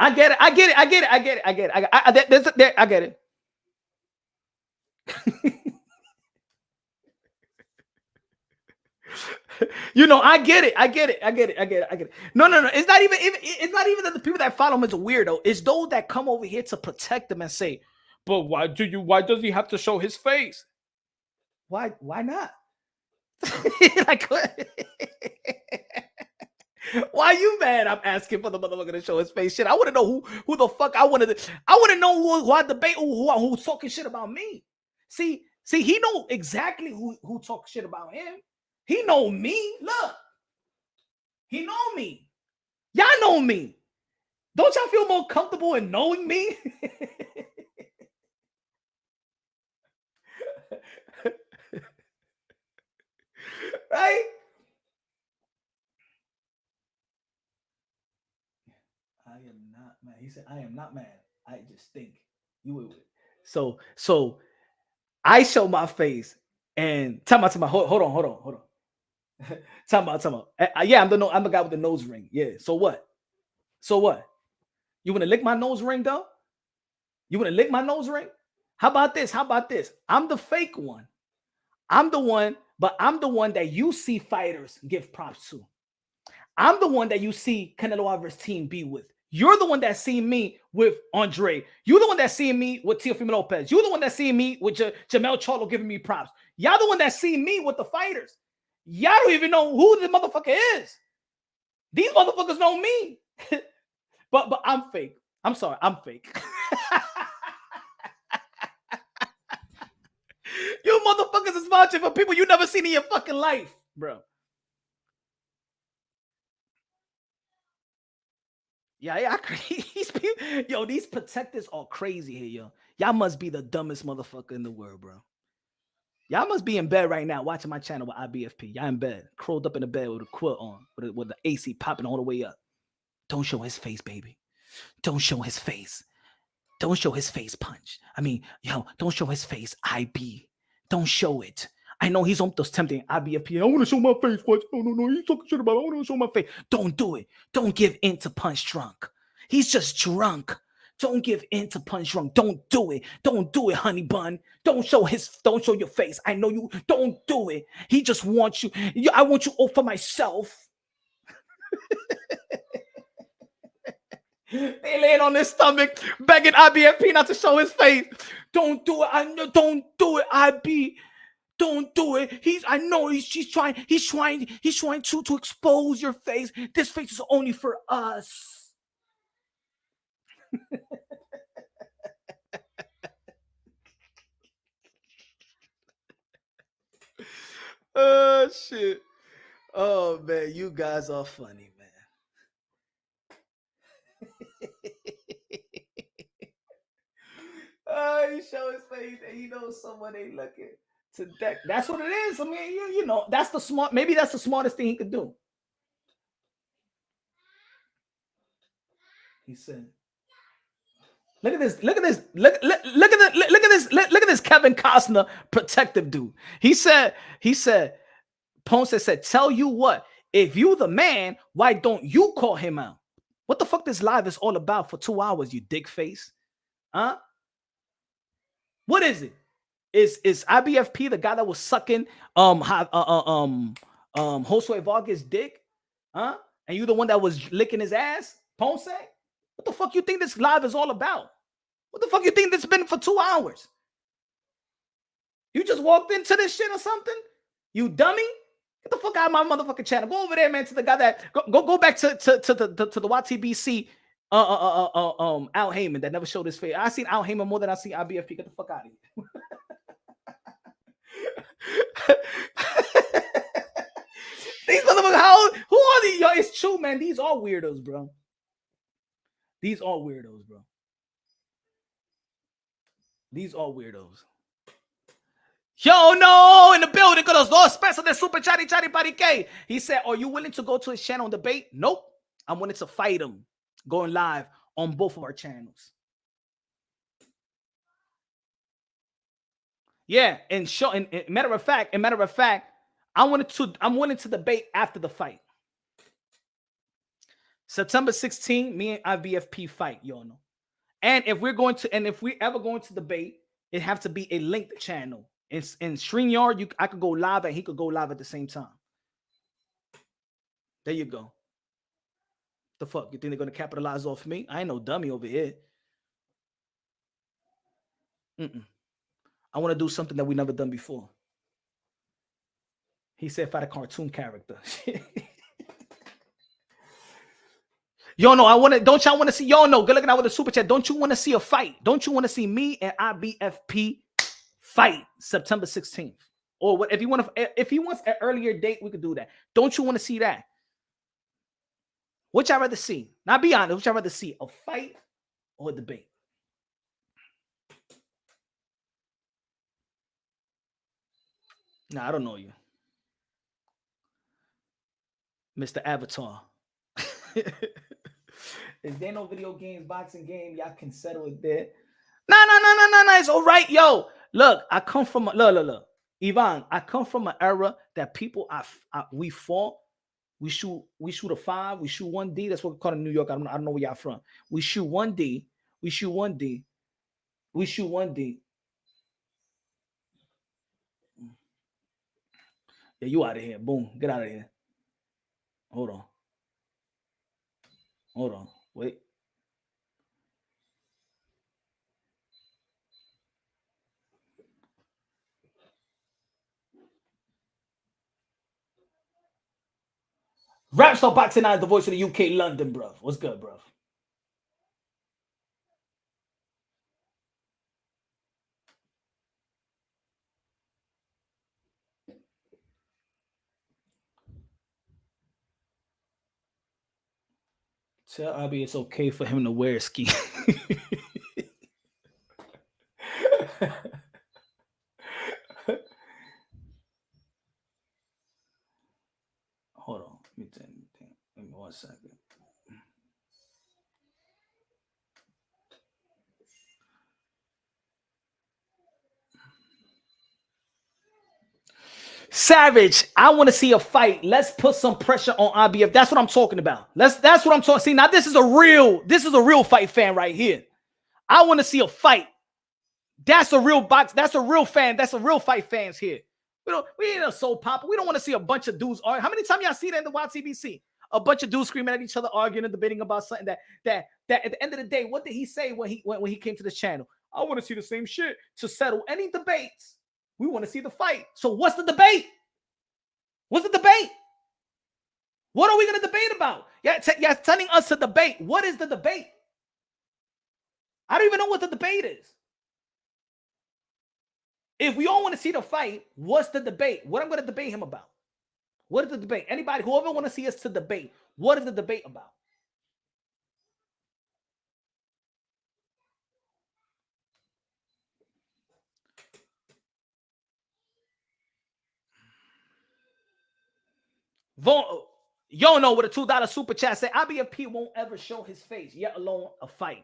I get it. I get it. You know, I get it. No. It's not even that the people that follow him is a weirdo. It's those that come over here to protect them and say, but why does he have to show his face? Why not? Like, why you mad? I'm asking for the motherfucker to show his face. Shit, I want to know who the fuck I want to know who I debate who's talking shit about me. See, he know exactly who talks shit about him. He know me. Look, he know me. Y'all know me. Don't y'all feel more comfortable in knowing me? Right? I am not mad. He said, I am not mad. I just think you would. So I show my face and tell my hold on. Tell me. Yeah, I'm the guy with the nose ring. Yeah. So what? You want to lick my nose ring though? You want to lick my nose ring? How about this? I'm the fake one. I'm the one that you see fighters give props to. I'm the one that you see Canelo Alvarez team be with. You're the one that seen me with Andre. You're the one that seen me with Teofimo Lopez. You're the one that seen me with Jamel Charlo giving me props. Y'all the one that seen me with the fighters. Y'all don't even know who this motherfucker is. These motherfuckers know me. but I'm fake. I'm sorry, I'm fake. You motherfuckers is watching for people you never seen in your fucking life, bro. Yeah, these protectors are crazy here, yo. Y'all must be the dumbest motherfucker in the world, bro. Y'all must be in bed right now watching my channel with IBFP. Y'all in bed, curled up in the bed with a quilt on, with the AC popping all the way up. Don't show his face, baby. Don't show his face. Don't show his face, Punch. I mean, yo, don't show his face, IB. Don't show it. I know he's on those tempting IBFP. I want to show my face. What? No. He's talking shit about it. I want to show my face. Don't do it. Don't give in to Punch drunk. He's just drunk. Don't give in to Punch drunk. Don't do it. Don't do it, honey bun. Don't show your face. I know you. Don't do it. He just wants you. I want you all for myself. They laying on his stomach, begging IBFP not to show his face. Don't do it. I know. Don't do it, IB. Don't do it. I know he's trying to expose your face. This face is only for us. Oh shit. Oh man, you guys are funny, man. He show his face and he knows someone ain't looking to deck. That's what it is. I mean, you know, that's the smart. Maybe that's the smartest thing he could do. He said, "Look at this. Look at this. Look at this. Look at this Kevin Costner protective dude." He said, Ponce said, "Tell you what, if you the man, why don't you call him out? What the fuck this live is all about for 2 hours, you dick face? Huh? What is it? Is IBFP the guy that was sucking Josue Vargas' dick? Huh? And you the one that was licking his ass? Ponce? What the fuck you think this live is all about? What the fuck you think this been for 2 hours? You just walked into this shit or something? You dummy? Get the fuck out of my motherfucking channel. Go over there, man, to the guy that go back to the YTBC Al Haymon that never showed his face. I seen Al Haymon more than I see IBFP. Get the fuck out of here. These motherfuckers, who are these? Yo, it's true, man. These are weirdos, bro. These are weirdos, bro. These are weirdos. Yo, no, in the building, because those Spence de super chatty parique. He said, "Are you willing to go to his channel and debate?" Nope. I'm willing to fight him. Going live on both of our channels. Yeah, and matter of fact, I'm willing to debate after the fight. September 16, me and IBFP fight, y'all know. And if we ever going to debate, it have to be a linked channel. In StreamYard, I could go live and he could go live at the same time. There you go. The fuck? You think they're gonna capitalize off me? I ain't no dummy over here. I want to do something that we never done before. He said fight a cartoon character. Y'all know don't y'all want to see, y'all know, good looking out with a super chat. Don't you want to see a fight? Don't you want to see me and IBFP fight September 16th? Or what if he wants an earlier date, we could do that. Don't you want to see that? Which I'd rather see? Now be honest, which I'd rather see, a fight or a debate? Nah, I don't know you. Mr. Avatar. If there no video games, boxing game, y'all can settle it there. No. It's all right, yo. Look, I come from look. Ivan, I come from an era that people we fought. We shoot a 5, we shoot 1D. That's what we call it in New York. I don't know where y'all from. We shoot 1D. Yeah, you out of here. Boom. Get out of here. Hold on. Wait. Rapstar Boxing Eye is the voice of the UK, London, bruv. What's good, bruv? Tell Abby it's okay for him to wear a ski. Hold on. Let me 1 second. Savage, I want to see a fight. Let's put some pressure on IBF. That's what I'm talking about. That's what I'm talking. See, now this is a real fight fan right here. I want to see a fight. That's a real box. That's a real fan. That's a real fight fans here. We ain't a soap opera. We don't want to see a bunch of dudes argue. How many times y'all see that in the YTBC? A bunch of dudes screaming at each other, arguing and debating about something that at the end of the day, what did he say when he came to this channel? I want to see the same shit to settle any debates. We want to see the fight. So what's the debate? What's the debate? What are we going to debate about? You're telling us to debate. What is the debate? I don't even know what the debate is. If we all want to see the fight, what's the debate? What I'm going to debate him about? What is the debate? Anybody, whoever want to see us to debate, what is the debate about? Y'all know what a $2 super chat said. IBFP won't ever show his face, yet alone a fight.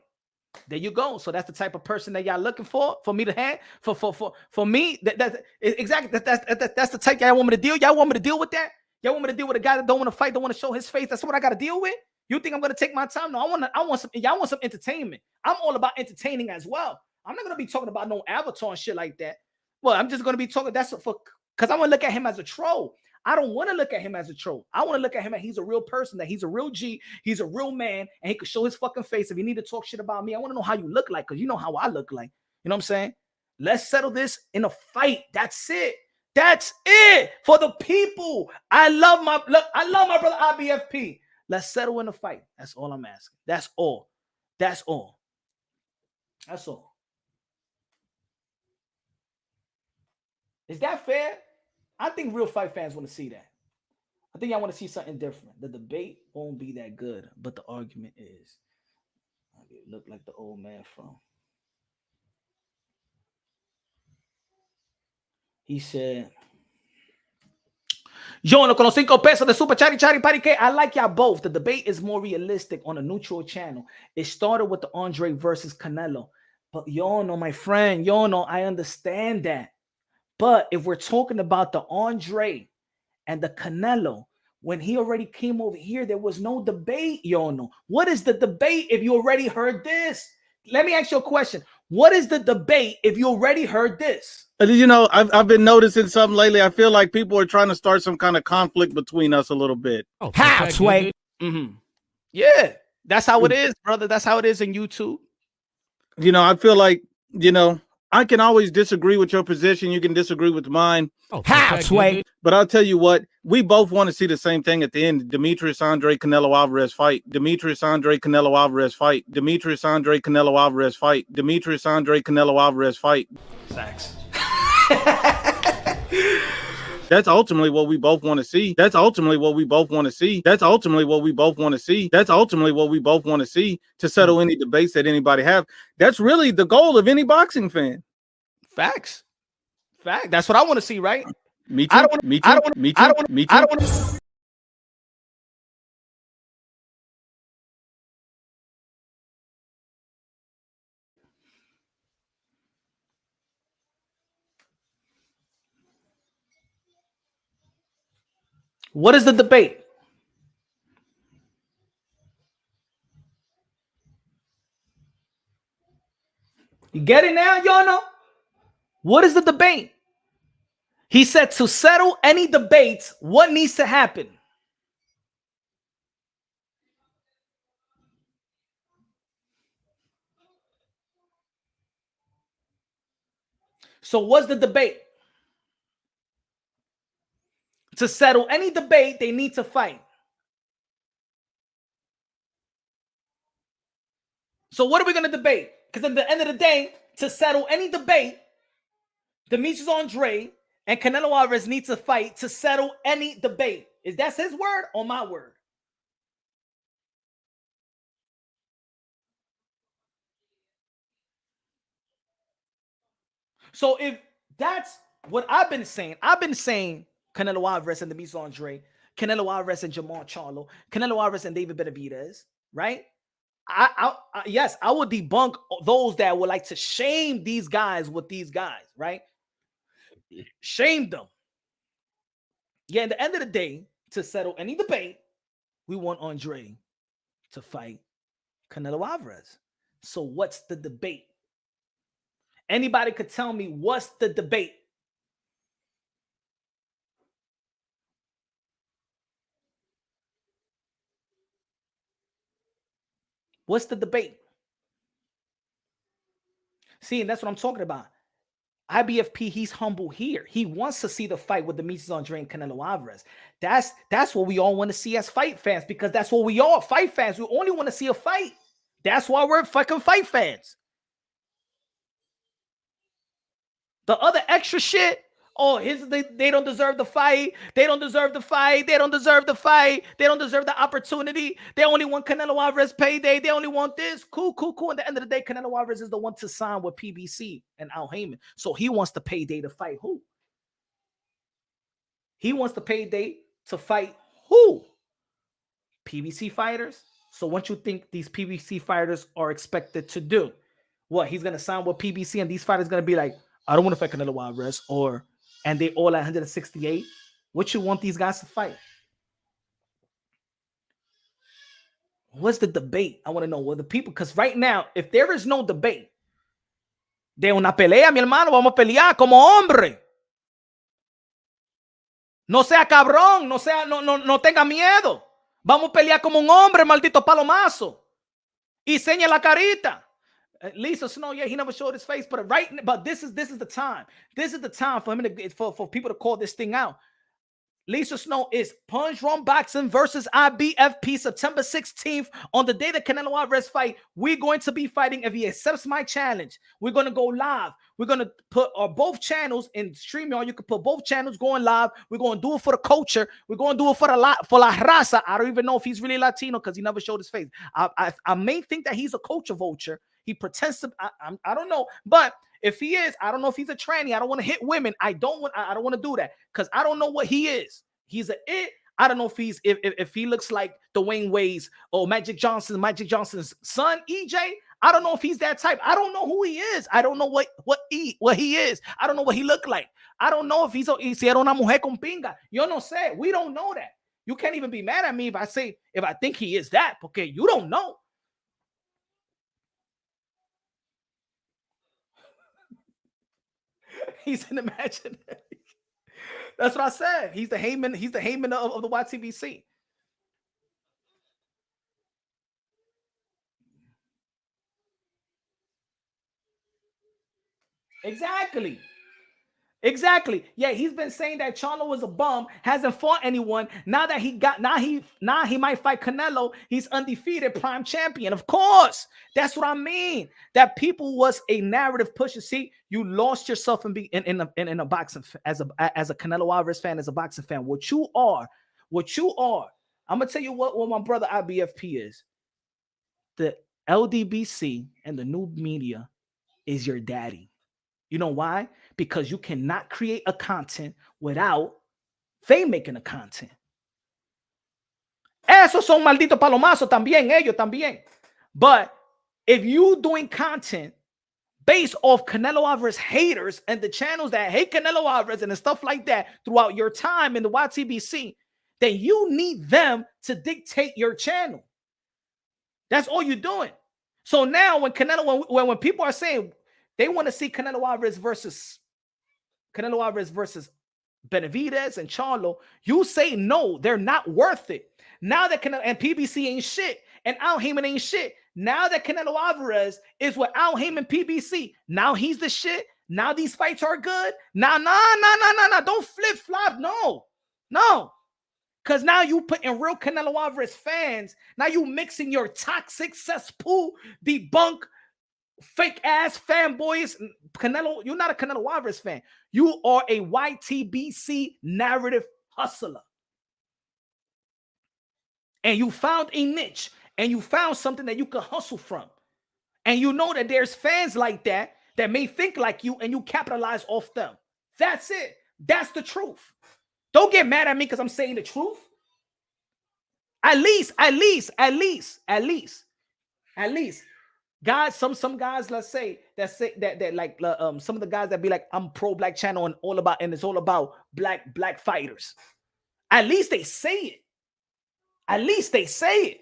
There you go. So that's the type of person that y'all looking for me to have. For me, that's exactly that's the type y'all want me to deal. Y'all want me to deal with that? Y'all want me to deal with a guy that don't want to fight, don't want to show his face? That's what I got to deal with. You think I'm gonna take my time? No, I want some. Y'all want some entertainment. I'm all about entertaining as well. I'm not gonna be talking about no avatar and shit like that. Well, I'm just gonna be talking. That's for because I want to look at him as a troll. I don't want to look at him as a troll. I want to look at him as he's a real person, that he's a real G, he's a real man, and he could show his fucking face. If you need to talk shit about me, I want to know how you look like, because you know how I look like. You know what I'm saying? Let's settle this in a fight. That's it. That's it for the people. I love my brother IBFP. Let's settle in a fight. That's all I'm asking. That's all. That's all. That's all. Is that fair? I think real fight fans want to see that. I think y'all want to see something different. The debate won't be that good, but the argument is. It look like the old man from. He said, yo, con los 5 pesos de super chari pari que I like y'all both. The debate is more realistic on a neutral channel. It started with the Andre versus Canelo. But y'all know, my friend, y'all know, I understand that. But if we're talking about the Andre and the Canelo, when he already came over here, there was no debate, y'all know. What is the debate if you already heard this? Let me ask you a question. What is the debate if you already heard this? You know, I've been noticing something lately. I feel like people are trying to start some kind of conflict between us a little bit. Oh, halfway. Yeah, that's how it is, brother. That's how it is in YouTube. You know, I feel like, you know, I can always disagree with your position. You can disagree with mine. Oh, halfway. But I'll tell you what, we both want to see the same thing at the end. Demetrius Andre Canelo Alvarez fight. Demetrius Andre Canelo Alvarez fight. Demetrius Andre Canelo Alvarez fight. Demetrius Andre Canelo Alvarez fight. Facts. That's ultimately what we both want to see. That's ultimately what we both want to see. That's ultimately what we both want to see. That's ultimately what we both want to see to settle any debates that anybody have. That's really the goal of any boxing fan. Facts. Fact. That's what I want to see, right? Me too. Me too. Me too. Me too. What is the debate? You get it now, y'all know? What is the debate? He said to settle any debates, what needs to happen? So what's the debate? To settle any debate, they need to fight. So what are we going to debate? Because at the end of the day, to settle any debate, Demetrius Andre and Canelo Alvarez need to fight to settle any debate. Is that his word or my word? So if that's what I've been saying Canelo Alvarez and Demetrius Andre, Canelo Alvarez and Jamal Charlo, Canelo Alvarez and David Benavidez, right? Yes, I would debunk those that would like to shame these guys with these guys, right? Shame them. Yeah, at the end of the day, to settle any debate, we want Andre to fight Canelo Alvarez. So what's the debate? Anybody could tell me what's the debate? What's the debate? See, and that's what I'm talking about. IBFP, he's humble here. He wants to see the fight with Demetrius Andre and Canelo Alvarez. That's what we all want to see as fight fans, because that's what we are, fight fans. We only want to see a fight. That's why we're fucking fight fans. The other extra shit, they don't deserve the fight. They don't deserve the fight. They don't deserve the fight. They don't deserve the opportunity. They only want Canelo Alvarez payday. They only want this. Cool. At the end of the day, Canelo Alvarez is the one to sign with PBC and Al Haymon. So he wants the payday to fight who? He wants the payday to fight who? PBC fighters. So what you think these PBC fighters are expected to do? What, he's going to sign with PBC and these fighters going to be like, I don't want to fight Canelo Alvarez, and they all at 168. What you want these guys to fight? What's the debate? I want to know what the people, because right now, if there is no debate, de una pelea, mi hermano, vamos a pelear como hombre. No sea cabrón, no tenga miedo. Vamos a pelear como un hombre, maldito palomazo. Y seña la carita. Lisa Snow, yeah, he never showed his face, but this is the time. This is the time for him for people to call this thing out. Lisa Snow is Punch Run Boxing versus IBFP September 16th. On the day that Canelo Alvarez fight, we're going to be fighting. If he accepts my challenge, we're going to go live. We're going to put both channels in StreamYard. You can put both channels going live. We're going to do it for the culture. We're going to do it for la raza. I don't even know if he's really Latino because he never showed his face. I may think that he's a culture vulture. He pretends to, I don't know. But if he is, I don't know if he's a tranny. I don't want to hit women. I don't want to do that because I don't know what he is. He's a it. I don't know if he looks like Dwayne Wade's or Magic Johnson's son, EJ. I don't know if he's that type. I don't know who he is. I don't know what he is. I don't know what he looked like. I don't know if he's una mujer con pinga. Yo no sé. We don't know that. You can't even be mad at me if I think he is that. Okay, you don't know. He's an imaginary. That's what I said. He's the Haymon. He's the Haymon of the YTBC. Exactly. Yeah, he's been saying that Charlo was a bum, hasn't fought anyone. Now he might fight Canelo. He's undefeated, prime champion. Of course, that's what I mean. That people was a narrative pusher. See, you lost yourself in a boxing as a Canelo Alvarez fan, as a boxing fan. What you are. I'm gonna tell you what my brother IBFP is. The LDBC and the new media is your daddy. You know why? Because you cannot create a content without they making a content. Esos son malditos palomazos también, ellos también. But if you doing content based off Canelo Alvarez haters and the channels that hate Canelo Alvarez and stuff like that throughout your time in the YTBC, then you need them to dictate your channel. That's all you're doing. So now when when people are saying they want to see Canelo Alvarez versus Benavidez and Charlo, you say no, they're not worth it. Now that Canelo and PBC ain't shit and Al Haymon ain't shit. Now that Canelo Alvarez is with Al Haymon PBC, now he's the shit. Now these fights are good. Nah. Don't flip flop. No. Because now you put in real Canelo Alvarez fans. Now you mixing your toxic cesspool, debunk, fake ass fanboys. Canelo, you're not a Canelo Alvarez fan. You are a YTBC narrative hustler. And you found a niche and you found something that you can hustle from. And you know that there's fans like that may think like you and you capitalize off them. That's it. That's the truth. Don't get mad at me because I'm saying the truth. At least. Guys, some guys, let's say that like some of the guys that be like, I'm pro black channel and it's all about black fighters. At least they say it. At least they say it.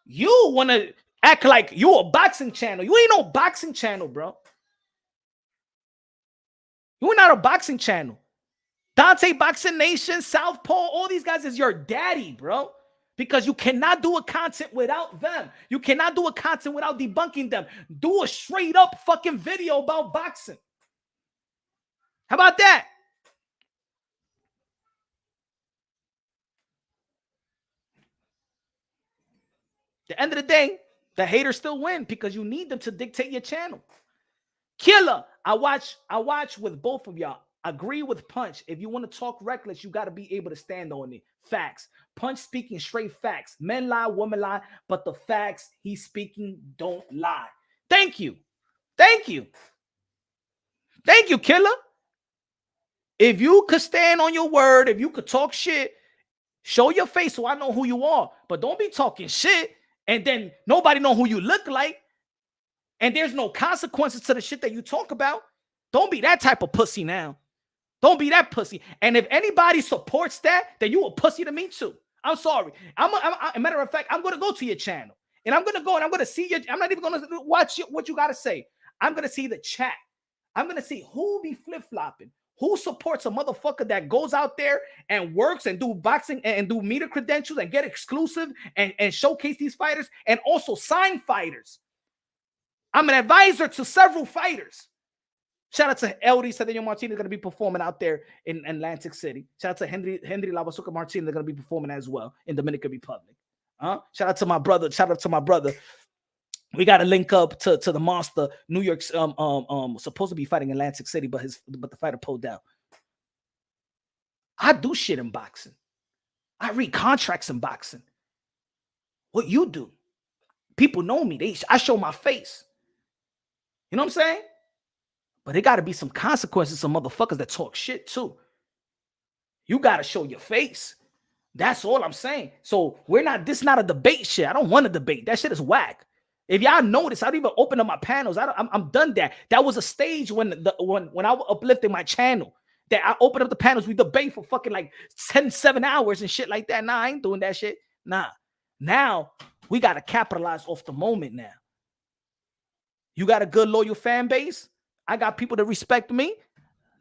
You want to act like you a boxing channel. You ain't no boxing channel, bro. You're not a boxing channel. Dante Boxing Nation, Southpaw, all these guys is your daddy, bro. Because you cannot do a content without them. You cannot do a content without debunking them. Do a straight up fucking video about boxing. How about that? At the end of the day, the haters still win because you need them to dictate your channel. Killer, I watch with both of y'all. Agree with Punch. If you want to talk reckless, you got to be able to stand on it. Facts. Punch speaking straight facts. Men lie, women lie, but the facts he's speaking don't lie. Thank you. Thank you. Thank you, Killer. If you could stand on your word, if you could talk shit, show your face so I know who you are. But don't be talking shit and then nobody know who you look like. And there's no consequences to the shit that you talk about. Don't be that type of pussy now. Don't be that pussy. And if anybody supports that, then you a pussy to me too. I'm sorry. A matter of fact, I'm going to go to your channel. And I'm going to go and I'm going to see your... I'm not even going to watch what you got to say. I'm going to see the chat. I'm going to see who be flip-flopping. Who supports a motherfucker that goes out there and works and do boxing and do media credentials and get exclusive and showcase these fighters and also sign fighters. I'm an advisor to several fighters. Shout out to LD Cedeno Martinez, going to be performing out there in Atlantic City. Shout out to Henry Lavasuka Martinez, they're going to be performing as well in Dominican Republic. Shout out to my brother. Shout out to my brother. We got to link up to the monster. New York's supposed to be fighting in Atlantic City, but the fighter pulled out. I do shit in boxing. I read contracts in boxing. What you do? People know me. I show my face. You know what I'm saying? But there got to be some consequences, some motherfuckers that talk shit too. You got to show your face. That's all I'm saying. So this is not a debate shit. I don't want to debate. That shit is whack. If y'all notice, I don't even open up my panels. I'm done that. That was a stage when I was uplifting my channel. That I opened up the panels. We debate for fucking like 7 hours and shit like that. Nah, I ain't doing that shit. Nah. Now we got to capitalize off the moment now. You got a good, loyal fan base. I got people that respect me.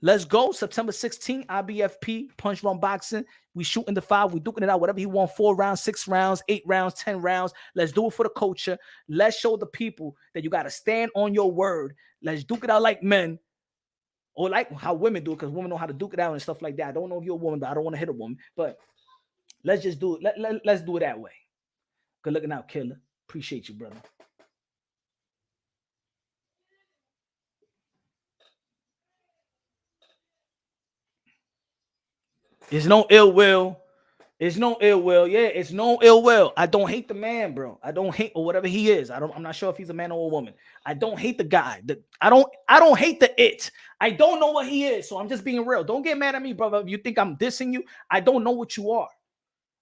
Let's go. September 16th, IBFP, Punch Run Boxing. We shooting the 5. We duking it out. Whatever he want, 4 rounds, 6 rounds, 8 rounds, 10 rounds. Let's do it for the culture. Let's show the people that you got to stand on your word. Let's duke it out like men. Or like how women do it, because women know how to duke it out and stuff like that. I don't know if you're a woman, but I don't want to hit a woman. But let's just do it. Let's do it that way. Good looking out, Killer. Appreciate you, brother. There's no ill will. It's no ill will. Yeah, it's no ill will. I don't hate the man, bro. I don't hate or whatever he is. I'm not sure if he's a man or a woman. I don't hate the guy. I don't hate the it. I don't know what he is. So I'm just being real. Don't get mad at me, brother. If you think I'm dissing you, I don't know what you are.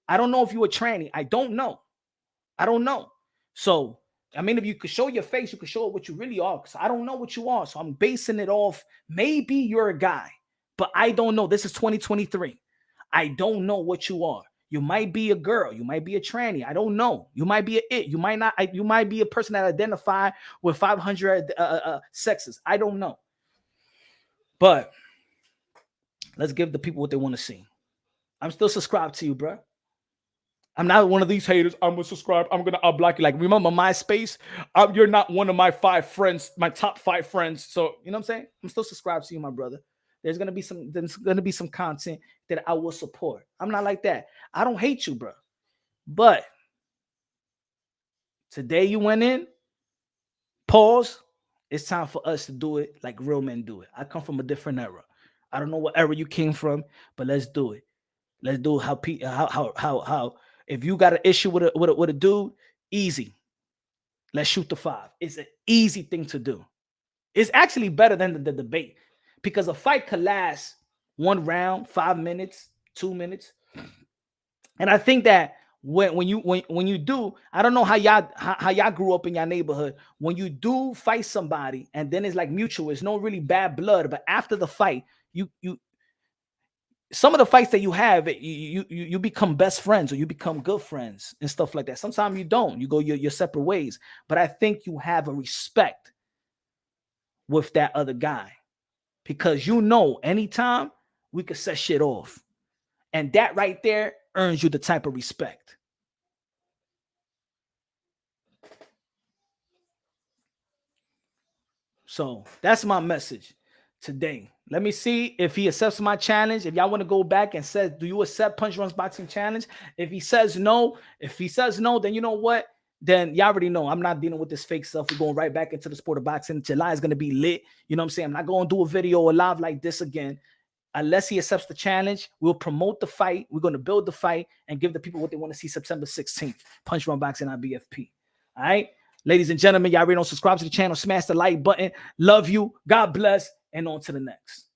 I don't know if you're a tranny. I don't know. I don't know. So, I mean, if you could show your face, you could show what you really are. Because I don't know what you are. So I'm basing it off. Maybe you're a guy, but I don't know. This is 2023. I don't know what you are. You might be a girl. You might be a tranny. I don't know. You might be a it. You might not. You might be a person that identify with 500 sexes. I don't know. But let's give the people what they want to see. I'm still subscribed to you, bro. I'm not one of these haters. I'm gonna subscribe. I'll block you. Like, remember MySpace? You're not one of my 5 friends, my top 5 friends. So you know what I'm saying? I'm still subscribed to you, my brother. There's gonna be some content that I will support. I'm not like that. I don't hate you, bro. But today you went in, pause. It's time for us to do it like real men do it. I come from a different era. I don't know what era you came from, but let's do it. Let's do how if you got an issue with a dude, easy. Let's shoot the 5. It's an easy thing to do. It's actually better than the debate. Because a fight could last 1 round, 5 minutes, 2 minutes. And I think that when you do, I don't know how y'all grew up in your neighborhood. When you do fight somebody and then it's like mutual, it's no really bad blood. But after the fight, some of the fights that you have, you become best friends or you become good friends and stuff like that. Sometimes you don't. You go your separate ways. But I think you have a respect with that other guy because you know anytime we could set shit off. And that right there earns you the type of respect. So that's my message today. Let me see if he accepts my challenge. If y'all want to go back and says, do you accept Punch Runs Boxing Challenge? If he says no, then you know what? Then y'all already know I'm not dealing with this fake stuff. We're going right back into the sport of boxing. July is going to be lit. You know what I'm saying? I'm not going to do a video or live like this again. Unless he accepts the challenge, we'll promote the fight. We're going to build the fight and give the people what they want to see September 16th. Punch Run Boxing on BFP. All right? Ladies and gentlemen, y'all already know, subscribe to the channel, smash the like button. Love you. God bless. And on to the next.